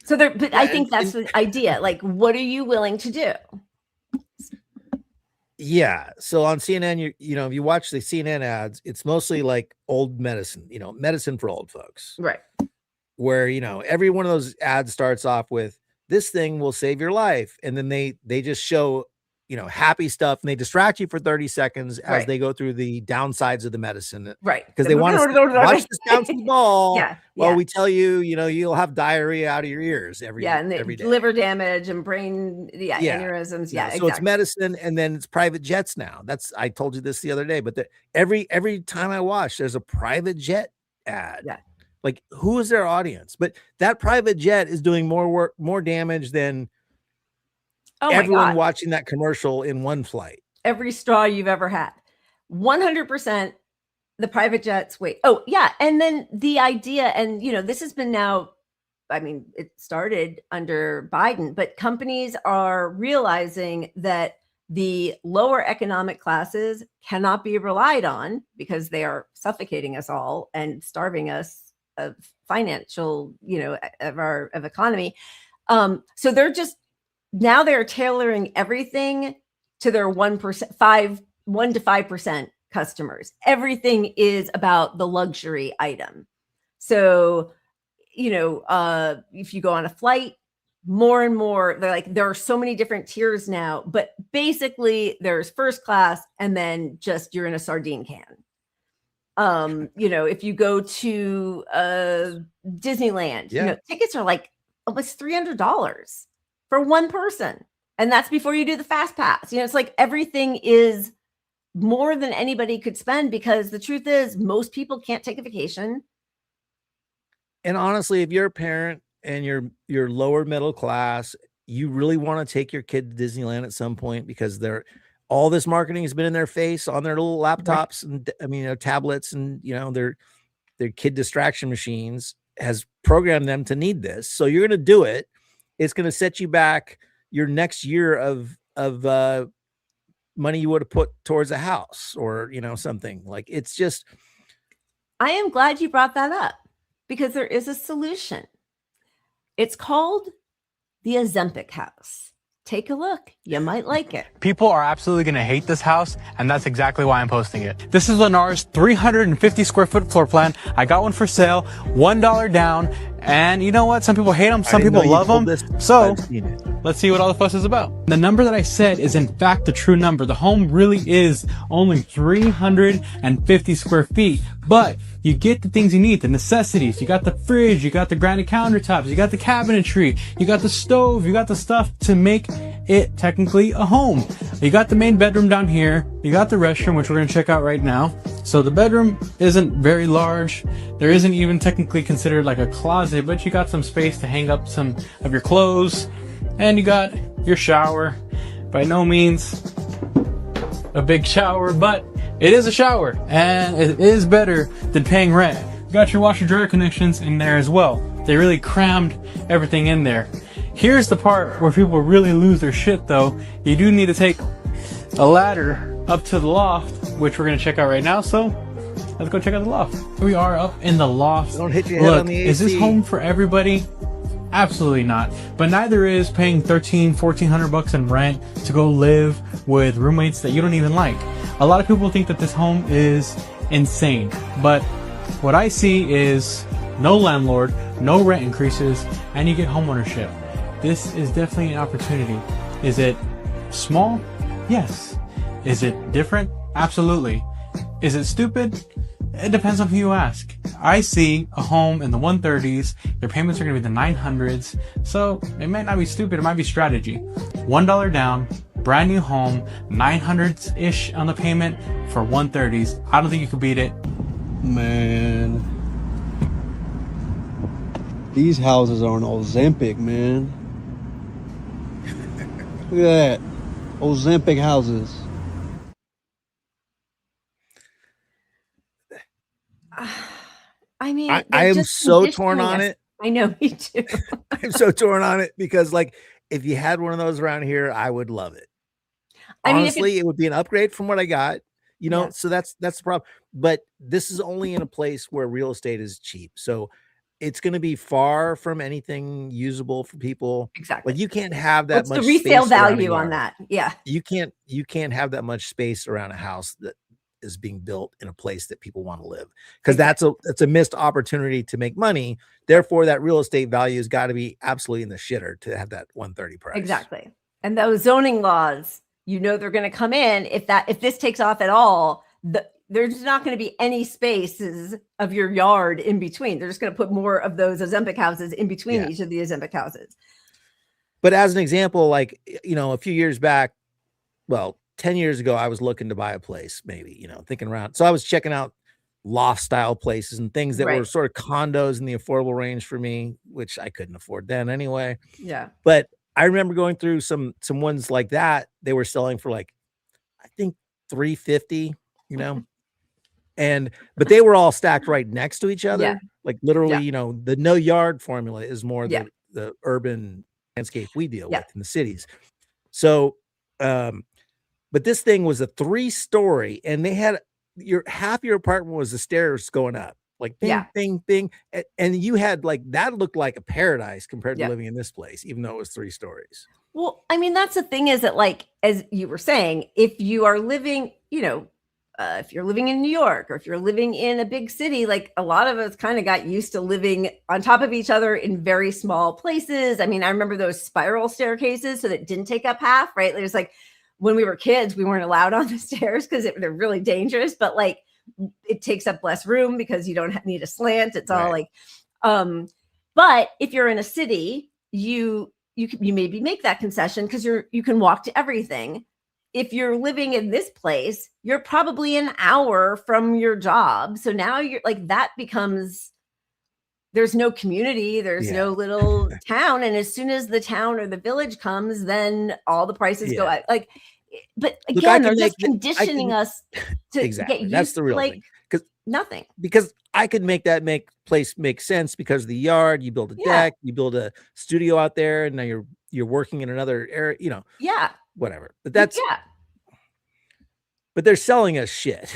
So but I think that's the idea. Like, what are you willing to do? Yeah. So on CNN, if you watch the CNN ads, it's mostly like old medicine, medicine for old folks. Right. Where, every one of those ads starts off with, this thing will save your life. And then they just show happy stuff, and they distract you for 30 seconds as they go through the downsides of the medicine. Right. Because they want to watch this bouncy ball. Yeah. Well, we tell you, you'll have diarrhea out of your ears every day. Liver damage and brain aneurysms. Yeah, so it's medicine, and then it's private jets now. I told you this the other day, but every time I watch, there's a private jet ad. Yeah. Like, who is their audience? But that private jet is doing more work, more damage than everyone watching that commercial in one flight. Every straw you've ever had. 100% the private jets. Wait. Oh, yeah. And then the idea, and this has been now, it started under Biden, but companies are realizing that the lower economic classes cannot be relied on because they are suffocating us all and starving us of financial, of economy. So they're just, now they're tailoring everything to their 1 to 5% customers. Everything is about the luxury item. So, if you go on a flight, more and more, they're like, there are so many different tiers now, but basically there's first class, and then just you're in a sardine can. If you go to Disneyland, tickets are like almost $300 for one person. And that's before you do the fast pass. It's like everything is more than anybody could spend, because the truth is most people can't take a vacation. And honestly, if you're a parent and you're lower middle class, you really want to take your kid to Disneyland at some point, because all this marketing has been in their face on their little laptops and tablets, and their kid distraction machines has programmed them to need this. So you're going to do it. It's going to set you back your next year of money you would have put towards a house or something. Like, it's just. I am glad you brought that up, because there is a solution. It's called the Ozempic house. Take a look. You might like it. People are absolutely going to hate this house, and that's exactly why I'm posting it. This is Lennar's 350 square foot floor plan. I got one for sale, $1 down, and you know what? Some people hate them, some people love them. So let's see what all the fuss is about. The number that I said is in fact the true number. The home really is only 350 square feet, but you get the things you need, the necessities. You got the fridge, you got the granite countertops, you got the cabinetry, you got the stove, you got the stuff to make it technically a home. You got the main bedroom down here, you got the restroom, which we're going to check out right now. So the bedroom isn't very large. There isn't even technically considered like a closet, but you got some space to hang up some of your clothes, and you got your shower. By no means a big shower, but it is a shower, and it is better than paying rent. You got your washer dryer connections in there as well. They really crammed everything in there. Here's the part where people really lose their shit though. You do need to take a ladder up to the loft, which we're going to check out right now. So let's go check out the loft. We are up in the loft. Don't hit your head on the AC. Is this home for everybody? Absolutely not. But neither is paying $1,400 in rent to go live with roommates that you don't even like. A lot of people think that this home is insane, but what I see is no landlord, no rent increases, and you get homeownership. This is definitely an opportunity. Is it small? Yes. Is it different? Absolutely. Is it stupid? It depends on who you ask. I see a home in the 130s. Their payments are going to be the 900s. So it might not be stupid. It might be strategy. $1 down, brand new home, 900s-ish on the payment for 130s. I don't think you could beat it. Man. These houses are on Ozempic, man. Look at that. Ozempic houses. I mean, I am so torn on it. I know, me too. I'm so torn on it because, like, if you had one of those around here, I would love it. Honestly, it would be an upgrade from what I got, so that's the problem. But this is only in a place where real estate is cheap. So it's going to be far from anything usable for people. Exactly. Like, you can't have that much the resale space around value on that. Yeah. You can't have that much space around a house that is being built in a place that people want to live, because that's a missed opportunity to make money. Therefore, that real estate value has got to be absolutely in the shitter to have that 130 price. Exactly. And those zoning laws you know they're going to come in. If this takes off at all, there's not going to be any spaces of your yard in between. They're just going to put more of those Ozempic houses in between each of the Ozempic houses. But as an example, like, a few years back, well, 10 years ago, I was looking to buy a place, maybe, thinking around. So I was checking out loft style places and things that were sort of condos in the affordable range for me, which I couldn't afford then anyway. Yeah. But I remember going through some ones like that. They were selling for like, I think $350, but they were all stacked right next to each other. Like literally, the no yard formula is more the urban landscape we deal with in the cities. So, but this thing was a 3-story, and they had half your apartment was the stairs going up, like bing, bing, bing. And you had like, that looked like a paradise compared to living in this place, even though it was 3 stories. Well, I mean, that's the thing is that, like, as you were saying, if you are living, if you're living in New York, or if you're living in a big city, like a lot of us kind of got used to living on top of each other in very small places. I mean, I remember those spiral staircases, so that it didn't take up half, right? There's like, when we were kids, we weren't allowed on the stairs because they're really dangerous, but like it takes up less room because you don't need a slant. It's all like, but if you're in a city, you maybe make that concession because you can walk to everything. If you're living in this place, you're probably an hour from your job. So now you're like, that becomes, there's no community, there's no little town. And as soon as the town or the village comes, then all the prices go up. Like, but again, they're just conditioning us to get used That's the real like thing. Because nothing. Because I could make that place make sense because of the yard. You build a deck, you build a studio out there, and now you're working in another area, whatever. But that's but they're selling us shit.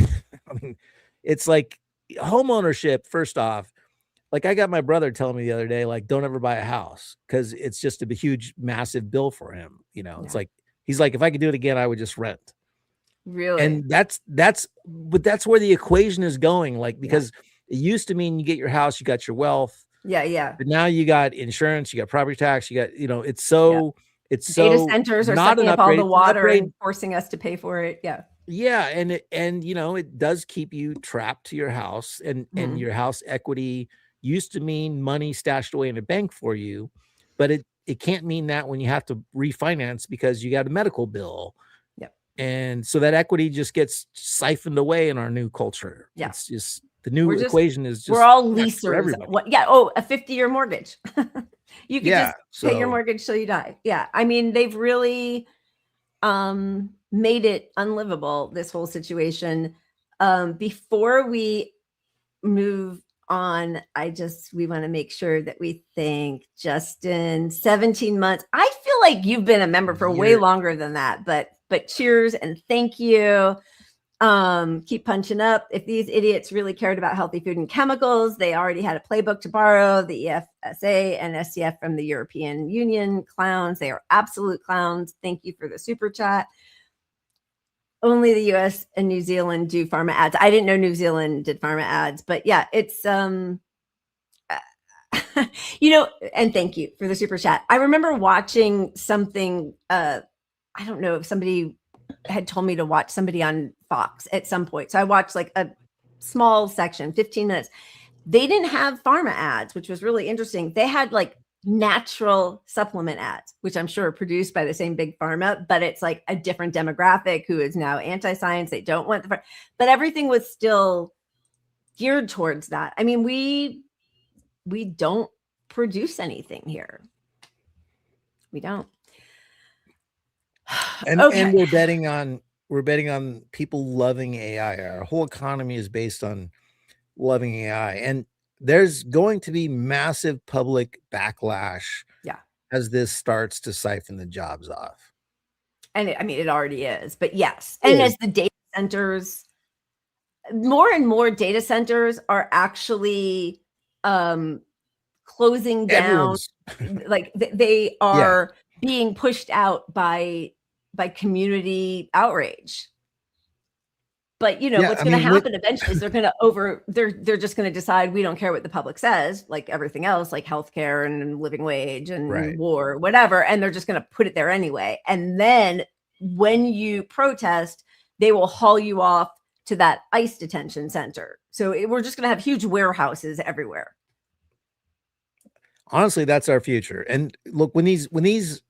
I mean, it's like home ownership, first off. Like I got my brother telling me the other day, like, don't ever buy a house because it's just a huge, massive bill for him. It's like, he's like, if I could do it again, I would just rent. Really? And that's where the equation is going. Like, because it used to mean you get your house, you got your wealth. Yeah. But now you got insurance, you got property tax, you got, it's so, it's data so centers are not sucking an up all upgrade, the it's an water upgrade. and forcing us to pay for it. Yeah. Yeah. And it does keep you trapped to your house, and your house equity used to mean money stashed away in a bank for you, but it can't mean that when you have to refinance because you got a medical bill. Yep. And so that equity just gets siphoned away in our new culture. Yeah. It's just the new equation is just we're all next for leasers. everybody. A 50-year mortgage. You could just pay your mortgage till you die. Yeah. I mean, they've really made it unlivable, this whole situation. Before we move on, we want to make sure that we thank Justin. 17 months. I feel like you've been a member for way longer than that, but cheers and thank you. Keep punching up. If these idiots really cared about healthy food and chemicals, they already had a playbook to borrow. The EFSA and SCF from the European Union. Clowns. They are absolute clowns. Thank you for the super chat. Only the US and New Zealand do pharma ads. I didn't know New Zealand did pharma ads, but yeah, it's, and thank you for the super chat. I remember watching something, I don't know if somebody had told me to watch somebody on Fox at some point. So I watched like a small section, 15 minutes. They didn't have pharma ads, which was really interesting. They had like natural supplement ads, which I'm sure are produced by the same big pharma, but it's like a different demographic who is now anti-science. They don't want but everything was still geared towards that. I mean, we don't produce anything here. We don't. And we're betting on people loving AI. Our whole economy is based on loving AI. And there's going to be massive public backlash as this starts to siphon the jobs off. And it already is, but yes. And as the data centers, more and more data centers are actually closing down. Like they are being pushed out by community outrage. But what's going to happen eventually is they're just going to decide we don't care what the public says, like everything else, like healthcare and living wage and war, whatever. And they're just going to put it there anyway. And then when you protest, they will haul you off to that ICE detention center. So we're just going to have huge warehouses everywhere. Honestly, that's our future. And look, when these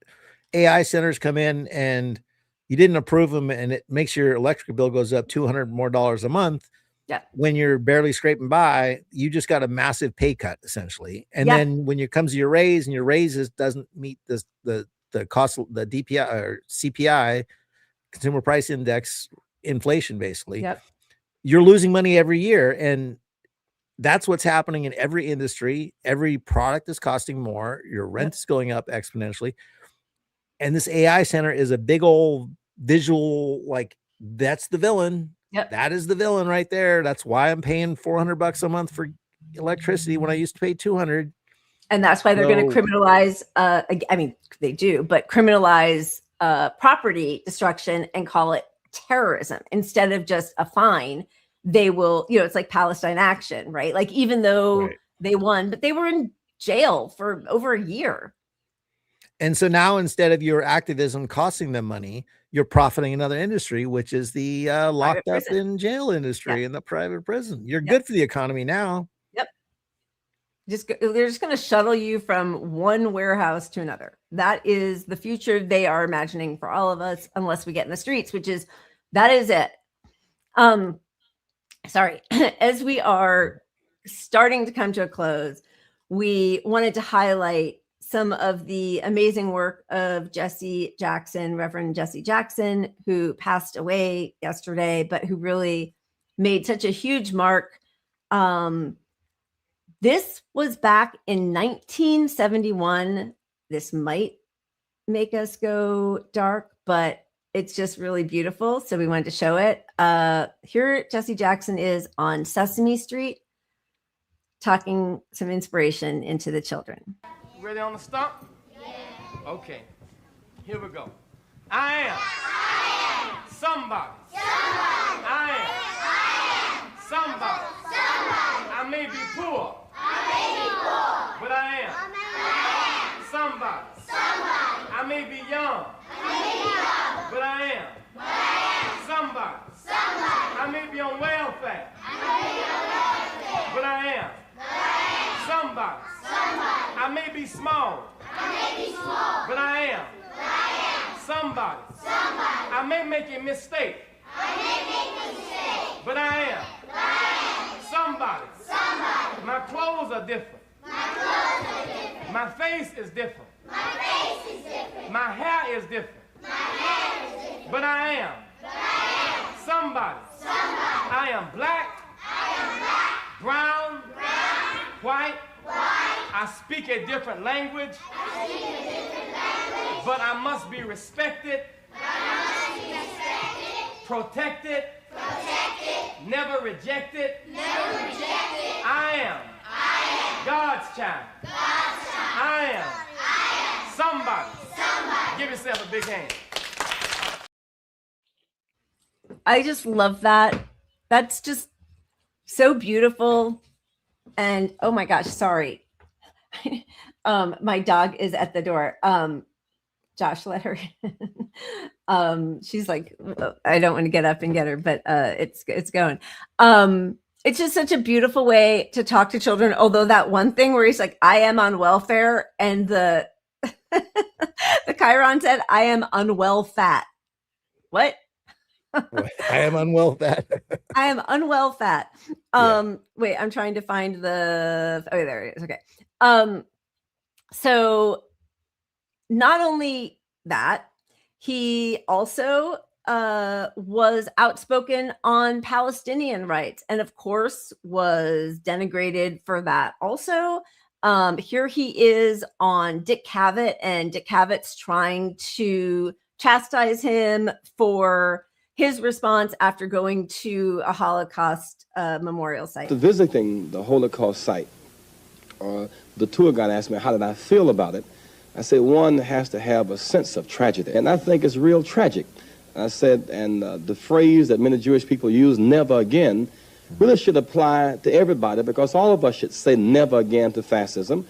AI centers come in and you didn't approve them and it makes your electric bill goes up $200 more a month. Yeah. When you're barely scraping by, you just got a massive pay cut essentially. And then when it comes to your raise and your raises doesn't meet the cost, the DPI or CPI, consumer price index, inflation, basically, you're losing money every year. And that's what's happening in every industry. Every product is costing more. Your rent is going up exponentially. And this AI center is a big old visual, like that's the villain. That is the villain right there. That's why I'm paying $400 a month for electricity when I used to pay $200. And that's why they're going to criminalize, I mean, they do, but criminalize property destruction and call it terrorism instead of just a fine. They will, you know, it's like Palestine Action, right? Like, even though they won, but they were in jail for over a year. And so now, instead of your activism costing them money, you're profiting another industry, which is the locked up in jail industry and the private prison. You're good for the economy now. They're just going to shuttle you from one warehouse to another. That is the future they are imagining for all of us, unless we get in the streets, that is it. Sorry, as we are starting to come to a close, we wanted to highlight some of the amazing work of Jesse Jackson, Reverend Jesse Jackson, who passed away yesterday, but who really made such a huge mark. This was back in 1971. This might make us go dark, but it's just really beautiful. So we wanted to show it. Here Jesse Jackson is on Sesame Street, talking some inspiration into the children. Ready on the stump? Yeah. Okay. Here we go. I am somebody. I am somebody. I may be poor. But I am somebody. I may be young. But I am somebody. I may be on welfare. But I am somebody. I may be small. But I am somebody. I may make a mistake. But I am somebody. My clothes are different. My face is different. My hair is different. But I am somebody. I am black, brown, white. I speak a different language. But I must be respected, protected, never rejected. I am God's child. I am somebody. Give yourself a big hand. I just love that. That's just so beautiful. And oh my gosh, sorry. My dog is at the door. Josh, let her in. She's like, I don't want to get up and get her, but it's going. It's just such a beautiful way to talk to children. Although that one thing where he's like, I am on welfare, and the the Chiron said, I am unwell fat. What? I am unwell fat. I am unwell fat. Wait, I'm trying to find the, oh, there it is. Okay. So not only that, he also was outspoken on Palestinian rights, and of course was denigrated for that also. Here he is on Dick Cavett, and Dick Cavett's trying to chastise him for his response after going to a Holocaust memorial site. Visiting the Holocaust site, the tour guide asked me, how did I feel about it? I said, one has to have a sense of tragedy, and I think it's real tragic. I said, and the phrase that many Jewish people use, never again, really should apply to everybody, because all of us should say never again to fascism,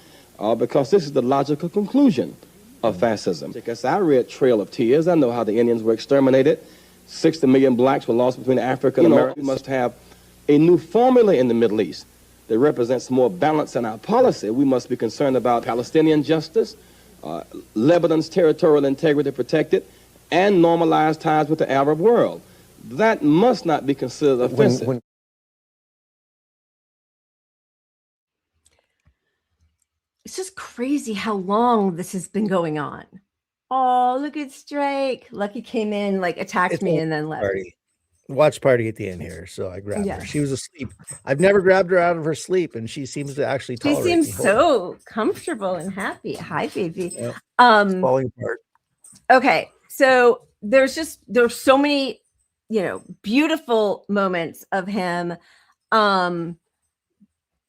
because this is the logical conclusion. of fascism. Because I read Trail of Tears. I know how the Indians were exterminated. 60 million blacks were lost between Africa and America. We must have a new formula in the Middle East that represents more balance in our policy. We must be concerned about Palestinian justice, Lebanon's territorial integrity protected, and normalize ties with the Arab world. That must not be considered offensive. It's just crazy how long this has been going on. Oh, look at Strike. Lucky came in, like attacked me and then left. Watch party at the end here. So I grabbed her. She was asleep. I've never grabbed her out of her sleep, and she seems to actually tolerate me. She seems so comfortable and happy. Hi, baby. Yep. Falling apart. Okay. So there's so many, beautiful moments of him.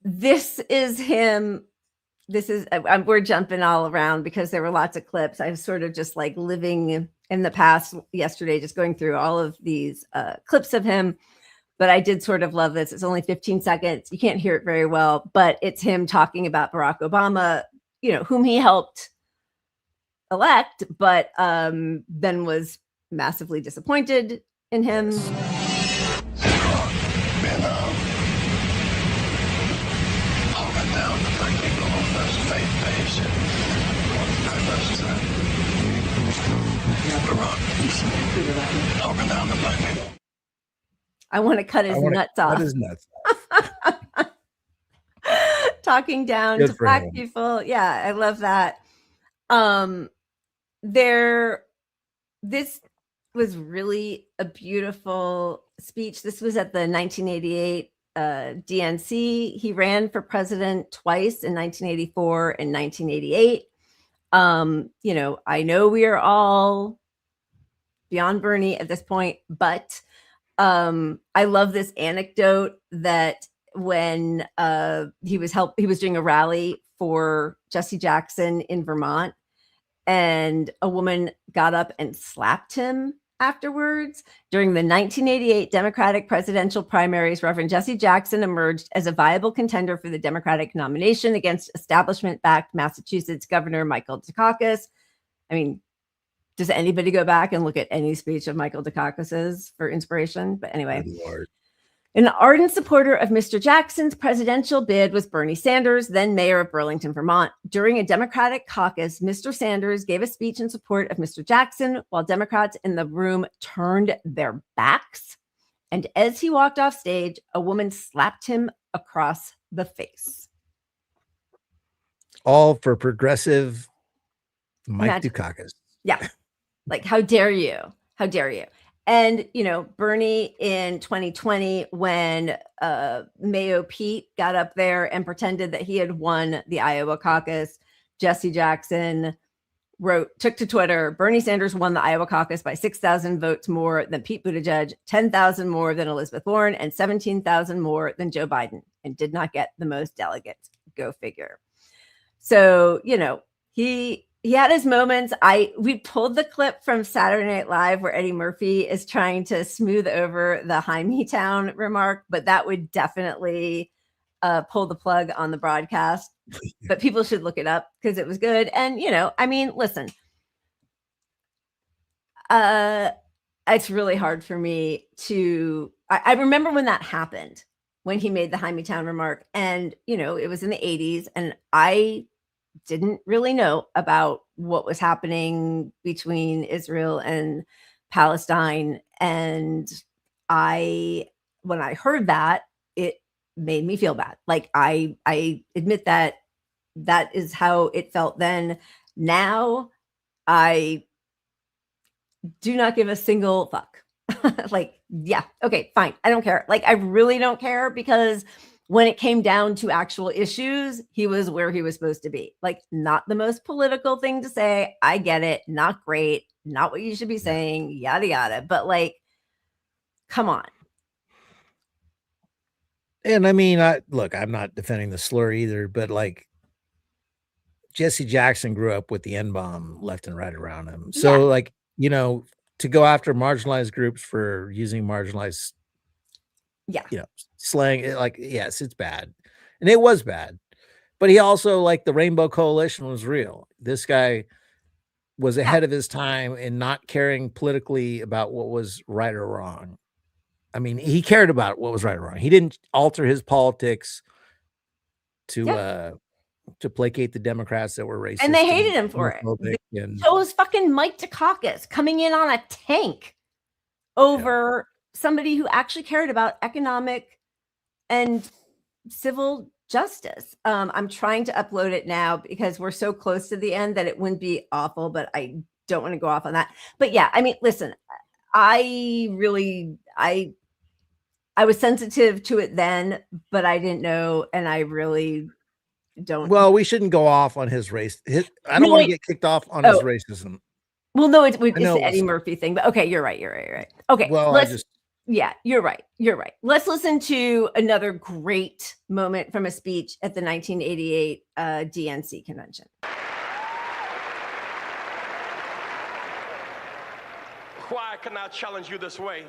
This is him. We're jumping all around because there were lots of clips. I was sort of just like living in the past yesterday, just going through all of these clips of him. But I did sort of love this. It's only 15 seconds. You can't hear it very well, but it's him talking about Barack Obama, whom he helped elect, but then was massively disappointed in him. I want to cut his nuts off. Cut his nuts off. Talking down to black people. Yeah, I love that. This was really a beautiful speech. This was at the 1988 DNC. He ran for president twice in 1984 and 1988. I know we are all beyond Bernie at this point, but I love this anecdote that when he was doing a rally for Jesse Jackson in Vermont, and a woman got up and slapped him afterwards. During the 1988 Democratic presidential primaries, Reverend Jesse Jackson emerged as a viable contender for the Democratic nomination against establishment-backed Massachusetts Governor Michael Dukakis. I mean, does anybody go back and look at any speech of Michael Dukakis's for inspiration? But anyway, an ardent supporter of Mr. Jackson's presidential bid was Bernie Sanders, then mayor of Burlington, Vermont. During a Democratic caucus, Mr. Sanders gave a speech in support of Mr. Jackson while Democrats in the room turned their backs. And as he walked off stage, a woman slapped him across the face. All for progressive Mike Dukakis. Yeah. Like, how dare you? How dare you? And, Bernie in 2020, when Mayo Pete got up there and pretended that he had won the Iowa caucus, Jesse Jackson took to Twitter, Bernie Sanders won the Iowa caucus by 6,000 votes more than Pete Buttigieg, 10,000 more than Elizabeth Warren, and 17,000 more than Joe Biden, and did not get the most delegates. Go figure. So, he had his moments. We pulled the clip from Saturday Night Live where Eddie Murphy is trying to smooth over the Hymietown remark, but that would definitely pull the plug on the broadcast. But people should look it up because it was good. And, listen, it's really hard for me to, I remember when that happened, when he made the Hymietown remark, and, it was in the 80s, and I didn't really know about what was happening between Israel and Palestine. And when I heard that, it made me feel bad. Like, I admit that is how it felt then. Now I do not give a single fuck. Like, yeah, okay, fine. I don't care. Like, I really don't care, because when it came down to actual issues, he was where he was supposed to be. Like, not the most political thing to say. I get it. Not great. Not what you should be saying. Yada, yada. But, like, come on. And I mean, look, I'm not defending the slur either, but like, Jesse Jackson grew up with the N-bomb left and right around him. So like, to go after marginalized groups for using marginalized slang, like, yes, it's bad, and it was bad, but he also, like, the Rainbow Coalition was real. This guy was ahead of his time in not caring politically about what was right or wrong. I mean, he cared about what was right or wrong. He didn't alter his politics to placate the Democrats that were racist. And they hated him for it. And chose fucking Mike Dukakis coming in on a tank over somebody who actually cared about economic and civil justice. I'm trying to upload it now because we're so close to the end that it wouldn't be awful, but I don't want to go off on that. But yeah, I mean, listen, I was sensitive to it then, but I didn't know, and I really don't. Well, we shouldn't go off on his race. I don't want to get kicked off on his racism. Well, no, it's the Eddie Murphy thing, but okay, you're right. Okay, well, yeah, you're right. Let's listen to another great moment from a speech at the 1988 DNC convention. Why can I challenge you this way?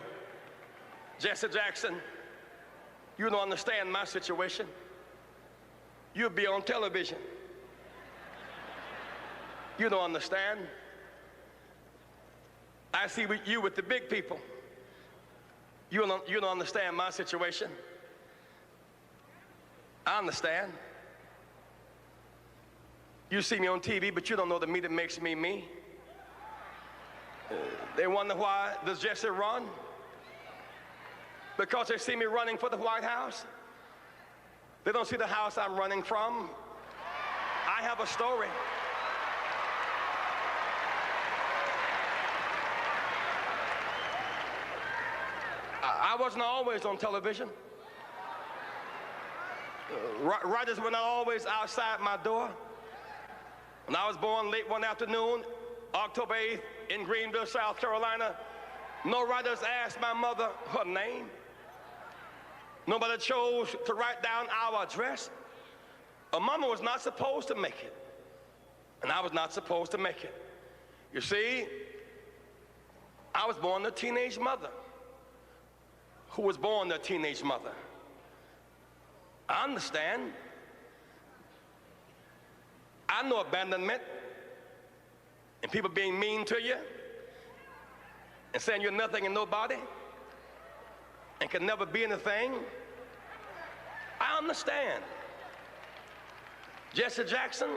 Jesse Jackson, you don't understand my situation. You'll be on television. You don't understand. I see you with the big people. You don't understand my situation. I understand. You see me on TV, but you don't know the me that makes me me. They wonder why does Jesse run? Because they see me running for the White House. They don't see the house I'm running from. I have a story. I wasn't always on television. Writers were not always outside my door. When I was born late one afternoon, October 8th, in Greenville, South Carolina, no writers asked my mother her name. Nobody chose to write down our address. A mama was not supposed to make it, and I was not supposed to make it. You see, I was born a teenage mother who was born a teenage mother. I understand. I know abandonment and people being mean to you and saying you're nothing and nobody and can never be anything. I understand. Jesse Jackson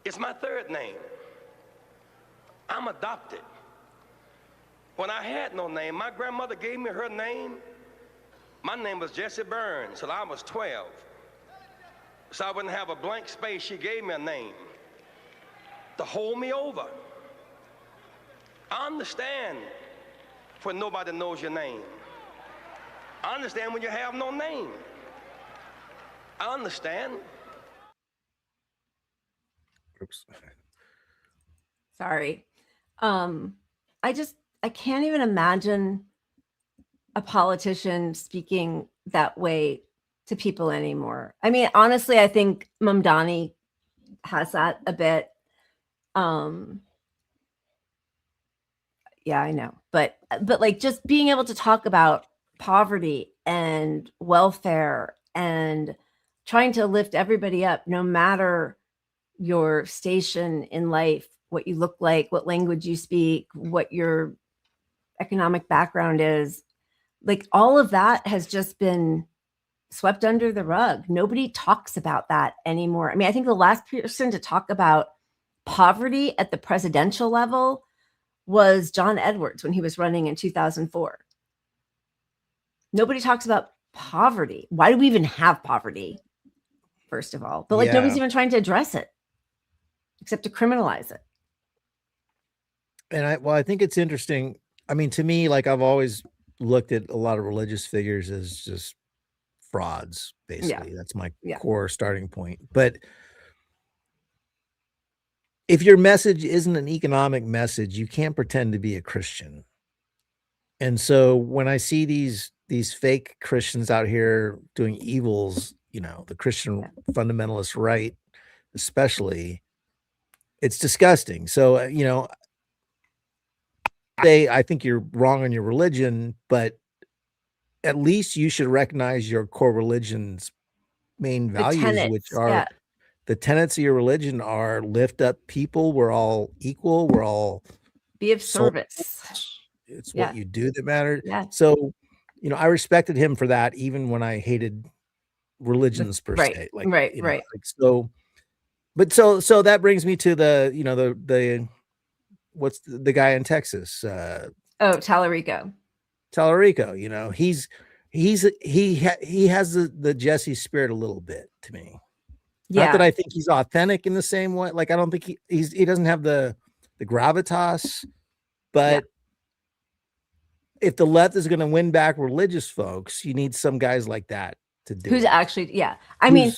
is my third name. I'm adopted. When I had no name, my grandmother gave me her name. My name was Jesse Burns till I was 12. So I wouldn't have a blank space, she gave me a name to hold me over. I understand when nobody knows your name. I understand when you have no name. I understand. Oops. Sorry. I can't even imagine a politician speaking that way to people anymore. I mean, honestly, I think Mamdani has that a bit. Yeah, I know. But like just being able to talk about poverty and welfare and trying to lift everybody up, no matter your station in life, what you look like, what language you speak, what your economic background is, like all of that has just been swept under the rug. Nobody talks about that anymore. I mean, I think the last person to talk about poverty at the presidential level was John Edwards when he was running in 2004. Nobody talks about poverty. Why do we even have poverty, first of all? But like nobody's even trying to address it except to criminalize it. And I think it's interesting. I mean, to me, like I've always looked at a lot of religious figures as just frauds, basically. Yeah. That's my core starting point. But if your message isn't an economic message, you can't pretend to be a Christian. And so when I see these fake Christians out here doing evils, you know, the Christian fundamentalist right, especially, it's disgusting. So, you know, I think you're wrong on your religion, but at least you should recognize your core religion's main values, tenets, which are the tenets of your religion are lift up people. We're all equal. We're all be of service. It's what you do that matters. Yeah. So, I respected him for that, even when I hated religions per se. Like, right. Like, so, but so that brings me to the, the what's the guy in Texas? Tallarico. Tallarico, he has the Jesse spirit a little bit to me. Yeah. Not that I think he's authentic in the same way. Like, I don't think he doesn't have the gravitas, but if the left is going to win back religious folks, you need some guys like that to do who's it. Actually, I mean,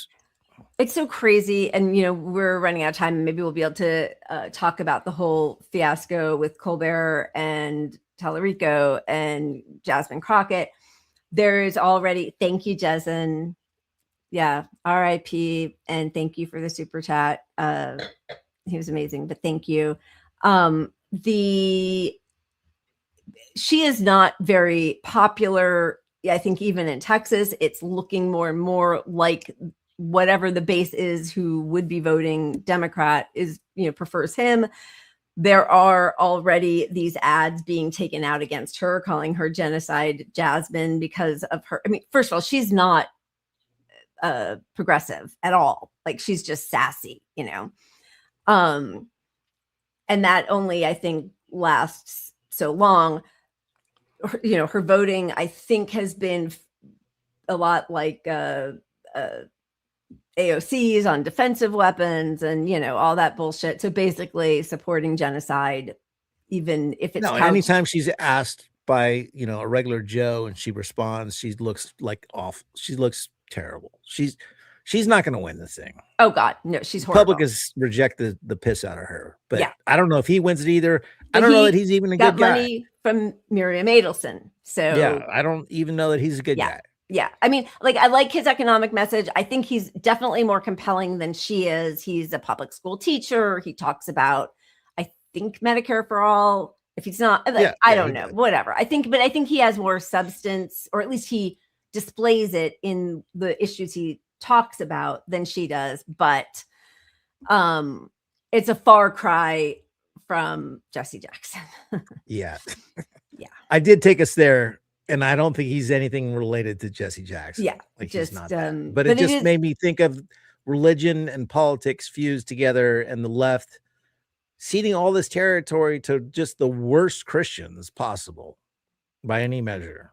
it's so crazy, and we're running out of time, and maybe we'll be able to talk about the whole fiasco with Colbert and Tallarico and Jasmine Crockett. There's already, thank you, Jessen. Yeah, RIP, and thank you for the super chat. He was amazing, but thank you. She is not very popular. I think even in Texas, it's looking more and more like whatever the base is who would be voting Democrat is, prefers him. There are already these ads being taken out against her, calling her genocide Jasmine because of her. I mean, first of all, she's not progressive at all. Like, she's just sassy, and that only, I think, lasts so long. Her voting, I think, has been a lot like AOC's on defensive weapons and, all that bullshit. So basically supporting genocide, even if it's anytime she's asked by, a regular Joe and she responds, she looks like awful. She looks terrible. She's not going to win this thing. Oh God, no, she's horrible. Public has rejected the piss out of her, but I don't know if he wins it either. I don't know that he's even a good guy. Money from Miriam Adelson. So I don't even know that he's a good guy. Yeah. I mean, like, I like his economic message. I think he's definitely more compelling than she is. He's a public school teacher. He talks about, I think, Medicare for all. If he's not, I don't know, whatever. I think he has more substance, or at least he displays it in the issues he talks about than she does. But it's a far cry from Jesse Jackson. Yeah. I did take us there, and I don't think he's anything related to Jesse Jackson. Yeah, like, just he's not but it just made me think of religion and politics fused together, and the left ceding all this territory to just the worst Christians possible by any measure.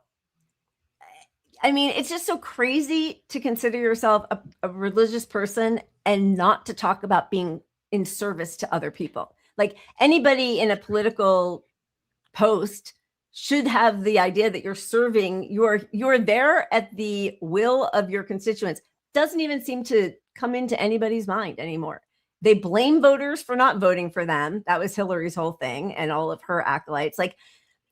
I mean, it's just so crazy to consider yourself a religious person and not to talk about being in service to other people. Like, anybody in a political post should have the idea that you're serving, you're there at the will of your constituents. Doesn't even seem to come into anybody's mind anymore. They blame voters for not voting for them. That was Hillary's whole thing and all of her acolytes. Like,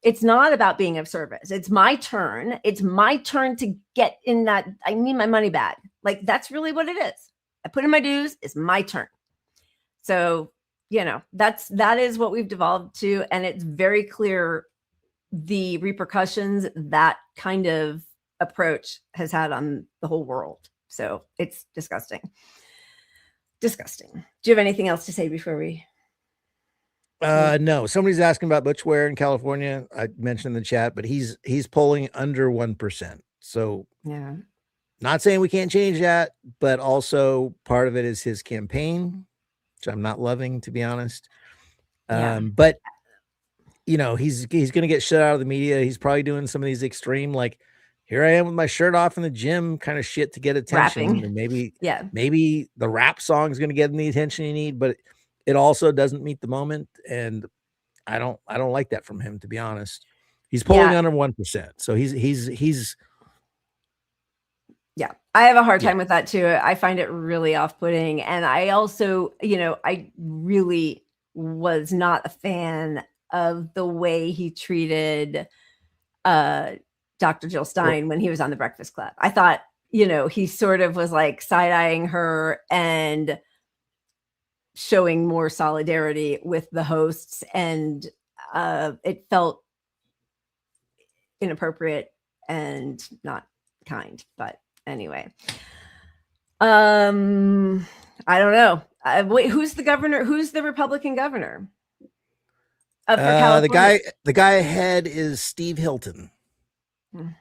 it's not about being of service. It's my turn. It's my turn to get in that. I need my money back. Like, that's really what it is. I put in my dues. It's my turn. So, that is what we've devolved to. And it's very clear the repercussions that kind of approach has had on the whole world. So it's disgusting. Disgusting. Do you have anything else to say before we? No, somebody's asking about Butch Ware in California. I mentioned in the chat, but he's polling under 1%. So yeah, not saying we can't change that, but also part of it is his campaign, which I'm not loving, to be honest. But he's going to get shut out of the media. He's probably doing some of these extreme, like, here I am with my shirt off in the gym kind of shit to get attention. Rapping. And maybe the rap song is going to get him the attention you need, but it also doesn't meet the moment. And I don't like that from him, to be honest. He's polling under 1%. So he's yeah, I have a hard time with that too. I find it really off-putting. And I also, I really was not a fan of the way he treated Dr. Jill Stein when he was on The Breakfast Club. I thought, he sort of was like side-eyeing her and showing more solidarity with the hosts. And it felt inappropriate and not kind, but anyway. I don't know. Wait, who's the governor? Who's the Republican governor? For California? The guy ahead is Steve Hilton.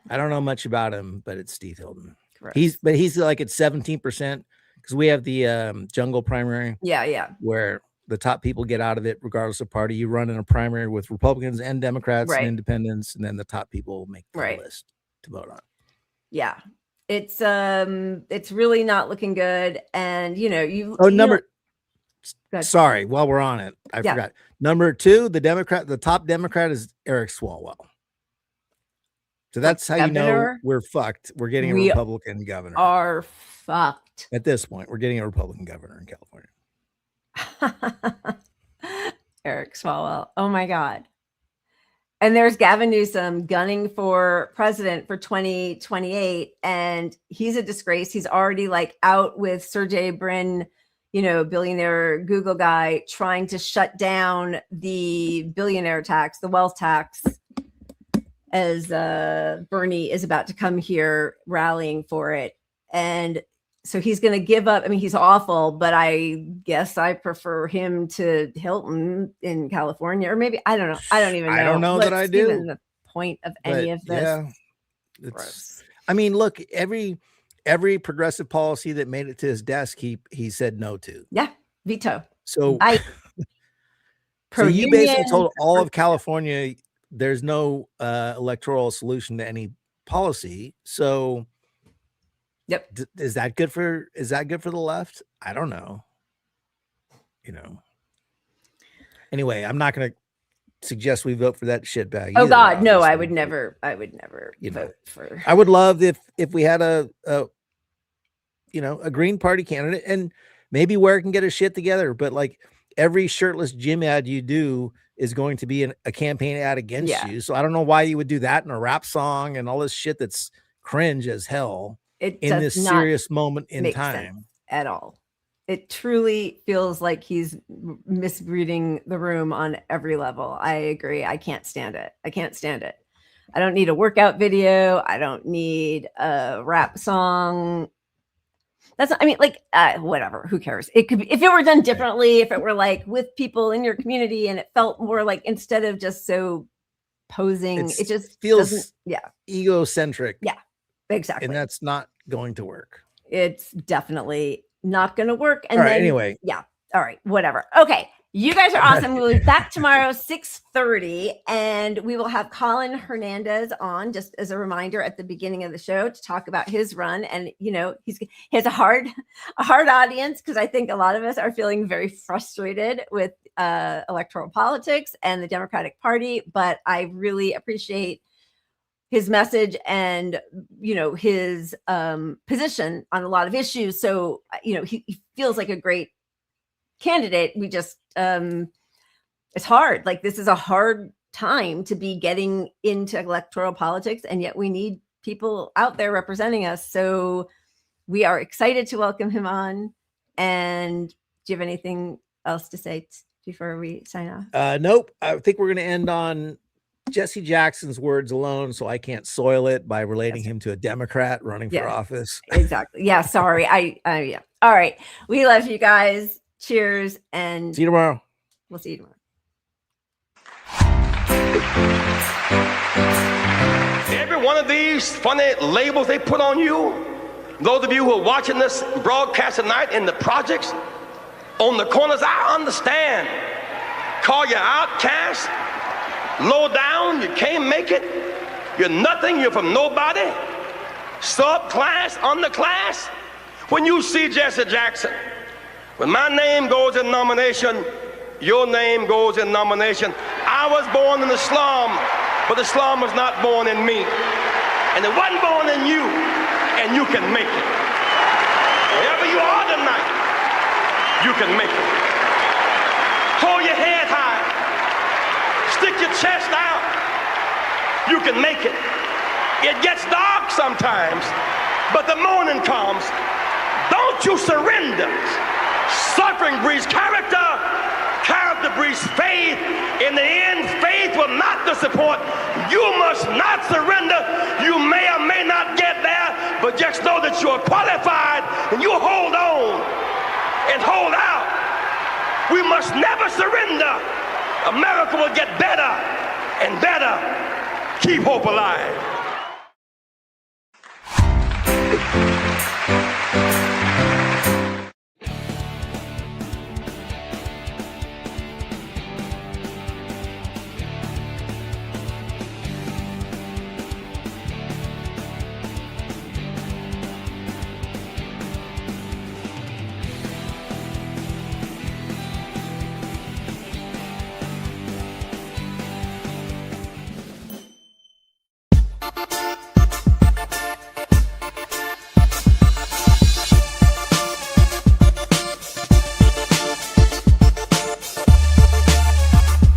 I don't know much about him, but it's Steve Hilton. Gross. He's like at 17% because we have the jungle primary. Yeah. Where the top people get out of it regardless of party. You run in a primary with Republicans and Democrats and independents, and then the top people make the list to vote on. Yeah. It's really not looking good. And sorry, while we're on it, I forgot. Number 2, the top Democrat is Eric Swalwell. So that's how you know we're fucked. We're getting a Republican governor. Are fucked. At this point, we're getting a Republican governor in California. Eric Swalwell. Oh my God. And there's Gavin Newsom gunning for president for 2028. And he's a disgrace. He's already like out with Sergey Brin, billionaire Google guy, trying to shut down the billionaire tax, the wealth tax, as Bernie is about to come here rallying for it. And so he's going to give up. I mean, he's awful, but I guess I prefer him to Hilton in California, or maybe, I don't know. I don't even know. I don't know that I do. Even the point of any of this. Yeah, I mean, look, every progressive policy that made it to his desk, he said no to. Yeah, veto. So you basically told all of California there's no electoral solution to any policy. So yep. Is that good for the left? I don't know. Anyway, I'm not going to suggest we vote for that shitbag. Oh God, no, I would never vote for. I would love if we had a Green Party candidate, and maybe Ware can get his shit together, but like every shirtless gym ad you do is going to be a campaign ad against you. So I don't know why you would do that in a rap song and all this shit that's cringe as hell in this serious moment in time at all. It truly feels like he's misreading the room on every level. I agree. I can't stand it. I don't need a workout video. I don't need a rap song. Whatever, who cares? It could be, if it were done differently, if it were like with people in your community and it felt more like, instead of just so posing, it just feels egocentric. Yeah, exactly. And that's not going to work. It's definitely not going to work. And all right, anyway. Yeah. All right, whatever. Okay. You guys are awesome. We'll be back tomorrow, 6:30, and we will have Colin Hernandez on, just as a reminder at the beginning of the show, to talk about his run. And he has a hard audience, because I think a lot of us are feeling very frustrated with electoral politics and the Democratic Party. But I really appreciate his message and his position on a lot of issues. So he feels like a great candidate. We just it's hard. Like, this is a hard time to be getting into electoral politics, and yet we need people out there representing us. So we are excited to welcome him on. And do you have anything else to say before we sign off? Nope. I think we're going to end on Jesse Jackson's words alone, so I can't soil it by relating him to a Democrat running for office. Exactly. Yeah. Sorry. Yeah. All right. We love you guys. Cheers, and see you tomorrow. We'll see you tomorrow. Every one of these funny labels they put on you, those of you who are watching this broadcast tonight in the projects, on the corners, I understand. Call you outcast, low down, you can't make it, you're nothing, you're from nobody, subclass, underclass. When you see Jesse Jackson, when my name goes in nomination, your name goes in nomination. I was born in the slum, but the slum was not born in me. And it wasn't born in you, and you can make it. Wherever you are tonight, you can make it. Hold your head high. Stick your chest out. You can make it. It gets dark sometimes, but the morning comes. Don't you surrender. Suffering breeds character. Character breeds faith. In the end, faith will not disappoint. You must not surrender. You may or may not get there, but just know that you are qualified, and you hold on. And and hold out. We must never surrender. America will get better and better. Keep hope alive.